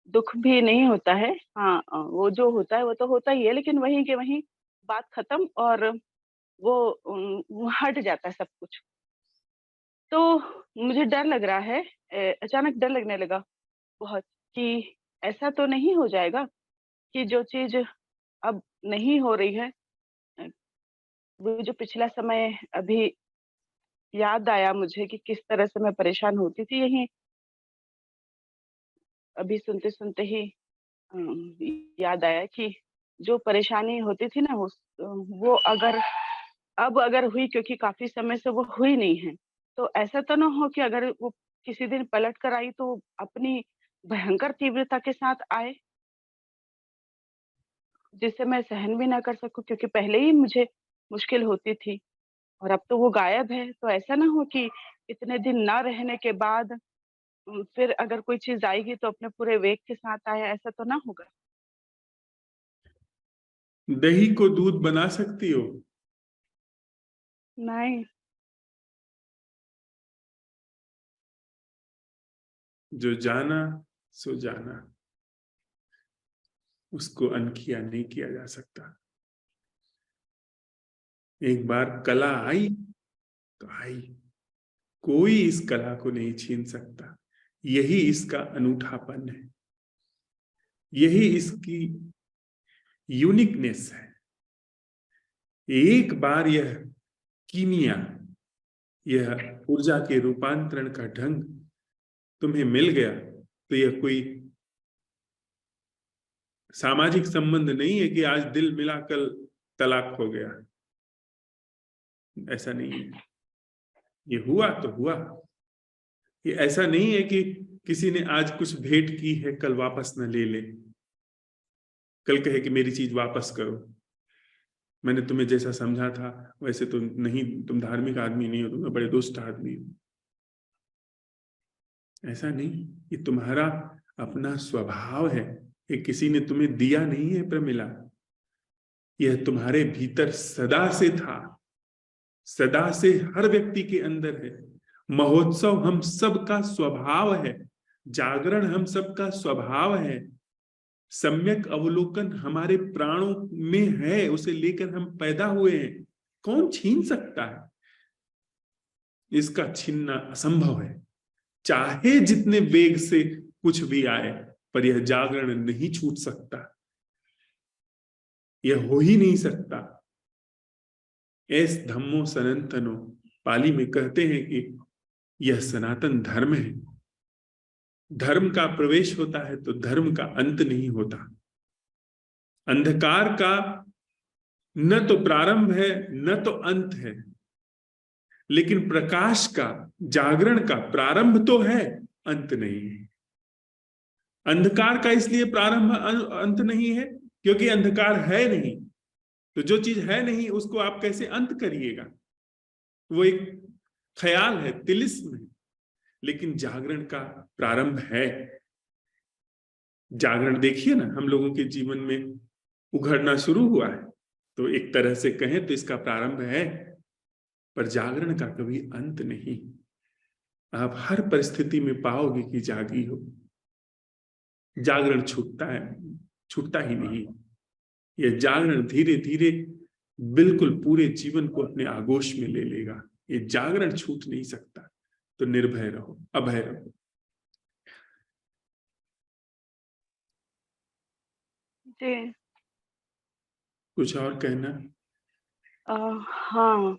[SPEAKER 7] दुख भी नहीं होता है, हाँ वो जो होता है वो तो होता ही है, लेकिन वहीं के वहीं बात खत्म और वो हट जाता है सब कुछ। तो मुझे डर लग रहा है, अचानक डर लगने लगा बहुत, कि ऐसा तो नहीं हो जाएगा कि जो चीज अब नहीं हो रही है, अ, वो जो पिछला समय अभी याद आया मुझे कि किस तरह से मैं परेशान होती थी, यही अभी सुनते सुनते ही याद आया कि जो परेशानी होती थी ना वो अगर हुई, क्योंकि काफी समय से वो हुई नहीं है, तो ऐसा तो ना हो कि अगर वो किसी दिन पलट कर आई तो अपनी भयंकर तीव्रता के साथ आए, जिससे मैं सहन भी ना कर सकूं, क्योंकि पहले ही मुझे मुश्किल होती थी और अब तो वो गायब है। तो ऐसा ना हो कि इतने दिन ना रहने के बाद फिर अगर कोई चीज आएगी तो अपने पूरे वेग के साथ आए, ऐसा तो ना होगा।
[SPEAKER 1] दही को दूध बना सकती हो?
[SPEAKER 7] नहीं।
[SPEAKER 1] जो जाना सो जाना, उसको अनकिया नहीं किया जा सकता। एक बार कला आई तो आई, कोई इस कला को नहीं छीन सकता। यही इसका अनूठापन है, यही इसकी यूनिकनेस है। एक बार यह कीमिया, यह ऊर्जा के रूपांतरण का ढंग तुम्हें मिल गया तो यह कोई सामाजिक संबंध नहीं है कि आज दिल मिला कल तलाक हो गया, ऐसा नहीं है। ये हुआ तो हुआ। ये ऐसा नहीं है कि किसी ने आज कुछ भेंट की है कल वापस न ले ले, कल कहे कि मेरी चीज वापस करो, मैंने तुम्हें जैसा समझा था वैसे तो नहीं, तुम धार्मिक आदमी नहीं हो, तुम बड़े दुष्ट आदमी हो। ऐसा नहीं, ये तुम्हारा अपना स्वभाव है, ये किसी ने तुम्हें दिया नहीं है प्रमिला, यह तुम्हारे भीतर सदा से था, सदा से हर व्यक्ति के अंदर है। महोत्सव हम सबका स्वभाव है, जागरण हम सबका स्वभाव है, सम्यक अवलोकन हमारे प्राणों में है, उसे लेकर हम पैदा हुए हैं। कौन छीन सकता है? इसका छीनना असंभव है, चाहे जितने वेग से कुछ भी आए, पर यह जागरण नहीं छूट सकता, यह हो ही नहीं सकता। एस धम्मो सनातनो, पाली में कहते हैं कि यह सनातन धर्म है। धर्म का प्रवेश होता है तो धर्म का अंत नहीं होता। अंधकार का न तो प्रारंभ है न तो अंत है, लेकिन प्रकाश का, जागरण का प्रारंभ तो है, अंत नहीं है। अंधकार का इसलिए प्रारंभ अंत नहीं है क्योंकि अंधकार है नहीं, तो जो चीज है नहीं उसको आप कैसे अंत करिएगा? वो एक ख्याल है, तिलिस्म है। लेकिन जागरण का प्रारंभ है। जागरण देखिए ना, हम लोगों के जीवन में उघड़ना शुरू हुआ है, तो एक तरह से कहें तो इसका प्रारंभ है, पर जागरण का कभी अंत नहीं। आप हर परिस्थिति में पाओगे कि जागी हो, जागरण छूटता है, छूटता ही नहीं। यह जागरण धीरे धीरे बिल्कुल पूरे जीवन को अपने आगोश में ले लेगा। ये जागरण छूट नहीं सकता, तो निर्भय रहो, अभय रहो।
[SPEAKER 7] जी।
[SPEAKER 1] कुछ और कहना?
[SPEAKER 7] हाँ,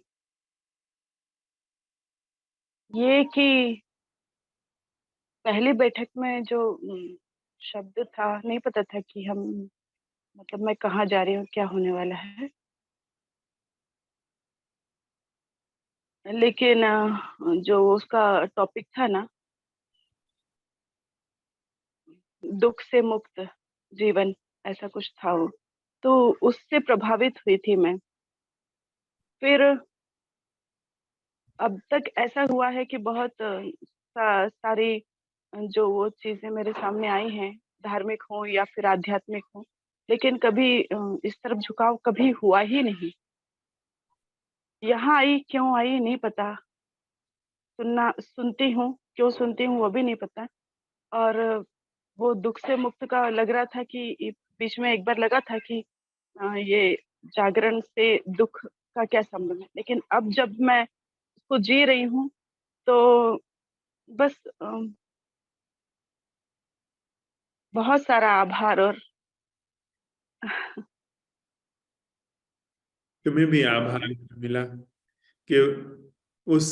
[SPEAKER 7] ये कि पहली बैठक में जो शब्द था, नहीं पता था कि हम, मतलब मैं कहाँ जा रही हूँ, क्या होने वाला है। लेकिन जो उसका टॉपिक था ना, दुख से मुक्त जीवन, ऐसा कुछ था वो, तो उससे प्रभावित हुई थी मैं। फिर अब तक ऐसा हुआ है कि बहुत सारी जो वो चीजें मेरे सामने आई हैं, धार्मिक हो या फिर आध्यात्मिक हो, लेकिन कभी इस तरफ झुकाव कभी हुआ ही नहीं। यहाँ आई, क्यों आई नहीं पता, सुनती हूँ, क्यों सुनती हूँ वो भी नहीं पता। और वो दुख से मुक्त का लग रहा था कि बीच में एक बार लगा था कि ये जागरण से दुख का क्या संबंध है, लेकिन अब जब मैं उसको जी रही हूँ तो बस बहुत सारा आभार। और
[SPEAKER 1] तुम्हें भी आभार मिला कि उस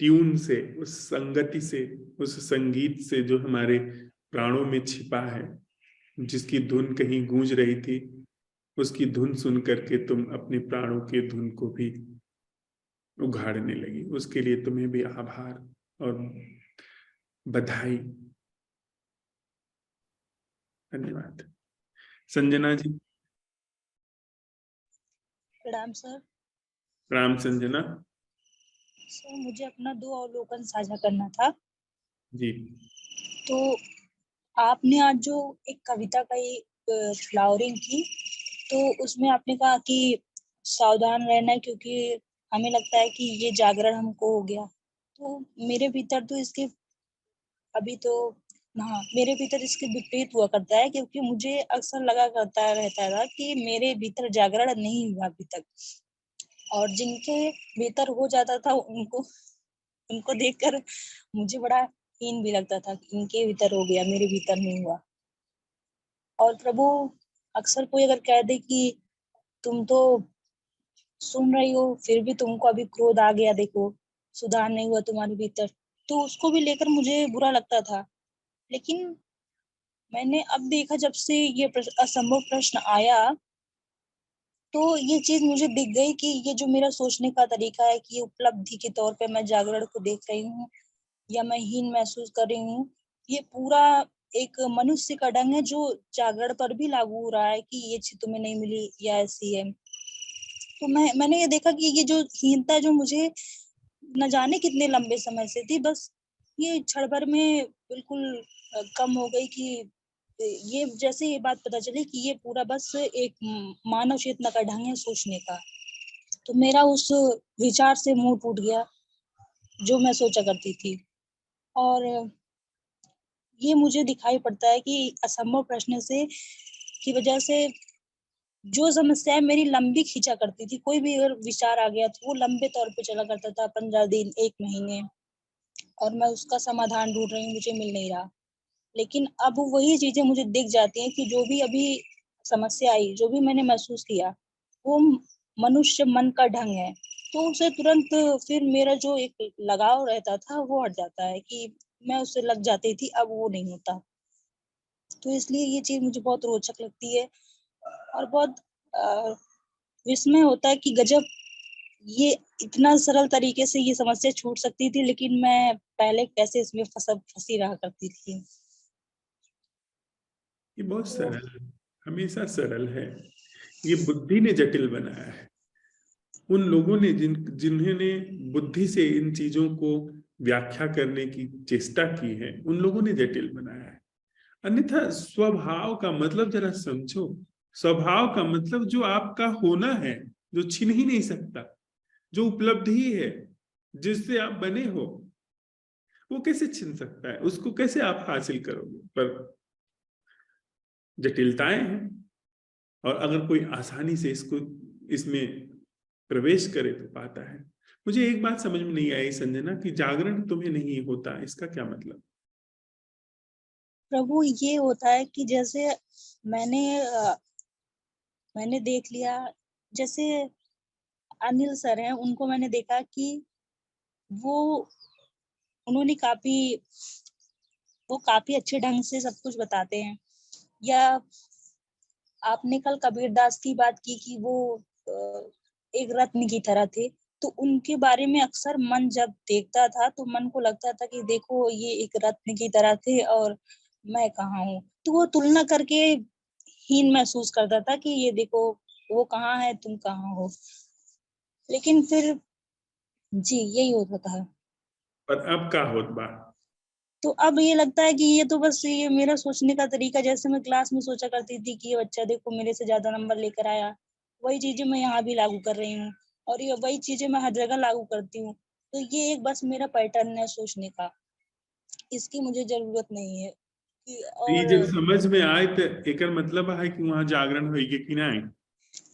[SPEAKER 1] ट्यून से, उस संगति से, उस संगीत से जो हमारे प्राणों में छिपा है, जिसकी धुन कहीं गूंज रही थी, उसकी धुन सुन करके तुम अपने प्राणों के धुन को भी उघाड़ने लगी। उसके लिए तुम्हें भी आभार और बधाई। धन्यवाद। संजना जी।
[SPEAKER 2] प्रणाम सर।
[SPEAKER 1] राम संजना
[SPEAKER 2] सर मुझे अपना 2 अवलोकन साझा करना था।
[SPEAKER 1] जी।
[SPEAKER 2] तो आपने आज जो एक कविता का फ्लावरिंग की, तो उसमें आपने कहा कि सावधान रहना है क्योंकि हमें लगता है कि ये जागरण हमको हो गया। तो मेरे भीतर तो इसके अभी तो हाँ, मेरे भीतर इसके विपरीत हुआ करता है, क्योंकि मुझे अक्सर लगा करता रहता था कि मेरे भीतर जागरण नहीं हुआ अभी तक, और जिनके भीतर हो जाता था उनको उनको देखकर मुझे बड़ा हीन भी लगता था कि इनके भीतर हो गया, मेरे भीतर नहीं हुआ। और प्रभु अक्सर कोई अगर कह दे कि तुम तो सुन रही हो फिर भी तुमको अभी क्रोध आ गया, देखो सुधार नहीं हुआ तुम्हारे भीतर, तो उसको भी लेकर मुझे बुरा लगता था। लेकिन मैंने अब देखा, जब से ये असंभव प्रश्न आया, तो ये चीज मुझे दिख गई कि ये जो मेरा सोचने का तरीका है कि ये उपलब्धि के तौर पे मैं जागरण को देख रही हूँ या मैं हीन महसूस कर रही हूँ, ये पूरा एक मनुष्य का ढंग है जो जागरण पर भी लागू हो रहा है कि ये चीज तुम्हें नहीं मिली या ऐसी है। तो मैंने ये देखा कि ये जो हीनता जो मुझे न जाने कितने लंबे समय से थी, बस ये क्षण भर में बिल्कुल कम हो गई कि ये जैसे ये बात पता चली कि ये पूरा बस एक मानव चेतना का ढंग है सोचने का। तो मेरा उस विचार से मुंह टूट गया जो मैं सोचा करती थी। और ये मुझे दिखाई पड़ता है कि असंभव प्रश्न से की वजह से जो समस्याएं मेरी लंबी खींचा करती थी, कोई भी अगर विचार आ गया तो वो लंबे तौर पे चला करता था, 15 दिन, 1 महीने, और मैं उसका समाधान ढूंढ रही हूँ, मुझे मिल नहीं रहा। लेकिन अब वही चीजें मुझे दिख जाती हैं कि जो भी अभी समस्या आई, जो भी मैंने महसूस किया, वो मनुष्य मन का ढंग है। तो उसे तुरंत फिर मेरा जो एक लगाव रहता था वो हट जाता है कि मैं उससे लग जाती थी, अब वो नहीं होता। तो इसलिए ये चीज मुझे बहुत रोचक लगती है और बहुत विस्मय होता है कि गजब, ये इतना सरल तरीके से ये समस्या छूट सकती थी, लेकिन मैं पहले कैसे इसमें फंसी रहा करती थी।
[SPEAKER 1] ये बहुत सरल है, हमेशा सरल है। ये बुद्धि ने जटिल बनाया है। उन लोगों ने जिन्होंने बुद्धि से इन चीजों को व्याख्या करने की चेष्टा की है, उन लोगों ने जटिल बनाया है। अन्यथा स्वभाव का मतलब जरा समझो। स्वभाव का मतलब जो आपका होना है, जो छिन ही नहीं सकता, जो उपलब्धि है, जिससे आप बने हो, वो कैसे छिन सकता है? उसको कैसे आप हासिल करोगे? पर जटिलताएं हैं। और अगर कोई आसानी से इसमें प्रवेश करे तो पाता है। मुझे एक बात समझ में नहीं आई संजना, कि जागरण तुम्हें नहीं होता, इसका क्या मतलब?
[SPEAKER 2] प्रभु, ये होता है कि जैसे मैंने मैंने देख लिया, जैसे अनिल सर हैं, उनको मैंने देखा कि वो उन्होंने वो काफी अच्छे ढंग से सब कुछ बताते हैं। या आपने कल कबीरदास की बात की कि वो एक रत्न की तरह थे, तो उनके बारे में अक्सर मन जब देखता था तो मन को लगता था कि देखो ये एक रत्न की तरह थे और मैं कहाँ हूँ। तो वो तुलना करके हीन महसूस करता था कि ये देखो वो कहाँ है, तुम कहाँ हो। लेकिन फिर जी यही होता था।
[SPEAKER 1] पर अब का होत बा?
[SPEAKER 2] तो अब ये लगता है कि ये तो बस ये मेरा सोचने का तरीका, जैसे मैं क्लास में सोचा करती थी कि ये बच्चा देखो मेरे से ज्यादा नंबर लेकर आया, वही चीजें मैं यहाँ भी लागू कर रही हूँ और ये वही चीजें मैं हर जगह लागू करती हूँ। तो ये एक बस मेरा पैटर्न है सोचने का, इसकी मुझे जरूरत नहीं है कि
[SPEAKER 1] ये
[SPEAKER 2] और
[SPEAKER 1] जब समझ में आए तो एकर मतलब है कि वहां जागरण होगी कि नहीं?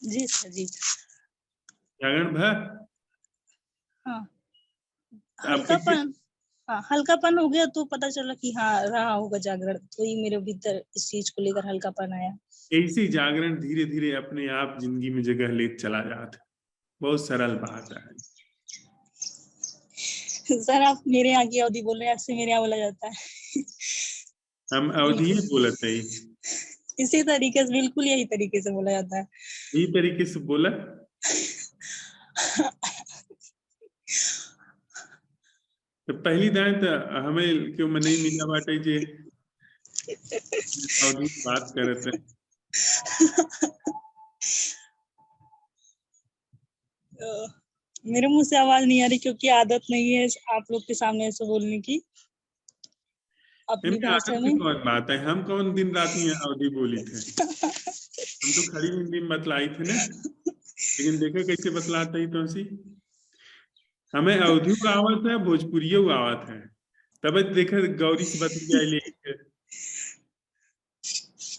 [SPEAKER 2] जी सर जी।
[SPEAKER 1] जागरण भा
[SPEAKER 2] हाँ,
[SPEAKER 1] आप कैसे?
[SPEAKER 2] हल्कापन। हाँ, हल्कापन हो गया तो पता चला कि हाँ रहा होगा जागरण, तो ही मेरे भीतर इस चीज को लेकर हल्कापन आया।
[SPEAKER 1] ऐसी जागरण धीरे धीरे अपने आप जिंदगी में जगह ले चला जाता। बहुत सरल बात है।
[SPEAKER 2] सर आप मेरे यहाँ की अवधि बोल रहे हैं, ऐसे मेरे यहाँ बोला जाता है।
[SPEAKER 1] हम अवधि ही बोलते ही,
[SPEAKER 2] इसी तरीके से, बिल्कुल यही तरीके से बोला जाता है।
[SPEAKER 1] यही तरीके से बोला। तो पहली दाएं तो हमें क्यों नहीं मिला बाटे जे अवधि की बात करते हैं।
[SPEAKER 2] मेरे मुंह से आवाज नहीं आ रही क्योंकि आदत नहीं है आप लोग के सामने ऐसे बोलने की अपनी
[SPEAKER 1] इनमें
[SPEAKER 2] भाषा
[SPEAKER 1] आदत की
[SPEAKER 2] में।
[SPEAKER 1] कौन बात है? हम कौन दिन रात ही अवधि बोली थे? हम तो खड़ी हिंदी में बतलाई थे ना। लेकिन देखो कैसे बतलाता ही तो सी। हमें अवधि आवत है, भोजपुरी आवत है। तब देखा गौरी से बतिया ले।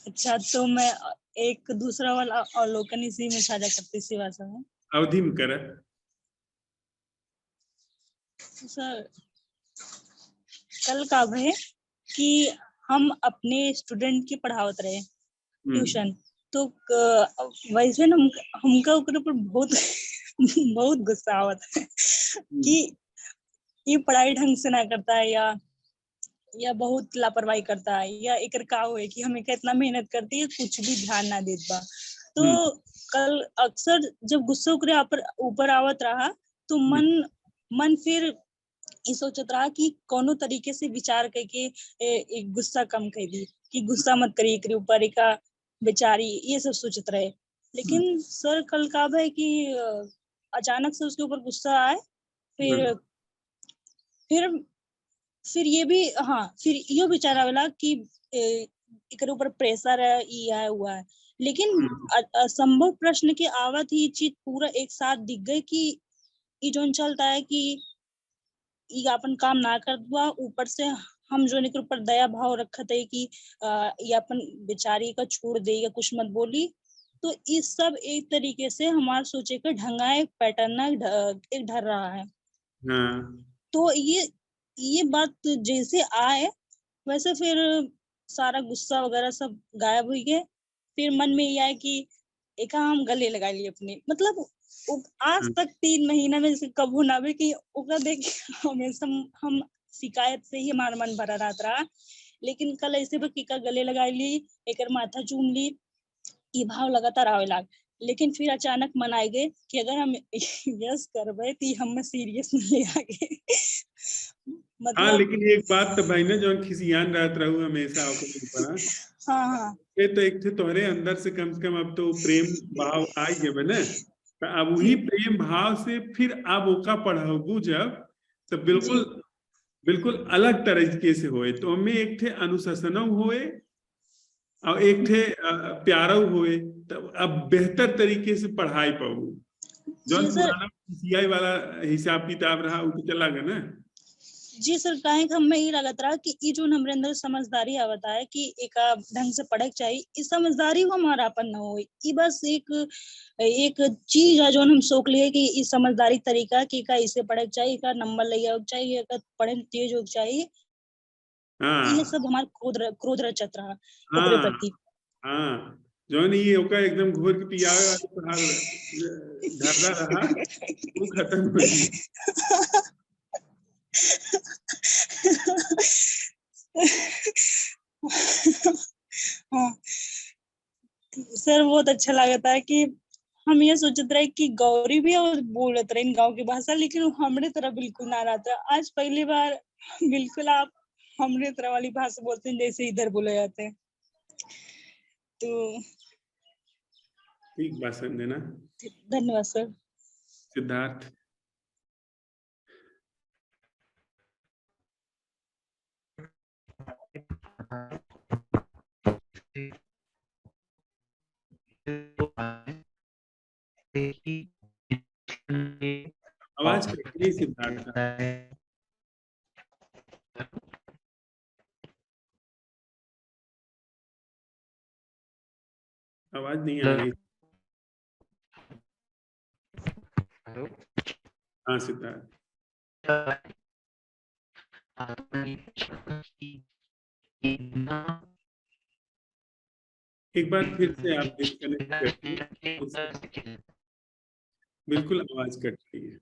[SPEAKER 2] अच्छा, तो मैं एक दूसरा वाला अवलोकन इसी में साझा करती इसी भाषा में।
[SPEAKER 1] अवधि में कर।
[SPEAKER 2] तो सर कल का है कि हम अपने स्टूडेंट की पढ़ावत रहे ट्यूशन, तो वैसे ना हमका ऊपर बहुत बहुत गुस्सा आवत है कि ये पढ़ाई ढंग से ना करता है या बहुत लापरवाही करता है, या एक का हो है कि हम इतना मेहनत करती है कुछ भी ध्यान ना देत बा। तो कल अक्सर जब गुस्सा ओकरे ऊपर आवत रहा तो मन फिर ई सोचत रहा कि कोनो तरीके से विचार करके एक गुस्सा कम कर दी, कि गुस्सा मत करिए एकरे ऊपर, एका बेचारी, ये सब सोचत रहे। लेकिन सर कल का है कि अचानक से उसके ऊपर गुस्सा आए, फिर ये भी, हाँ, फिर यो विचार आवेला कि एकरे ऊपर प्रेशर है, ई है हुआ है। लेकिन असंभव प्रश्न के आवत ही चीज पूरा एक साथ दिख गए कि ई जोन चलता है कि ई अपन काम ना कर दुआ, ऊपर से हम जो एकरे ऊपर दया भाव रखत है कि ये अपन बेचारी का छोड़ दे या कुछ मत बोली, तो इस सब एक तरीके से हमारे सोचे के ढंगा एक पैटर्न एक ढर रहा है। तो ये बात जैसे आए वैसे फिर सारा गुस्सा वगैरह सब गायब हो गए। फिर मन में ये आया कि एक हम गले लगा लिए अपने, मतलब आज तक 3 महीना में से कबू ना भी कि ओकरा देख हमेशा हम शिकायत से ही हमारा मन भरा रहा। लेकिन कल ऐसे बकीका गले लगा ली, एकर माथा चूम ली, ये भाव लगातार आवे लाग। लेकिन फिर अचानक मन आए गए कि अगर हम यस करबे तो हम सीरियस ले आगे।
[SPEAKER 1] हाँ, लेकिन एक बात तो भाई ना जो खिसियान रहत रहू हमेशा ऊपर,
[SPEAKER 2] हाँ
[SPEAKER 1] ये तो एक थे तोहरे अंदर से कम अब तो प्रेम भाव आई गए ना, तो अब वही प्रेम भाव से फिर अब ओका पढ़ाबू जब, तो बिल्कुल अलग तरीके से होए। तो हमें एक थे अनुशासन होए और एक थे प्यारा होए, तो अब बेहतर तरीके से पढ़ाई पाऊ। जो पुराना सीआई वाला हिसाब किताब रहा वो तो चला गया ना।
[SPEAKER 2] जी सर, काहे कि हमें ये लगत रहा कि ये जो हमरे अंदर समझदारी आवता है कि एक ढंग से पढ़े चाहिए, इस समझदारी हमारा अपन न हो, ये बस एक चीज है जो हम सोच लिए कि इस समझदारी तरीका कि का इसे पढ़े चाहिए, का नंबर ले आओ चाहिए, का पढ़े तेज हो चाहिए। ये सब हमारा क्रोध रचत रहा ओकरे प्रति।
[SPEAKER 1] हाँ, जो नहीं ये ओका एकदम घोर के पियावे वाला ढरदा रहा, वो खत्म हो गई।
[SPEAKER 2] हाँ सर, बहुत अच्छा लगता है कि हम ये सोचत रहे कि गौरी भी और बोलत रहे इन गांव की भाषा, लेकिन हमरे तरह बिल्कुल ना रहता। आज पहली बार बिल्कुल आप हमरे तरह वाली भाषा बोलते हैं जैसे इधर बोले जाते हैं। तो
[SPEAKER 1] ठीक बात समझना।
[SPEAKER 2] धन्यवाद सर।
[SPEAKER 1] सिद्धार्थ। आवाज कट रही सिद्धार्थ का। आवाज नहीं आ रही।
[SPEAKER 8] हेलो,
[SPEAKER 1] हाँ सिद्धार्थ। एक बार फिर से आप डिस्कनेक्ट करके, बिल्कुल आवाज कट रही है।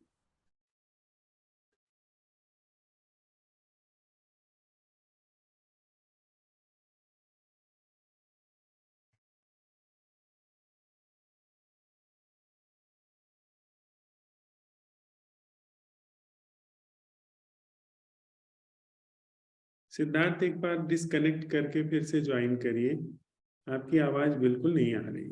[SPEAKER 1] सिद्धार्थ एक बार डिस्कनेक्ट करके फिर से ज्वाइन करिए, आपकी आवाज बिल्कुल नहीं आ रही।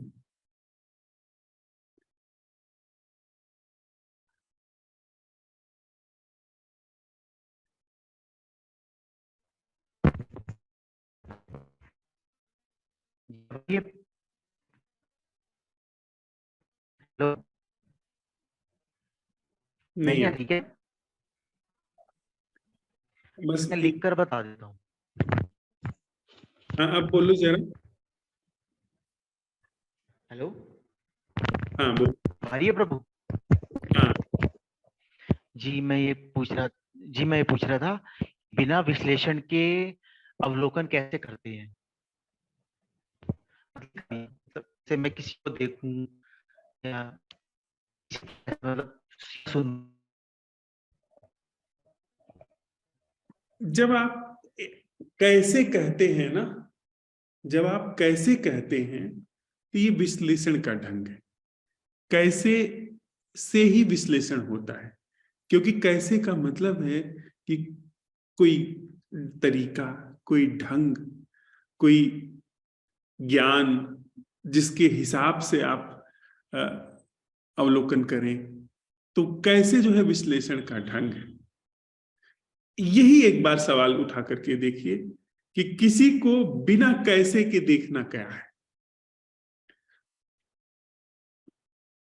[SPEAKER 1] नहीं है,
[SPEAKER 8] ठीक है,
[SPEAKER 1] बस
[SPEAKER 8] मैं लिख कर बता देता हूँ।
[SPEAKER 1] हाँ, अब बोलो जरा।
[SPEAKER 8] हेलो,
[SPEAKER 1] हाँ बोलो।
[SPEAKER 8] हरिये प्रभु।
[SPEAKER 1] हाँ
[SPEAKER 8] जी मैं ये पूछ रहा था, बिना विश्लेषण के अवलोकन कैसे करते हैं? जैसे मैं किसी को देखूं या मतलब सुन,
[SPEAKER 1] जब आप कैसे कहते हैं ना, जब आप कैसे कहते हैं तो ये विश्लेषण का ढंग है। कैसे से ही विश्लेषण होता है, क्योंकि कैसे का मतलब है कि कोई तरीका, कोई ढंग, कोई ज्ञान जिसके हिसाब से आप अवलोकन करें, तो कैसे जो है विश्लेषण का ढंग है। यही एक बार सवाल उठा करके देखिए कि किसी को बिना कैसे के देखना क्या है,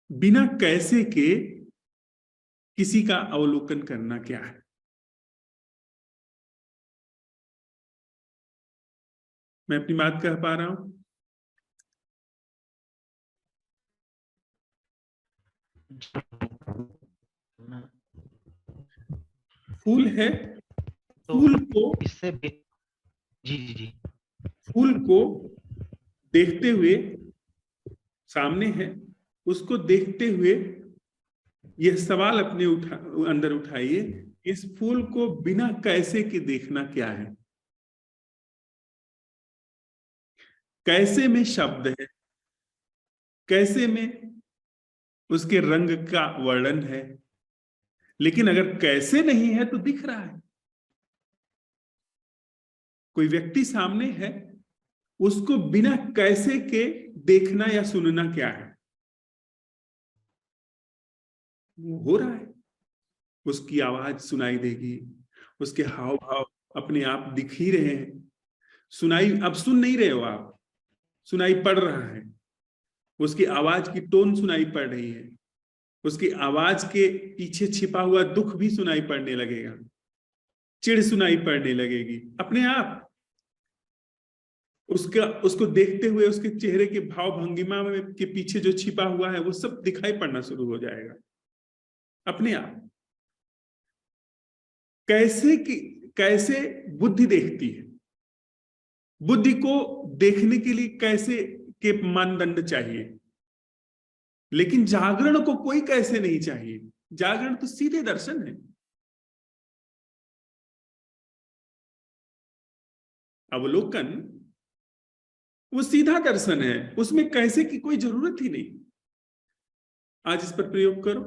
[SPEAKER 1] बिना कैसे के किसी का अवलोकन करना क्या है। मैं अपनी बात कह पा रहा हूं? फूल है,
[SPEAKER 8] तो
[SPEAKER 1] फूल को
[SPEAKER 8] इससे जी जी जी
[SPEAKER 1] फूल को देखते हुए सामने है, उसको देखते हुए यह सवाल अपने अंदर उठाइए, इस फूल को बिना कैसे के देखना क्या है। कैसे में शब्द है, कैसे में उसके रंग का वर्णन है, लेकिन अगर कैसे नहीं है तो दिख रहा है। कोई व्यक्ति सामने है, उसको बिना कैसे के देखना या सुनना क्या है, वो हो रहा है। उसकी आवाज सुनाई देगी, उसके हाव भाव अपने आप दिख ही रहे हैं। सुनाई, अब सुन नहीं रहे हो आप, सुनाई पड़ रहा है। उसकी आवाज की टोन सुनाई पड़ रही है, उसकी आवाज के पीछे छिपा हुआ दुख भी सुनाई पड़ने लगेगा, चिढ़ सुनाई पड़ने लगेगी अपने आप। उसको देखते हुए उसके चेहरे के भाव भंगिमा में के पीछे जो छिपा हुआ है वो सब दिखाई पड़ना शुरू हो जाएगा अपने आप। कैसे बुद्धि देखती है। बुद्धि को देखने के लिए कैसे के मानदंड चाहिए, लेकिन जागरण को कोई कैसे नहीं चाहिए। जागरण तो सीधे दर्शन है। अवलोकन वो सीधा दर्शन है, उसमें कैसे की कोई जरूरत ही नहीं। आज इस पर प्रयोग करो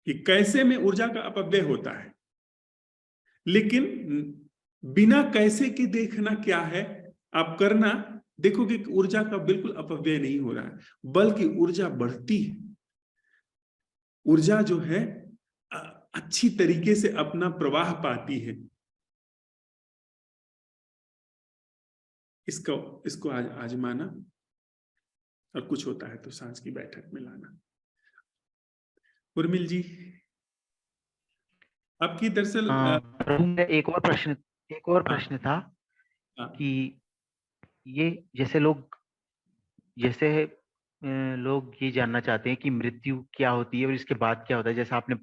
[SPEAKER 1] कि कैसे में ऊर्जा का अपव्यय होता है, लेकिन बिना कैसे के देखना क्या है आप करना, देखोगे कि ऊर्जा का बिल्कुल अपव्यय नहीं हो रहा है, बल्कि ऊर्जा बढ़ती है। ऊर्जा जो है अच्छी तरीके से अपना प्रवाह पाती है। इसको आज आजमाना, और कुछ होता है तो सांझ की बैठक में लाना। उर्मिल जी, आपकी दरअसल
[SPEAKER 8] प्रभु मेरा एक और प्रश्न था कि ये जैसे लोग ये जानना चाहते हैं कि मृत्यु क्या होती है और इसके बाद क्या होता है, जैसा आपने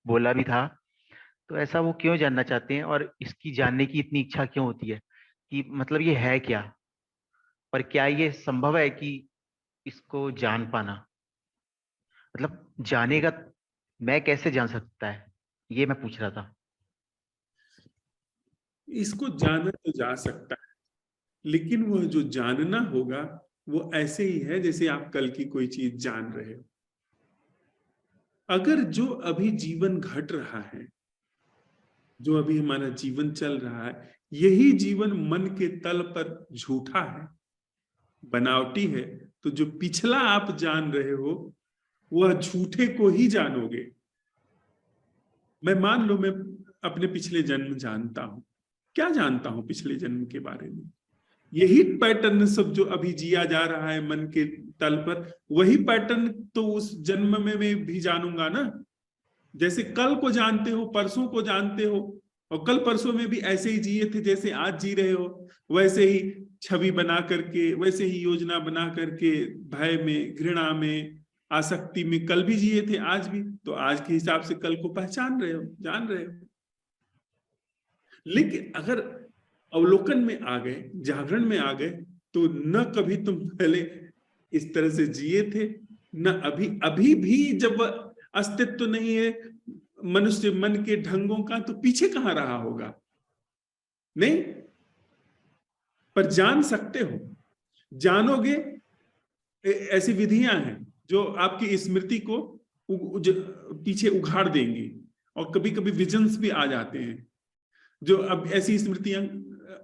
[SPEAKER 8] बोला भी था, तो ऐसा वो क्यों जानना चाहते हैं और इसकी जानने की इतनी इच्छा क्यों होती है कि मतलब ये है क्या, और क्या ये संभव है कि इसको जान पाना, मतलब जानेगा, मैं कैसे जान सकता है, ये मैं पूछ रहा था।
[SPEAKER 1] इसको जाना तो जा सकता है, लेकिन वह जो जानना होगा वो ऐसे ही है जैसे आप कल की कोई चीज जान रहे हो। अगर जो अभी जीवन घट रहा है, जो अभी हमारा जीवन चल रहा है, यही जीवन मन के तल पर झूठा है, बनावटी है, तो जो पिछला आप जान रहे हो वह झूठे को ही जानोगे। मैं मान लो मैं अपने पिछले जन्म जानता हूं, क्या जानता हूं पिछले जन्म के बारे में? यही पैटर्न सब जो अभी जिया जा रहा है मन के तल पर, वही पैटर्न तो उस जन्म में मैं भी जानूंगा ना। जैसे कल को जानते हो, परसों को जानते हो, और कल परसों में भी ऐसे ही जिए थे जैसे आज जी रहे हो, वैसे ही छवि बना करके, वैसे ही योजना बना करके, भय में, घृणा में, आसक्ति में कल भी जिए थे, आज भी, तो आज के हिसाब से कल को पहचान रहे हो, जान रहे हो। लेकिन अगर अवलोकन में आ गए, जागरण में आ गए, तो न कभी तुम पहले इस तरह से जिए थे, न अभी भी जब अस्तित्व नहीं है मनुष्य मन के ढंगों का, तो पीछे कहां रहा होगा? नहीं, पर जान सकते हो, जानोगे। ऐसी विधियां हैं, जो आपकी स्मृति को पीछे उघाड़ देंगी, और कभी कभी विजन्स भी आ जाते हैं, जो अब ऐसी स्मृतियां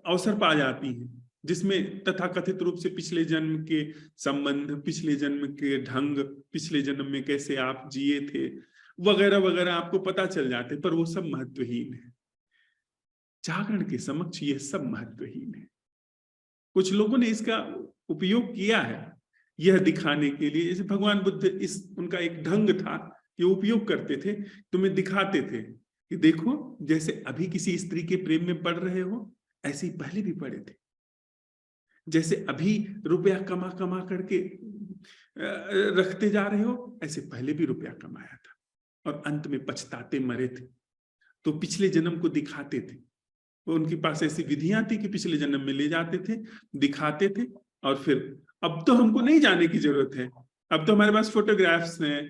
[SPEAKER 1] अवसर पा जाती हैं जिसमें तथाकथित रूप से पिछले जन्म के संबंध, पिछले जन्म के ढंग, पिछले जन्म में कैसे आप जिए थे, वगैरह वगैरह आपको पता चल जाते, पर वो सब महत्वहीन है। जागरण के समक्ष ये सब महत्वहीन है। कुछ लोगों ने इसका उपयोग किया है यह दिखाने के लिए, जैसे भगवान बुद्ध, उनका एक ढंग था कि उपयोग करते थे, तुम्हें दिखाते थे कि देखो जैसे अभी किसी स्त्री के प्रेम में पड़ रहे हो, ऐसे ही पहले भी पड़े थे। जैसे अभी रुपया कमा कमा करके रखते जा रहे हो, ऐसे पहले भी रुपया कमाया था और अंत में पछताते मरे थे। तो पिछले जन्म को दिखाते थे। वो उनके पास ऐसी विधियां थी कि पिछले जन्म में ले जाते थे, दिखाते थे, और फिर अब तो हमको नहीं जाने की जरूरत है, अब तो हमारे पास फोटोग्राफ्स हैं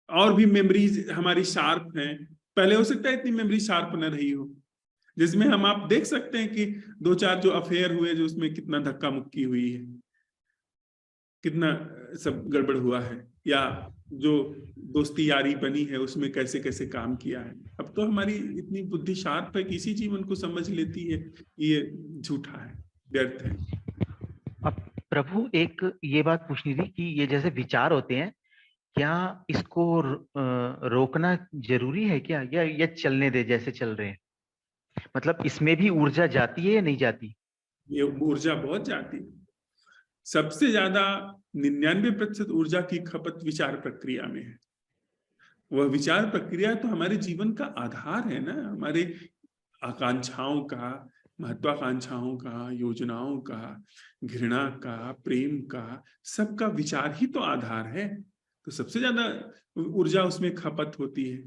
[SPEAKER 1] और भी मेमोरीज हमारी शार्प हैं। पहले हो सकता है इतनी मेमोरी शार्प न रही हो, जिसमें हम आप देख सकते हैं कि 2-4 जो अफेयर हुए, जो उसमें कितना धक्का मुक्की हुई है, कितना सब गड़बड़ हुआ है, या जो दोस्ती यारी बनी है उसमें कैसे कैसे काम किया है। अब तो हमारी इतनी बुद्धि शार्प है कि इसी जीवन को समझ लेती है ये झूठा है, व्यर्थ है।
[SPEAKER 8] अब प्रभु एक ये बात पूछनी थी कि ये जैसे विचार होते हैं, क्या इसको रोकना जरूरी है क्या, या चलने दे जैसे चल रहे हैं? मतलब इसमें भी ऊर्जा जाती है या नहीं जाती?
[SPEAKER 1] ये ऊर्जा बहुत जाती है। सबसे ज्यादा 99% ऊर्जा की खपत विचार प्रक्रिया में है। वह विचार प्रक्रिया तो हमारे जीवन का आधार है ना, हमारे आकांक्षाओं का, महत्वाकांक्षाओं का, योजनाओं का, घृणा का, प्रेम का, सबका विचार ही तो आधार है। तो सबसे ज्यादा ऊर्जा उसमें खपत होती है।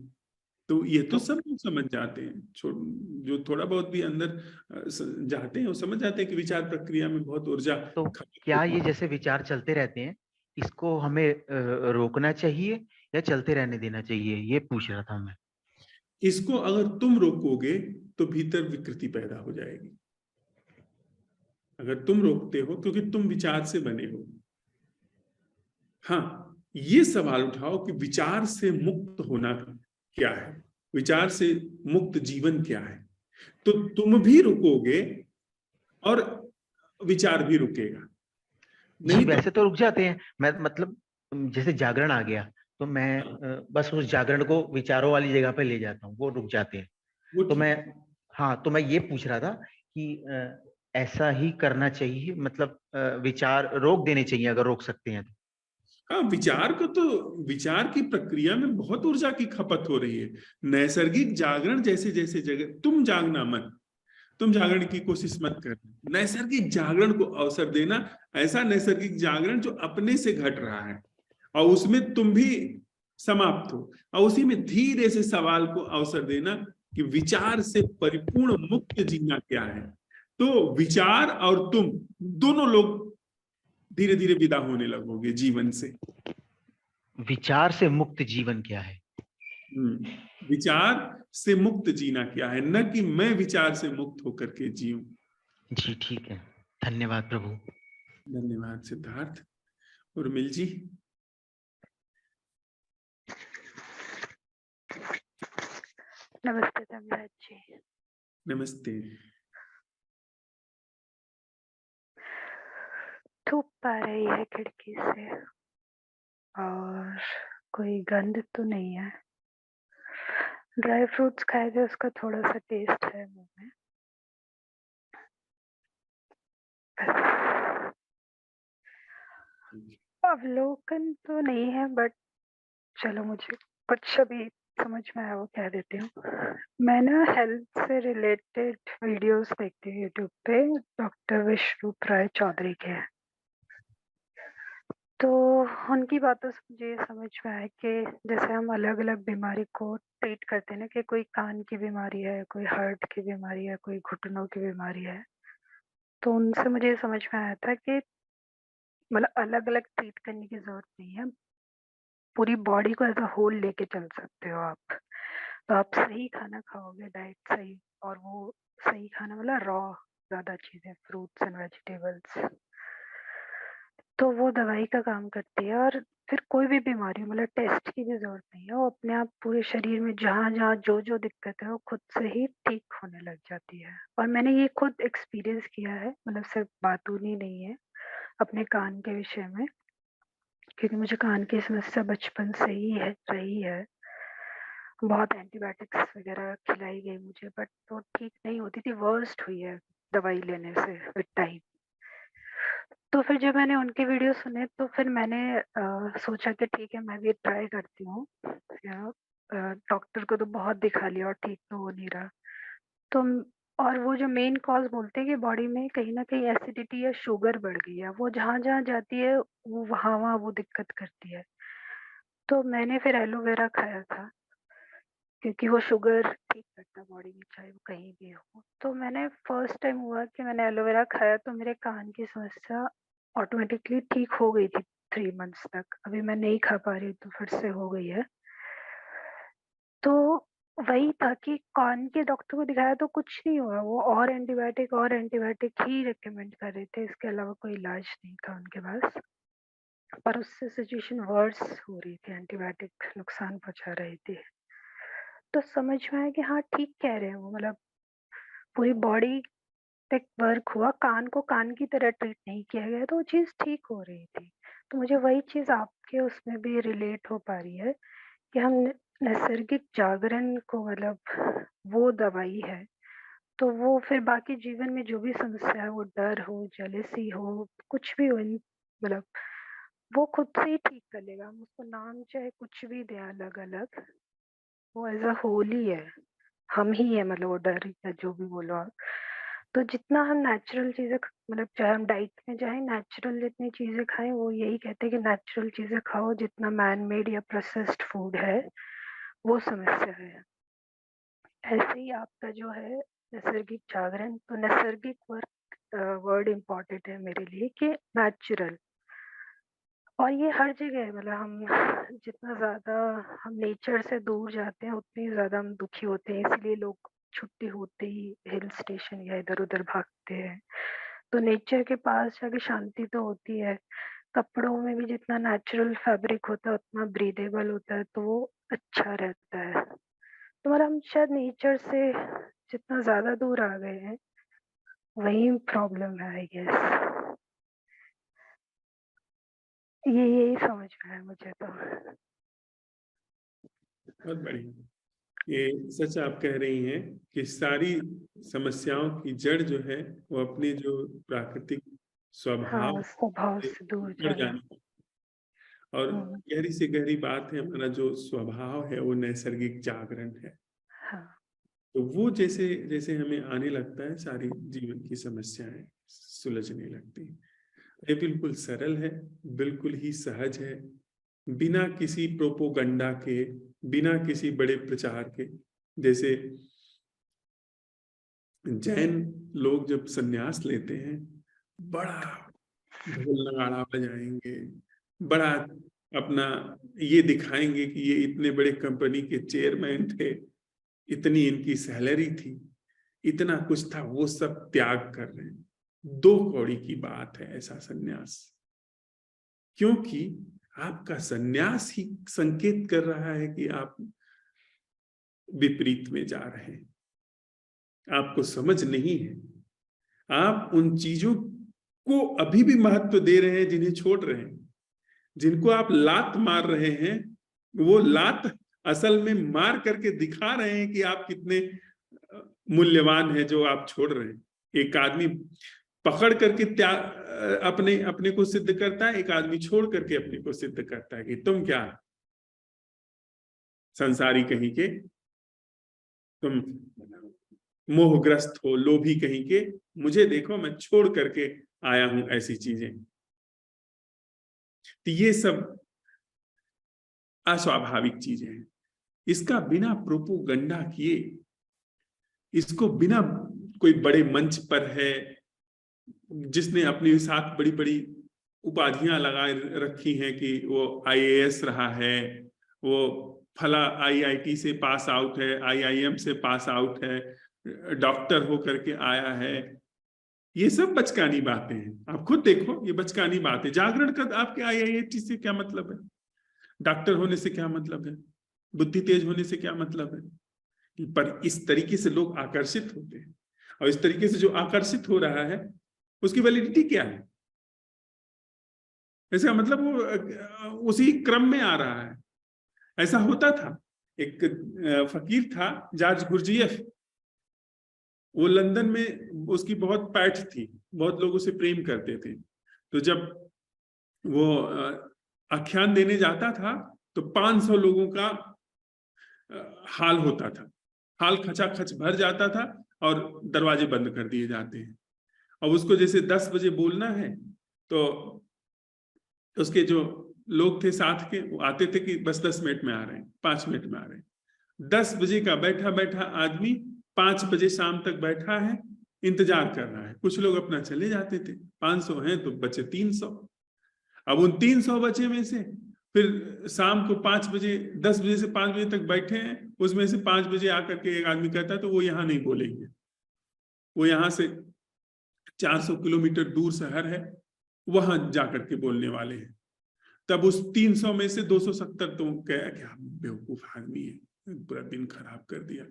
[SPEAKER 1] तो ये तो सब लोग समझ जाते हैं, जो थोड़ा बहुत भी अंदर जाते हैं वो समझ जाते हैं कि विचार प्रक्रिया में बहुत ऊर्जा
[SPEAKER 8] तो
[SPEAKER 1] खपत
[SPEAKER 8] क्या
[SPEAKER 1] होती
[SPEAKER 8] ये
[SPEAKER 1] है।
[SPEAKER 8] जैसे विचार चलते रहते हैं, इसको हमें रोकना चाहिए या चलते रहने देना चाहिए, ये पूछ रहा था मैं।
[SPEAKER 1] इसको अगर तुम रोकोगे तो भीतर विकृति पैदा हो जाएगी। अगर तुम रोकते हो, क्योंकि तुम विचार से बने हो। हाँ, ये सवाल उठाओ कि विचार से मुक्त होना क्या है, विचार से मुक्त जीवन क्या है, तो तुम भी रुकोगे और विचार भी रुकेगा।
[SPEAKER 8] जी,
[SPEAKER 1] नहीं
[SPEAKER 8] वैसे
[SPEAKER 1] तो
[SPEAKER 8] तो रुक जाते हैं। मैं मतलब जैसे जागरण आ गया तो मैं बस उस जागरण को विचारों वाली जगह पे ले जाता हूँ, वो रुक जाते हैं।
[SPEAKER 1] वो
[SPEAKER 8] तो
[SPEAKER 1] ठीक
[SPEAKER 8] मैं,
[SPEAKER 1] है।
[SPEAKER 8] हाँ, तो मैं ये पूछ रहा था कि ऐसा ही करना चाहिए, मतलब विचार रोक देने चाहिए अगर रोक सकते हैं तो।
[SPEAKER 1] हाँ, विचार को तो, विचार की प्रक्रिया में बहुत ऊर्जा की खपत हो रही है। नैसर्गिक जागरण जैसे जैसे जगह, तुम जागना मत, तुम जागरण की कोशिश मत करना, नैसर्गिक जागरण को अवसर देना। ऐसा नैसर्गिक जागरण जो अपने से घट रहा है और उसमें तुम भी समाप्त हो, और उसी में धीरे से सवाल को अवसर देना कि विचार से परिपूर्ण मुक्त जीना क्या है। तो विचार और तुम दोनों लोग धीरे धीरे विदा होने लगोगे जीवन से।
[SPEAKER 8] विचार से मुक्त जीवन क्या है?
[SPEAKER 1] विचार से मुक्त जीना क्या है, न कि मैं विचार से मुक्त होकर के जीऊं।
[SPEAKER 8] जी ठीक है, धन्यवाद प्रभु।
[SPEAKER 1] धन्यवाद सिद्धार्थ। उर्मिल जी।
[SPEAKER 6] नमस्ते धनराज जी।
[SPEAKER 1] नमस्ते।
[SPEAKER 6] धूप आ रही है खिड़की से और कोई गंध तो नहीं है। ड्राई फ्रूट्स खाए थे, उसका थोड़ा सा टेस्ट है मुंह में। अवलोकन तो नहीं है, बट चलो मुझे कुछ अभी समझ में आया वो कह देती हूँ। मैं ना हेल्थ से रिलेटेड वीडियोस देखती हूँ यूट्यूब पे, डॉक्टर विश्वरूप राय चौधरी के हैं। तो उनकी बातों से मुझे ये समझ में आया कि जैसे हम अलग अलग बीमारी को ट्रीट करते हैं ना, कि कोई कान की बीमारी है, कोई हार्ट की बीमारी है, कोई घुटनों की बीमारी है, तो उनसे मुझे समझ में आया था कि मतलब अलग अलग ट्रीट करने की जरूरत नहीं है, पूरी बॉडी को एज अ होल लेके चल सकते हो आप। तो आप सही खाना खाओगे, डाइट सही, और वो सही खाना मतलब रॉ ज्यादा चीजें, फ्रूट्स एंड वेजिटेबल्स, तो वो दवाई का काम करती है और फिर कोई भी बीमारी हो, मतलब टेस्ट की भी ज़रूरत नहीं है, वो अपने आप पूरे शरीर में जहाँ-जहाँ, जो-जो दिक्कत है वो खुद से ही ठीक होने लग जाती है। और मैंने ये खुद एक्सपीरियंस किया है, मतलब सिर्फ बातूनी नहीं है, अपने कान के विषय में, क्योंकि मुझे कान की समस्या बचपन से ही है रही है। बहुत एंटीबायोटिक्स वगैरह खिलाई गई मुझे, बट वो ठीक नहीं होती थी, वर्स्ट हुई है दवाई लेने से विद टाइम। तो फिर जब मैंने उनके वीडियो सुने तो फिर मैंने सोचा कि ठीक है, मैं भी ट्राई करती हूँ। डॉक्टर को तो बहुत दिखा लिया और ठीक तो हो नहीं रहा। तो और वो जो मेन कॉज़ बोलते हैं कि बॉडी में कहीं न कहीं एसिडिटी या शुगर बढ़ गई है, वो जहाँ-जहाँ जाती है वो वहाँ-वहाँ वो दिक्कत करती है। तो मैंने फिर एलोवेरा खाया था, क्योंकि वो शुगर ठीक करता है बॉडी में, चाहे वो कहीं भी हो। तो मैंने फर्स्ट टाइम हुआ कि मैंने एलोवेरा खाया तो मेरे कान की समस्या ऑटोमेटिकली ठीक हो गई थी 3 मंथ्स तक। अभी मैं नहीं खा पा रही हूँ तो फिर से हो गई है। तो वही था कि कान के डॉक्टर को दिखाया तो कुछ नहीं हुआ, वो और एंटीबायोटिक ही रिकमेंड कर रहे थे, इसके अलावा कोई इलाज नहीं था उनके पास। पर उससे सिचुएशन वर्स हो रही थी, एंटीबायोटिक नुकसान पहुँचा रही थी। तो समझ में आया कि हाँ, ठीक कह रहे हैं वो, मतलब पूरी बॉडी पे वर्क हुआ, कान को कान की तरह ट्रीट नहीं किया गया, तो वो चीज़ ठीक हो रही थी। तो मुझे वही चीज़ आपके उसमें भी रिलेट हो पा रही है कि हम नैसर्गिक जागरण को, मतलब वो दवाई है, तो वो फिर बाकी जीवन में जो भी समस्या है, वो डर हो, जेलसी हो, कुछ भी हो, मतलब वो खुद से ही ठीक कर लेगा। हम उसको नाम चाहे कुछ भी दें अलग-अलग, वो एज़ अ होल ही है। हम ही हैं, मतलब वो डर या जो भी बोलो आप। तो जितना हम नेचुरल चीज़ें मतलब चाहे हम डाइट में जाएँ, नेचुरल जितनी चीज़ें खाएँ, वो यही कहते हैं कि नेचुरल चीज़ें खाओ, जितना मैन मेड या प्रोसेस्ड फूड है, वो समस्या है। ऐसे ही आपका जो है नैसर्गिक जागरण, तो नैसर्गिक वर्ड इम्पोर्टेंट है मेरे लिए कि नेचुरल। और ये हर जगह है, मतलब हम जितना ज़्यादा हम नेचर से दूर जाते हैं, उतनी ज़्यादा हम दुखी होते हैं, इसलिए लोग छुट्टी होते ही हिल स्टेशन या इधर-उधर भागते हैं। तो नेचर के पास जाके शांति तो होती है। कपड़ों में भी जितना नेचुरल फैब्रिक होता है, उतना ब्रीदेबल होता है, तो वो अच्छा रहता है। तो मतलब हम शायद नेचर से जितना ज़्यादा दूर आ गए हैं, वही प्रॉब्लम है आई गेस। ये यही समझ में आया मुझे तो।
[SPEAKER 1] बहुत बढ़िया। ये सच आप कह रही हैं कि सारी समस्याओं की जड़ जो है वो अपने जो प्राकृतिक स्वभाव
[SPEAKER 6] हाँ, स्वभाव
[SPEAKER 1] से
[SPEAKER 6] से दूर
[SPEAKER 1] बढ़
[SPEAKER 6] जाना।
[SPEAKER 1] जाने, और
[SPEAKER 6] हुँ,
[SPEAKER 1] गहरी से गहरी बात है, हमारा जो स्वभाव है वो नैसर्गिक जागरण है।
[SPEAKER 6] हाँ,
[SPEAKER 1] तो वो जैसे जैसे हमें आने लगता है, सारी जीवन की समस्याएं सुलझने लगती हैं। ये बिल्कुल सरल है, बिल्कुल ही सहज है, बिना किसी प्रोपोगंडा के, बिना किसी बड़े प्रचार के। जैसे जैन लोग जब संन्यास लेते हैं, बड़ा ढोल नगाड़ा बजाएंगे, बड़ा अपना ये दिखाएंगे कि ये इतने बड़े कंपनी के चेयरमैन थे, इतनी इनकी सैलरी थी, इतना कुछ था, वो सब त्याग कर रहे हैं। दो कौड़ी की बात है ऐसा संन्यास, क्योंकि आपका संन्यास ही संकेत कर रहा है कि आप विपरीत में जा रहे हैं, आपको समझ नहीं है, आप उन चीजों को अभी भी महत्व दे रहे हैं जिन्हें छोड़ रहे हैं। जिनको आप लात मार रहे हैं, वो लात असल में मार करके दिखा रहे हैं कि आप कितने मूल्यवान हैं जो आप छोड़ रहे हैं। एक आदमी पकड़ करके अपने अपने को सिद्ध करता है, एक आदमी छोड़ करके अपने को सिद्ध करता है कि तुम क्या संसारी कहीं के, तुम मोहग्रस्त हो, लोभी कहीं के, मुझे देखो मैं छोड़ करके आया हूं ऐसी चीजें। तो ये सब अस्वाभाविक चीजें हैं। इसका बिना प्रोपोगंडा किए, इसको बिना कोई बड़े मंच पर है जिसने अपने साथ बड़ी बड़ी उपाधियां लगाए रखी हैं कि वो आईएएस रहा है, वो फला आईआईटी से पास आउट है, आईआईएम से पास आउट है, डॉक्टर होकर के आया है, ये सब बचकानी बातें हैं, आप खुद देखो, ये बचकानी बात है। जागरण का आपके IIT से क्या मतलब है? डॉक्टर होने से क्या मतलब है? बुद्धि तेज होने से क्या मतलब है? पर इस तरीके से लोग आकर्षित होते हैं, और इस तरीके से जो आकर्षित हो रहा है उसकी वैलिडिटी क्या है? इसका मतलब वो उसी क्रम में आ रहा है। ऐसा होता था, एक फकीर था जॉर्ज गुरजियफ, वो लंदन में, उसकी बहुत पैठ थी, बहुत लोग उसे प्रेम करते थे। तो जब वो आख्यान देने जाता था तो 500 लोगों का हाल होता था, हाल खचाखच भर जाता था और दरवाजे बंद कर दिए जाते हैं। अब उसको जैसे 10 बजे बोलना है तो उसके जो लोग थे साथ के, वो आते थे कि बस 10 मिनट में आ रहे हैं, 5 मिनट में आ रहे हैं। 10 बजे का बैठा बैठा आदमी 5 बजे शाम तक बैठा है, इंतजार कर रहा है। कुछ लोग अपना चले जाते थे, 500 हैं तो बचे 300। अब उन 300 बचे में से फिर शाम को 5 बजे, 10 बजे से 5 बजे तक बैठे हैं, उसमें से 5 बजे आकर के एक आदमी कहता है तो वो यहाँ नहीं बोलेंगे, वो यहाँ से 400 किलोमीटर दूर शहर है, वहां जाकर के बोलने वाले हैं। तब उस 300 में से 270 तो क्या बेवकूफ आदमी है, पूरा दिन खराब कर दिया।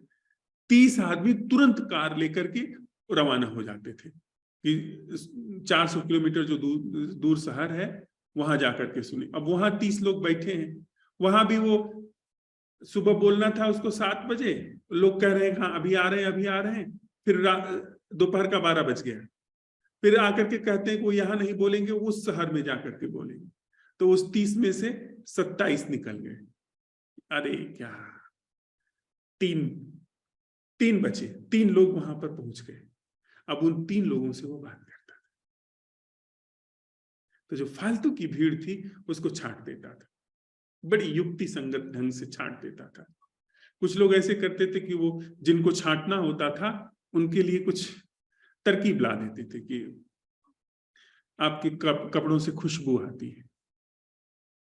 [SPEAKER 1] 30 आदमी तुरंत कार लेकर के रवाना हो जाते थे कि 400 किलोमीटर जो दूर शहर है वहां जाकर के सुने। अब वहां 30 लोग बैठे हैं, वहां भी वो सुबह बोलना था उसको 7 बजे, लोग कह रहे हैं हाँ अभी आ रहे हैं, अभी आ रहे हैं। फिर दोपहर का 12 बज गया, फिर आकर के कहते हैं कि वो यहाँ नहीं बोलेंगे, उस शहर में जाकर के बोलेंगे। तो उस 30 में से 27 निकल गए। अरे क्या, तीन बचे, 3 लोग वहां पर पहुंच गए। अब उन 3 लोगों से वो बात करता था, तो जो फालतू की भीड़ थी उसको छांट देता था, बड़ी युक्ति संगत ढंग से छांट देता था। कुछ लोग ऐसे करते थे कि वो जिनको छांटना होता था उनके लिए कुछ तरकीब ला देते थे कि आपके कपड़ों से खुशबू आती है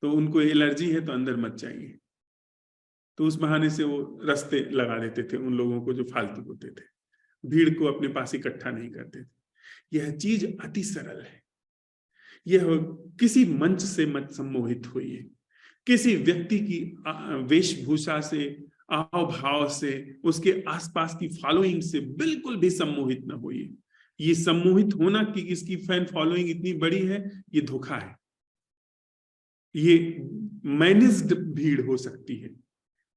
[SPEAKER 1] तो उनको एलर्जी है तो अंदर मत जाइए, तो उस बहाने से वो रास्ते लगा देते थे उन लोगों को जो फालतू होते थे, भीड़ को अपने पास इकट्ठा नहीं करते थे। यह चीज अति सरल है। यह किसी मंच से मत सम्मोहित होइए, किसी व्यक्ति की वेशभूषा से, आव भाव से, उसके आसपास की फॉलोइंग से बिल्कुल भी सम्मोहित न होइए। ये सम्मोहित होना कि इसकी फैन फॉलोइंग इतनी बड़ी है, ये धोखा है। ये मैनेज्ड भीड़ हो सकती है,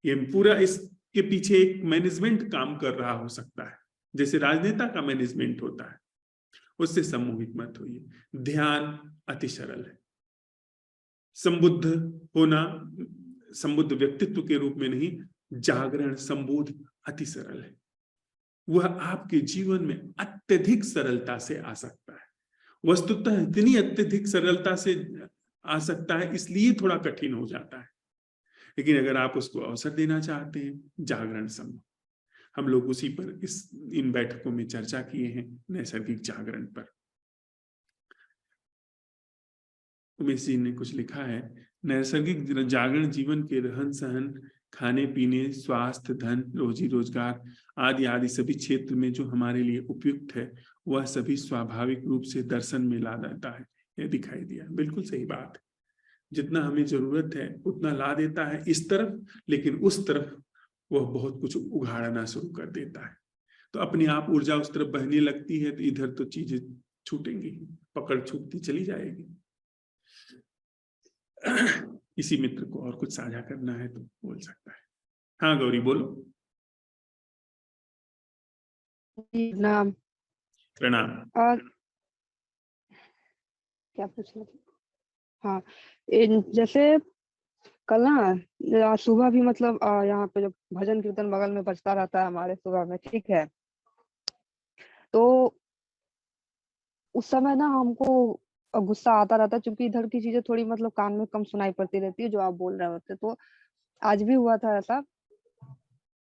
[SPEAKER 1] ये पूरा इसके पीछे एक मैनेजमेंट काम कर रहा हो सकता है, जैसे राजनेता का मैनेजमेंट होता है। उससे सम्मोहित मत होइए। ध्यान अति सरल है। संबुद्ध होना संबुद्ध व्यक्तित्व के रूप में नहीं, जागरण संबोध अति सरल है। वह आपके जीवन में अत्यधिक सरलता से आ सकता है। वस्तुतः इतनी अत्यधिक सरलता से आ सकता है, इसलिए थोड़ा कठिन हो जाता है। लेकिन अगर आप उसको अवसर देना चाहते हैं, जागरण संभव। हम लोग उसी पर इन बैठकों में चर्चा किए हैं, नैसर्गिक जागरण पर। उमेश जी ने कुछ लिखा है, नैसर्गिक जागरण जीवन के रहन सहन, खाने पीने, स्वास्थ्य, धन, रोजी रोजगार आदि आदि सभी क्षेत्र में जो हमारे लिए उपयुक्त है, वह सभी स्वाभाविक रूप से दर्शन में ला देता है। यह दिखाई दिया, बिल्कुल सही बात है। जितना हमें जरूरत है उतना ला देता है इस तरफ, लेकिन उस तरफ वह बहुत कुछ उघाड़ना शुरू कर देता है। तो अपने आप ऊर्जा उस तरफ बहने लगती है, तो इधर तो चीजें छूटेंगी, पकड़ छूटती चली जाएगी। इसी मित्र को और कुछ साझा करना है तो बोल सकता है। हाँ गौरी बोलो।
[SPEAKER 6] नाम
[SPEAKER 1] प्रणाम।
[SPEAKER 6] और क्या पूछना था? हाँ, जैसे कल ना सुबह भी मतलब यहाँ पे जो भजन कीर्तन बगल में बजता रहता है हमारे सुबह में, ठीक है, तो उस समय ना हमको गुस्सा आता रहता है, क्योंकि इधर की चीजें थोड़ी मतलब कान में कम सुनाई पड़ती रहती है जो आप बोल रहे होते। तो आज भी हुआ था ऐसा।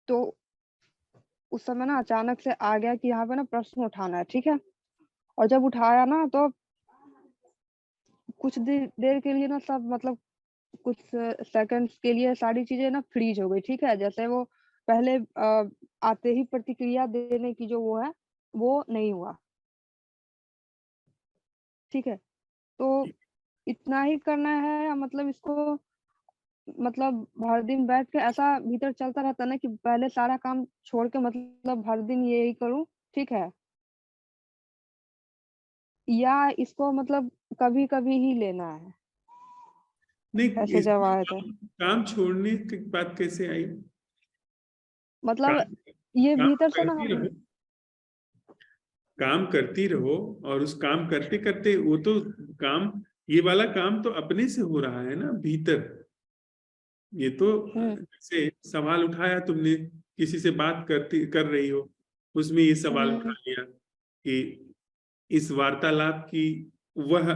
[SPEAKER 6] तो उस समय ना अचानक से आ गया कि यहाँ पे ना प्रश्न उठाना है, ठीक है, और जब उठाया ना तो कुछ देर के लिए ना सब मतलब कुछ सेकंड्स के लिए सारी चीजें ना फ्रीज हो गई, ठीक है। जैसे वो पहले आते ही प्रतिक्रिया देने की जो वो है वो नहीं हुआ।
[SPEAKER 9] ठीक है, तो इतना ही करना है या मतलब इसको मतलब भर दिन बैठ के ऐसा भीतर चलता रहता है ना कि पहले सारा काम छोड़ के मतलब भर दिन यही करूँ, ठीक है? या इसको मतलब कभी-कभी ही लेना है,
[SPEAKER 1] नहीं,
[SPEAKER 9] ऐसे
[SPEAKER 1] इस
[SPEAKER 9] जब आए थे?
[SPEAKER 1] काम छोड़ने की बात कैसे आई?
[SPEAKER 9] मतलब
[SPEAKER 1] काम
[SPEAKER 9] ये
[SPEAKER 1] काम
[SPEAKER 9] भीतर से ना
[SPEAKER 1] करती रहो, काम करती रहो, और उस काम करते करते वो तो काम, ये वाला काम तो अपने से हो रहा है ना भीतर। ये तो
[SPEAKER 9] हुँ,
[SPEAKER 1] जैसे सवाल उठाया तुमने, किसी से बात कर रही हो, उसमें ये सवाल उठा
[SPEAKER 9] हुँ,
[SPEAKER 1] लिया कि इस वार्तालाप की वह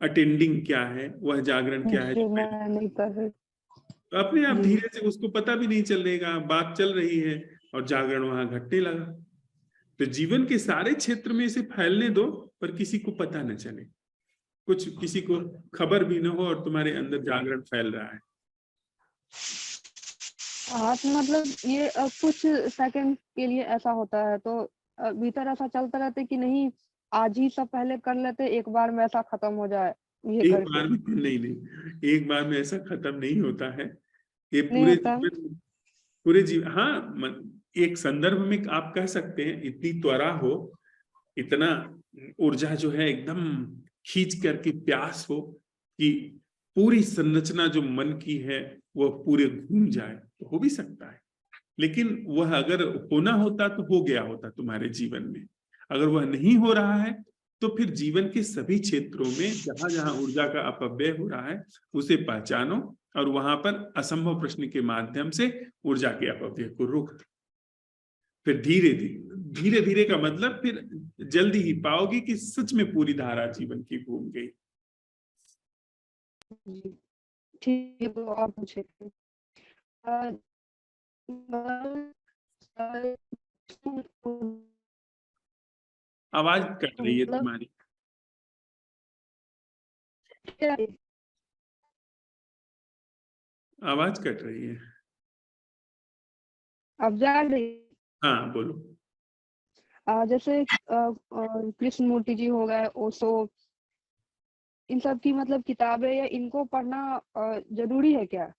[SPEAKER 1] अटेंडिंग क्या है, वह जागरण क्या है।
[SPEAKER 9] जी, मैं नहीं कर रही।
[SPEAKER 1] तो अपने आप
[SPEAKER 9] जी,
[SPEAKER 1] धीरे से उसको पता भी नहीं चलेगा, बात चल रही है और जागरण वहां घटने लगा। तो जीवन के सारे क्षेत्र में इसे फैलने दो, पर किसी को पता न चले, कुछ किसी को खबर भी न हो, और तुम्हारे अंदर जागरण फैल रहा है।
[SPEAKER 9] हाँ, तो मतलब ये कुछ सेकंड के लिए ऐसा होता है तो भीतर ऐसा चलता रहता है कि नहीं आज ही सब पहले कर लेते, एक बार में ऐसा खत्म हो जाए, ये
[SPEAKER 1] एक
[SPEAKER 9] करके।
[SPEAKER 1] बार में नहीं, नहीं, एक बार में ऐसा खत्म नहीं होता है। ये
[SPEAKER 9] नहीं होता है?
[SPEAKER 1] पूरे जीवन, हाँ, एक संदर्भ में आप कह सकते हैं, इतनी त्वरा हो, इतना ऊर्जा जो है एकदम खींच करके प्यास हो कि पूरी संरचना जो मन की है वह पूरे घूम जाए, तो हो भी सकता है। लेकिन वह अगर होना होता तो हो गया होता तुम्हारे जीवन में। अगर वह नहीं हो रहा है, तो फिर जीवन के सभी क्षेत्रों में जहां जहां ऊर्जा का अपव्यय हो रहा है, उसे पहचानो और वहां पर असंभव प्रश्न के माध्यम से ऊर्जा के अपव्यय को रोक दो। फिर धीरे धीरे, धीरे धीरे का मतलब फिर जल्दी ही पाओगे कि सच में पूरी धारा जीवन की घूम गई।
[SPEAKER 9] जी, ठीक है, तो और पूछे थे। अ, मतलब, अ,
[SPEAKER 1] आवाज कट रही है
[SPEAKER 9] मतलब
[SPEAKER 1] तुम्हारी।
[SPEAKER 9] क्या
[SPEAKER 1] आवाज कट रही है।
[SPEAKER 9] अब जा रही
[SPEAKER 1] हाँ, बोलो।
[SPEAKER 9] जैसे कृष्ण मूर्ति जी हो गए, ओशो, इन सब की मतलब किताबें या इनको पढ़ना जरूरी है क्या?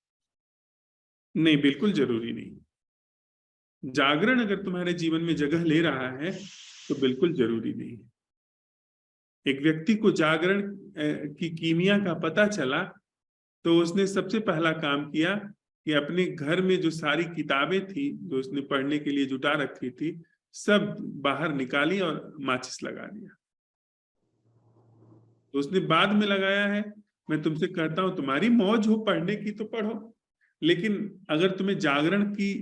[SPEAKER 1] नहीं, बिल्कुल जरूरी नहीं। जागरण अगर तुम्हारे जीवन में जगह ले रहा है तो बिल्कुल जरूरी नहीं है। एक व्यक्ति को जागरण की कीमिया का पता चला, तो उसने सबसे पहला काम किया कि अपने घर में जो सारी किताबें थी जो उसने पढ़ने के लिए जुटा रखी थी, सब बाहर निकाली और माचिस लगा दिया। तो उसने बाद में लगाया है। मैं तुमसे कहता हूं, तुम्हारी मौज हो पढ़ने की तो पढ़ो, लेकिन अगर तुम्हें जागरण की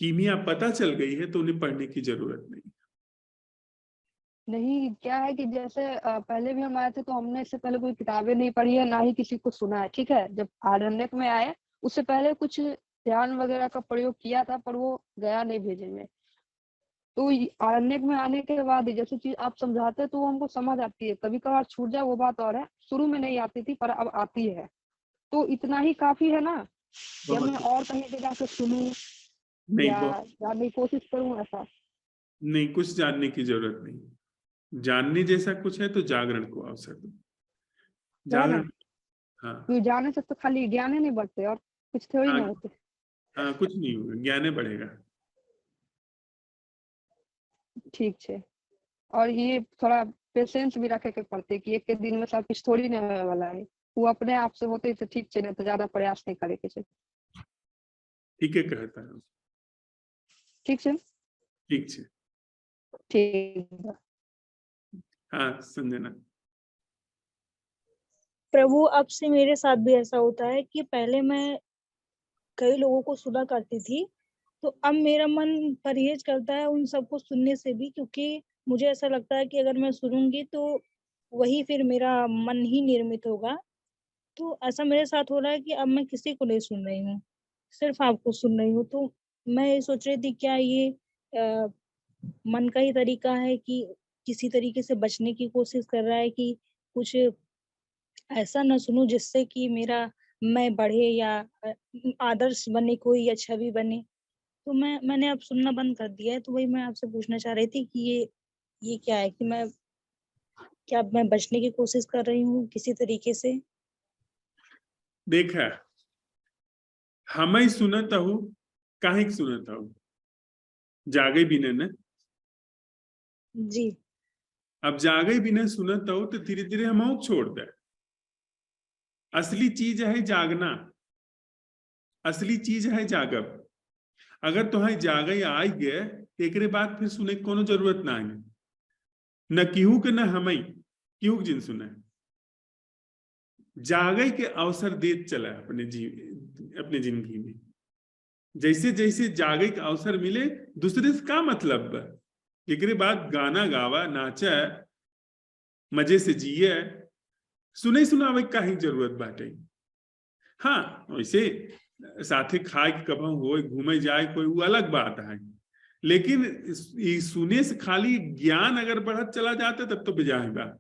[SPEAKER 1] कीमिया पता चल गई है तो उन्हें पढ़ने की जरूरत नहीं।
[SPEAKER 9] नहीं, क्या है कि जैसे पहले भी हम आए थे तो हमने इससे पहले कोई किताबें नहीं पढ़ी है, ना ही किसी को सुना है, ठीक है? जब आरण्यक में आए, उससे पहले कुछ ध्यान वगैरह का प्रयोग किया था, पर वो गया नहीं भेजे में। तो आरण्यक में आने के बाद जैसे चीज आप समझाते हैं तो वो हमको समझ आती है, कभी कभार छूट जाए वो बात और है, शुरू में नहीं आती थी पर अब आती है। तो इतना ही काफी है ना, या मैं
[SPEAKER 1] बहुत
[SPEAKER 9] और कहीं पे जाके सुनूं
[SPEAKER 1] नहीं,
[SPEAKER 9] या
[SPEAKER 1] बहुत
[SPEAKER 9] जानने की कोशिश करूं ऐसा?
[SPEAKER 1] नहीं, कुछ जानने की जरूरत नहीं। जानने जैसा कुछ है तो जागरण को अवसर दो।
[SPEAKER 9] है ना?
[SPEAKER 1] जागरण, हाँ।
[SPEAKER 9] क्योंकि जाने से तो खाली ज्ञान ही नहीं बढ़ते और कुछ थोड़ी
[SPEAKER 1] हाँ,
[SPEAKER 9] ना होते।
[SPEAKER 1] हाँ, कुछ नहीं होगा, ज्ञान बढ़ेगा।
[SPEAKER 9] ठीक है। और ये थोड़ा पेशेंस भी रखे के पड़ते कि एक के दिन में सब कुछ थोड़ी ना होने वाला है। वो अपने आप से होते तो ठीक है, नहीं तो ज्यादा प्रयास नहीं करे के चाहिए।
[SPEAKER 1] ठीक है, कहता है।
[SPEAKER 9] ठीक है।
[SPEAKER 1] ठीक है।
[SPEAKER 9] ठीक है।
[SPEAKER 1] हाँ, संजना।
[SPEAKER 2] प्रभु, अब से मेरे साथ भी ऐसा होता है कि पहले मैं कई लोगों को सुना करती थी, तो अब मेरा मन परहेज करता है उन सबको सुनने से भी, क्योंकि मुझे ऐसा लगता है कि अगर मैं सुनूंगी तो वही फिर मेरा मन ही निर्मित होगा। तो ऐसा मेरे साथ हो रहा है कि अब मैं किसी को नहीं सुन रही हूँ, सिर्फ आपको सुन रही हूँ। तो मैं ये सोच रही थी, क्या ये मन का ही तरीका है कि किसी तरीके से बचने की कोशिश कर रहा है कि कुछ ऐसा ना सुनूं जिससे कि मेरा मैं बढ़े या आदर्श बने कोई या छवि बने। तो मैंने अब सुनना बंद कर दिया है, तो वही मैं आपसे पूछना चाह रही थी कि ये क्या है कि मैं क्या मैं बचने की कोशिश कर रही हूँ किसी तरीके से?
[SPEAKER 1] देखा हमें सुनत हूँ, काहे सुनत हूँ? जागे बिना न।
[SPEAKER 2] जी।
[SPEAKER 1] अब जागे बिना सुनत हो तो धीरे धीरे हम छोड़ दे। असली चीज है जागना, असली चीज है जागब। अगर तुम्हें जागे आई गए तो एक बाद फिर सुने की कोनो जरूरत ना है, न केहू के न हमें केहू के जिन सुने। जागे के अवसर देत चला अपने अपने जिंदगी में। जैसे जैसे जागे के अवसर मिले दूसरे से का मतलब बा? एक बाद गाना गावा, नाचा, मजे से जिए, सुने सुनावे का ही जरूरत बाटे। हाँ वैसे साथे खाए कब हो घूमे जाए कोई वो अलग बात है, लेकिन सुने से खाली ज्ञान अगर बढ़त चला जाता तब तो बेजाय बात।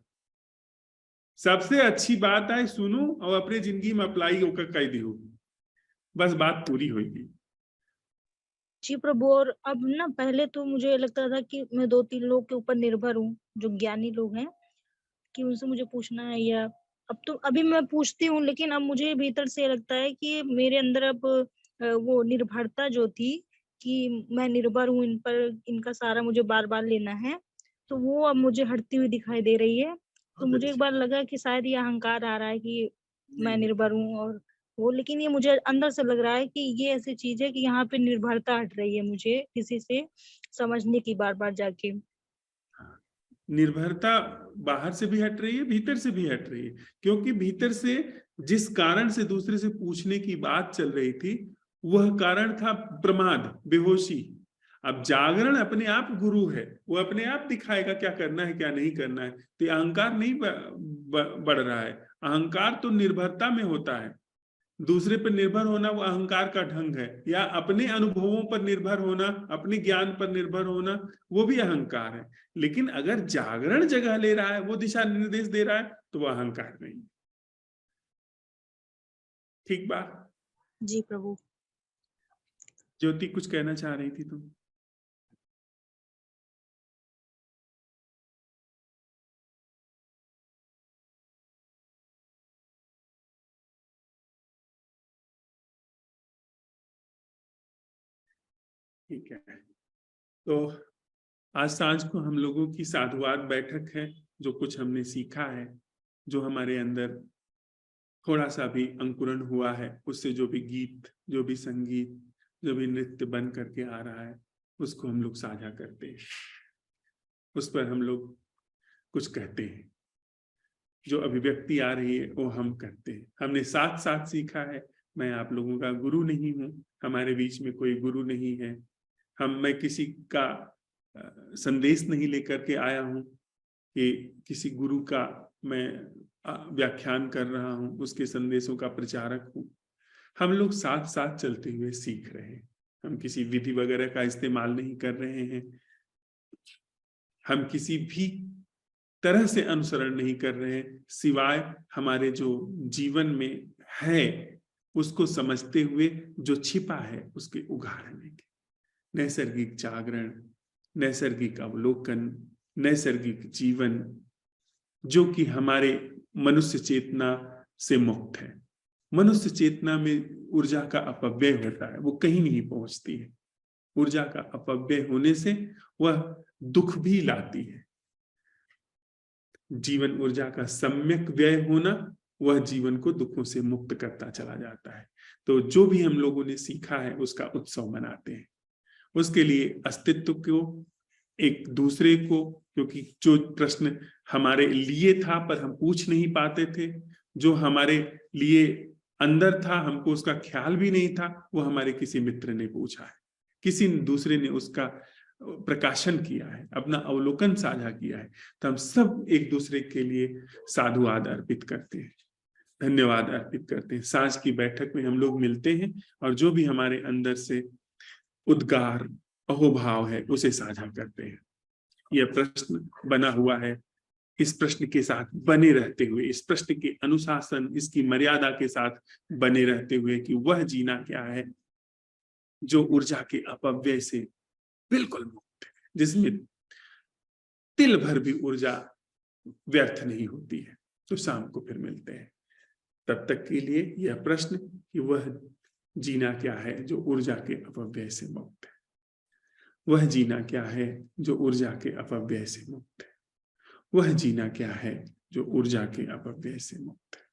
[SPEAKER 1] सबसे अच्छी बात है सुनो और अपने जिंदगी में अप्लाई होकर कह दी, बस बात पूरी होगी।
[SPEAKER 2] जी प्रभु। और अब ना पहले तो मुझे लगता था कि मैं 2-3 लोग के ऊपर निर्भर हूँ, जो ज्ञानी लोग हैं, कि उनसे मुझे पूछना है, या अब तो अभी मैं पूछती हूँ, लेकिन अब मुझे भीतर से लगता है कि मेरे अंदर अब वो निर्भरता जो थी कि मैं निर्भर हूँ इन पर, इनका सहारा मुझे बार-बार लेना है, तो वो अब मुझे हटती हुई दिखाई दे रही है। तो मुझे एक बार लगा कि शायद ये अहंकार आ रहा है कि मैं निर्भर हूँ और वो, लेकिन ये मुझे अंदर से लग रहा है कि ये ऐसी चीज है कि यहाँ पे निर्भरता हट रही है मुझे किसी से समझने की बार-बार जाके।
[SPEAKER 1] निर्भरता बाहर से भी हट रही है, भीतर से भी हट रही है, क्योंकि भीतर से जिस कारण से दूसरे से पूछने की बात चल रही थी वह कारण था प्रमाद, बेहोशी। अब जागरण अपने आप गुरु है, वो अपने आप दिखाएगा क्या करना है क्या नहीं करना है। तो अहंकार नहीं बढ़ रहा है। अहंकार तो निर्भरता में होता है। दूसरे पर निर्भर होना वो अहंकार का ढंग है, या अपने अनुभवों पर निर्भर होना, अपने ज्ञान पर निर्भर होना, वो भी अहंकार है। लेकिन अगर जागरण जगह ले रहा है, वो दिशा निर्देश दे रहा है, तो वो अहंकार नहीं। ठीक बात।
[SPEAKER 2] जी प्रभु।
[SPEAKER 1] ज्योति कुछ कहना चाह रही थी तुम? ठीक है, तो आज सांझ को हम लोगों की साधुवाद बैठक है। जो कुछ हमने सीखा है, जो हमारे अंदर थोड़ा सा भी अंकुरण हुआ है, उससे जो भी गीत, जो भी संगीत, जो भी नृत्य बन करके आ रहा है, उसको हम लोग साझा करते हैं, उस पर हम लोग कुछ कहते हैं। जो अभिव्यक्ति आ रही है वो हम करते हैं। हमने साथ साथ सीखा है। मैं आप लोगों का गुरु नहीं हूँ, हमारे बीच में कोई गुरु नहीं है। मैं किसी का संदेश नहीं लेकर के आया हूँ कि किसी गुरु का मैं व्याख्यान कर रहा हूँ, उसके संदेशों का प्रचारक हूँ। हम लोग साथ साथ चलते हुए सीख रहे हैं। हम किसी विधि वगैरह का इस्तेमाल नहीं कर रहे हैं। हम किसी भी तरह से अनुसरण नहीं कर रहे हैं, सिवाय हमारे जो जीवन में है उसको समझते हुए जो छिपा है उसके उघाड़ने के। नैसर्गिक जागरण, नैसर्गिक अवलोकन, नैसर्गिक जीवन, जो कि हमारे मनुष्य चेतना से मुक्त है। मनुष्य चेतना में ऊर्जा का अपव्यय होता है, वो कहीं नहीं पहुंचती है। ऊर्जा का अपव्यय होने से वह दुख भी लाती है। जीवन ऊर्जा का सम्यक व्यय होना वह जीवन को दुखों से मुक्त करता चला जाता है। तो जो भी हम लोगों ने सीखा है उसका उत्सव मनाते हैं। उसके लिए अस्तित्व को, एक दूसरे को, क्योंकि जो प्रश्न हमारे लिए था पर हम पूछ नहीं पाते थे, जो हमारे लिए अंदर था हमको उसका ख्याल भी नहीं था, वो हमारे किसी मित्र ने पूछा है, किसी दूसरे ने उसका प्रकाशन किया है, अपना अवलोकन साझा किया है। तो हम सब एक दूसरे के लिए साधुवाद अर्पित करते हैं, धन्यवाद अर्पित करते हैं। सांझ की बैठक में हम लोग मिलते हैं और जो भी हमारे अंदर से उद्गार, अहोभाव है उसे साझा करते हैं। यह प्रश्न बना हुआ है, इस प्रश्न के साथ बने रहते हुए, इस प्रश्न के अनुशासन, इसकी मर्यादा के साथ बने रहते हुए कि वह जीना क्या है जो ऊर्जा के अपव्यय से बिल्कुल मुक्त है, जिसमें तिल भर भी ऊर्जा व्यर्थ नहीं होती है। तो शाम को फिर मिलते हैं। तब तक के लिए यह प्रश्न कि वह जीना क्या है जो ऊर्जा के अपव्यय से मुक्त है, वह जीना क्या है जो ऊर्जा के अपव्यय से मुक्त है, वह जीना क्या है जो ऊर्जा के अपव्यय से मुक्त है।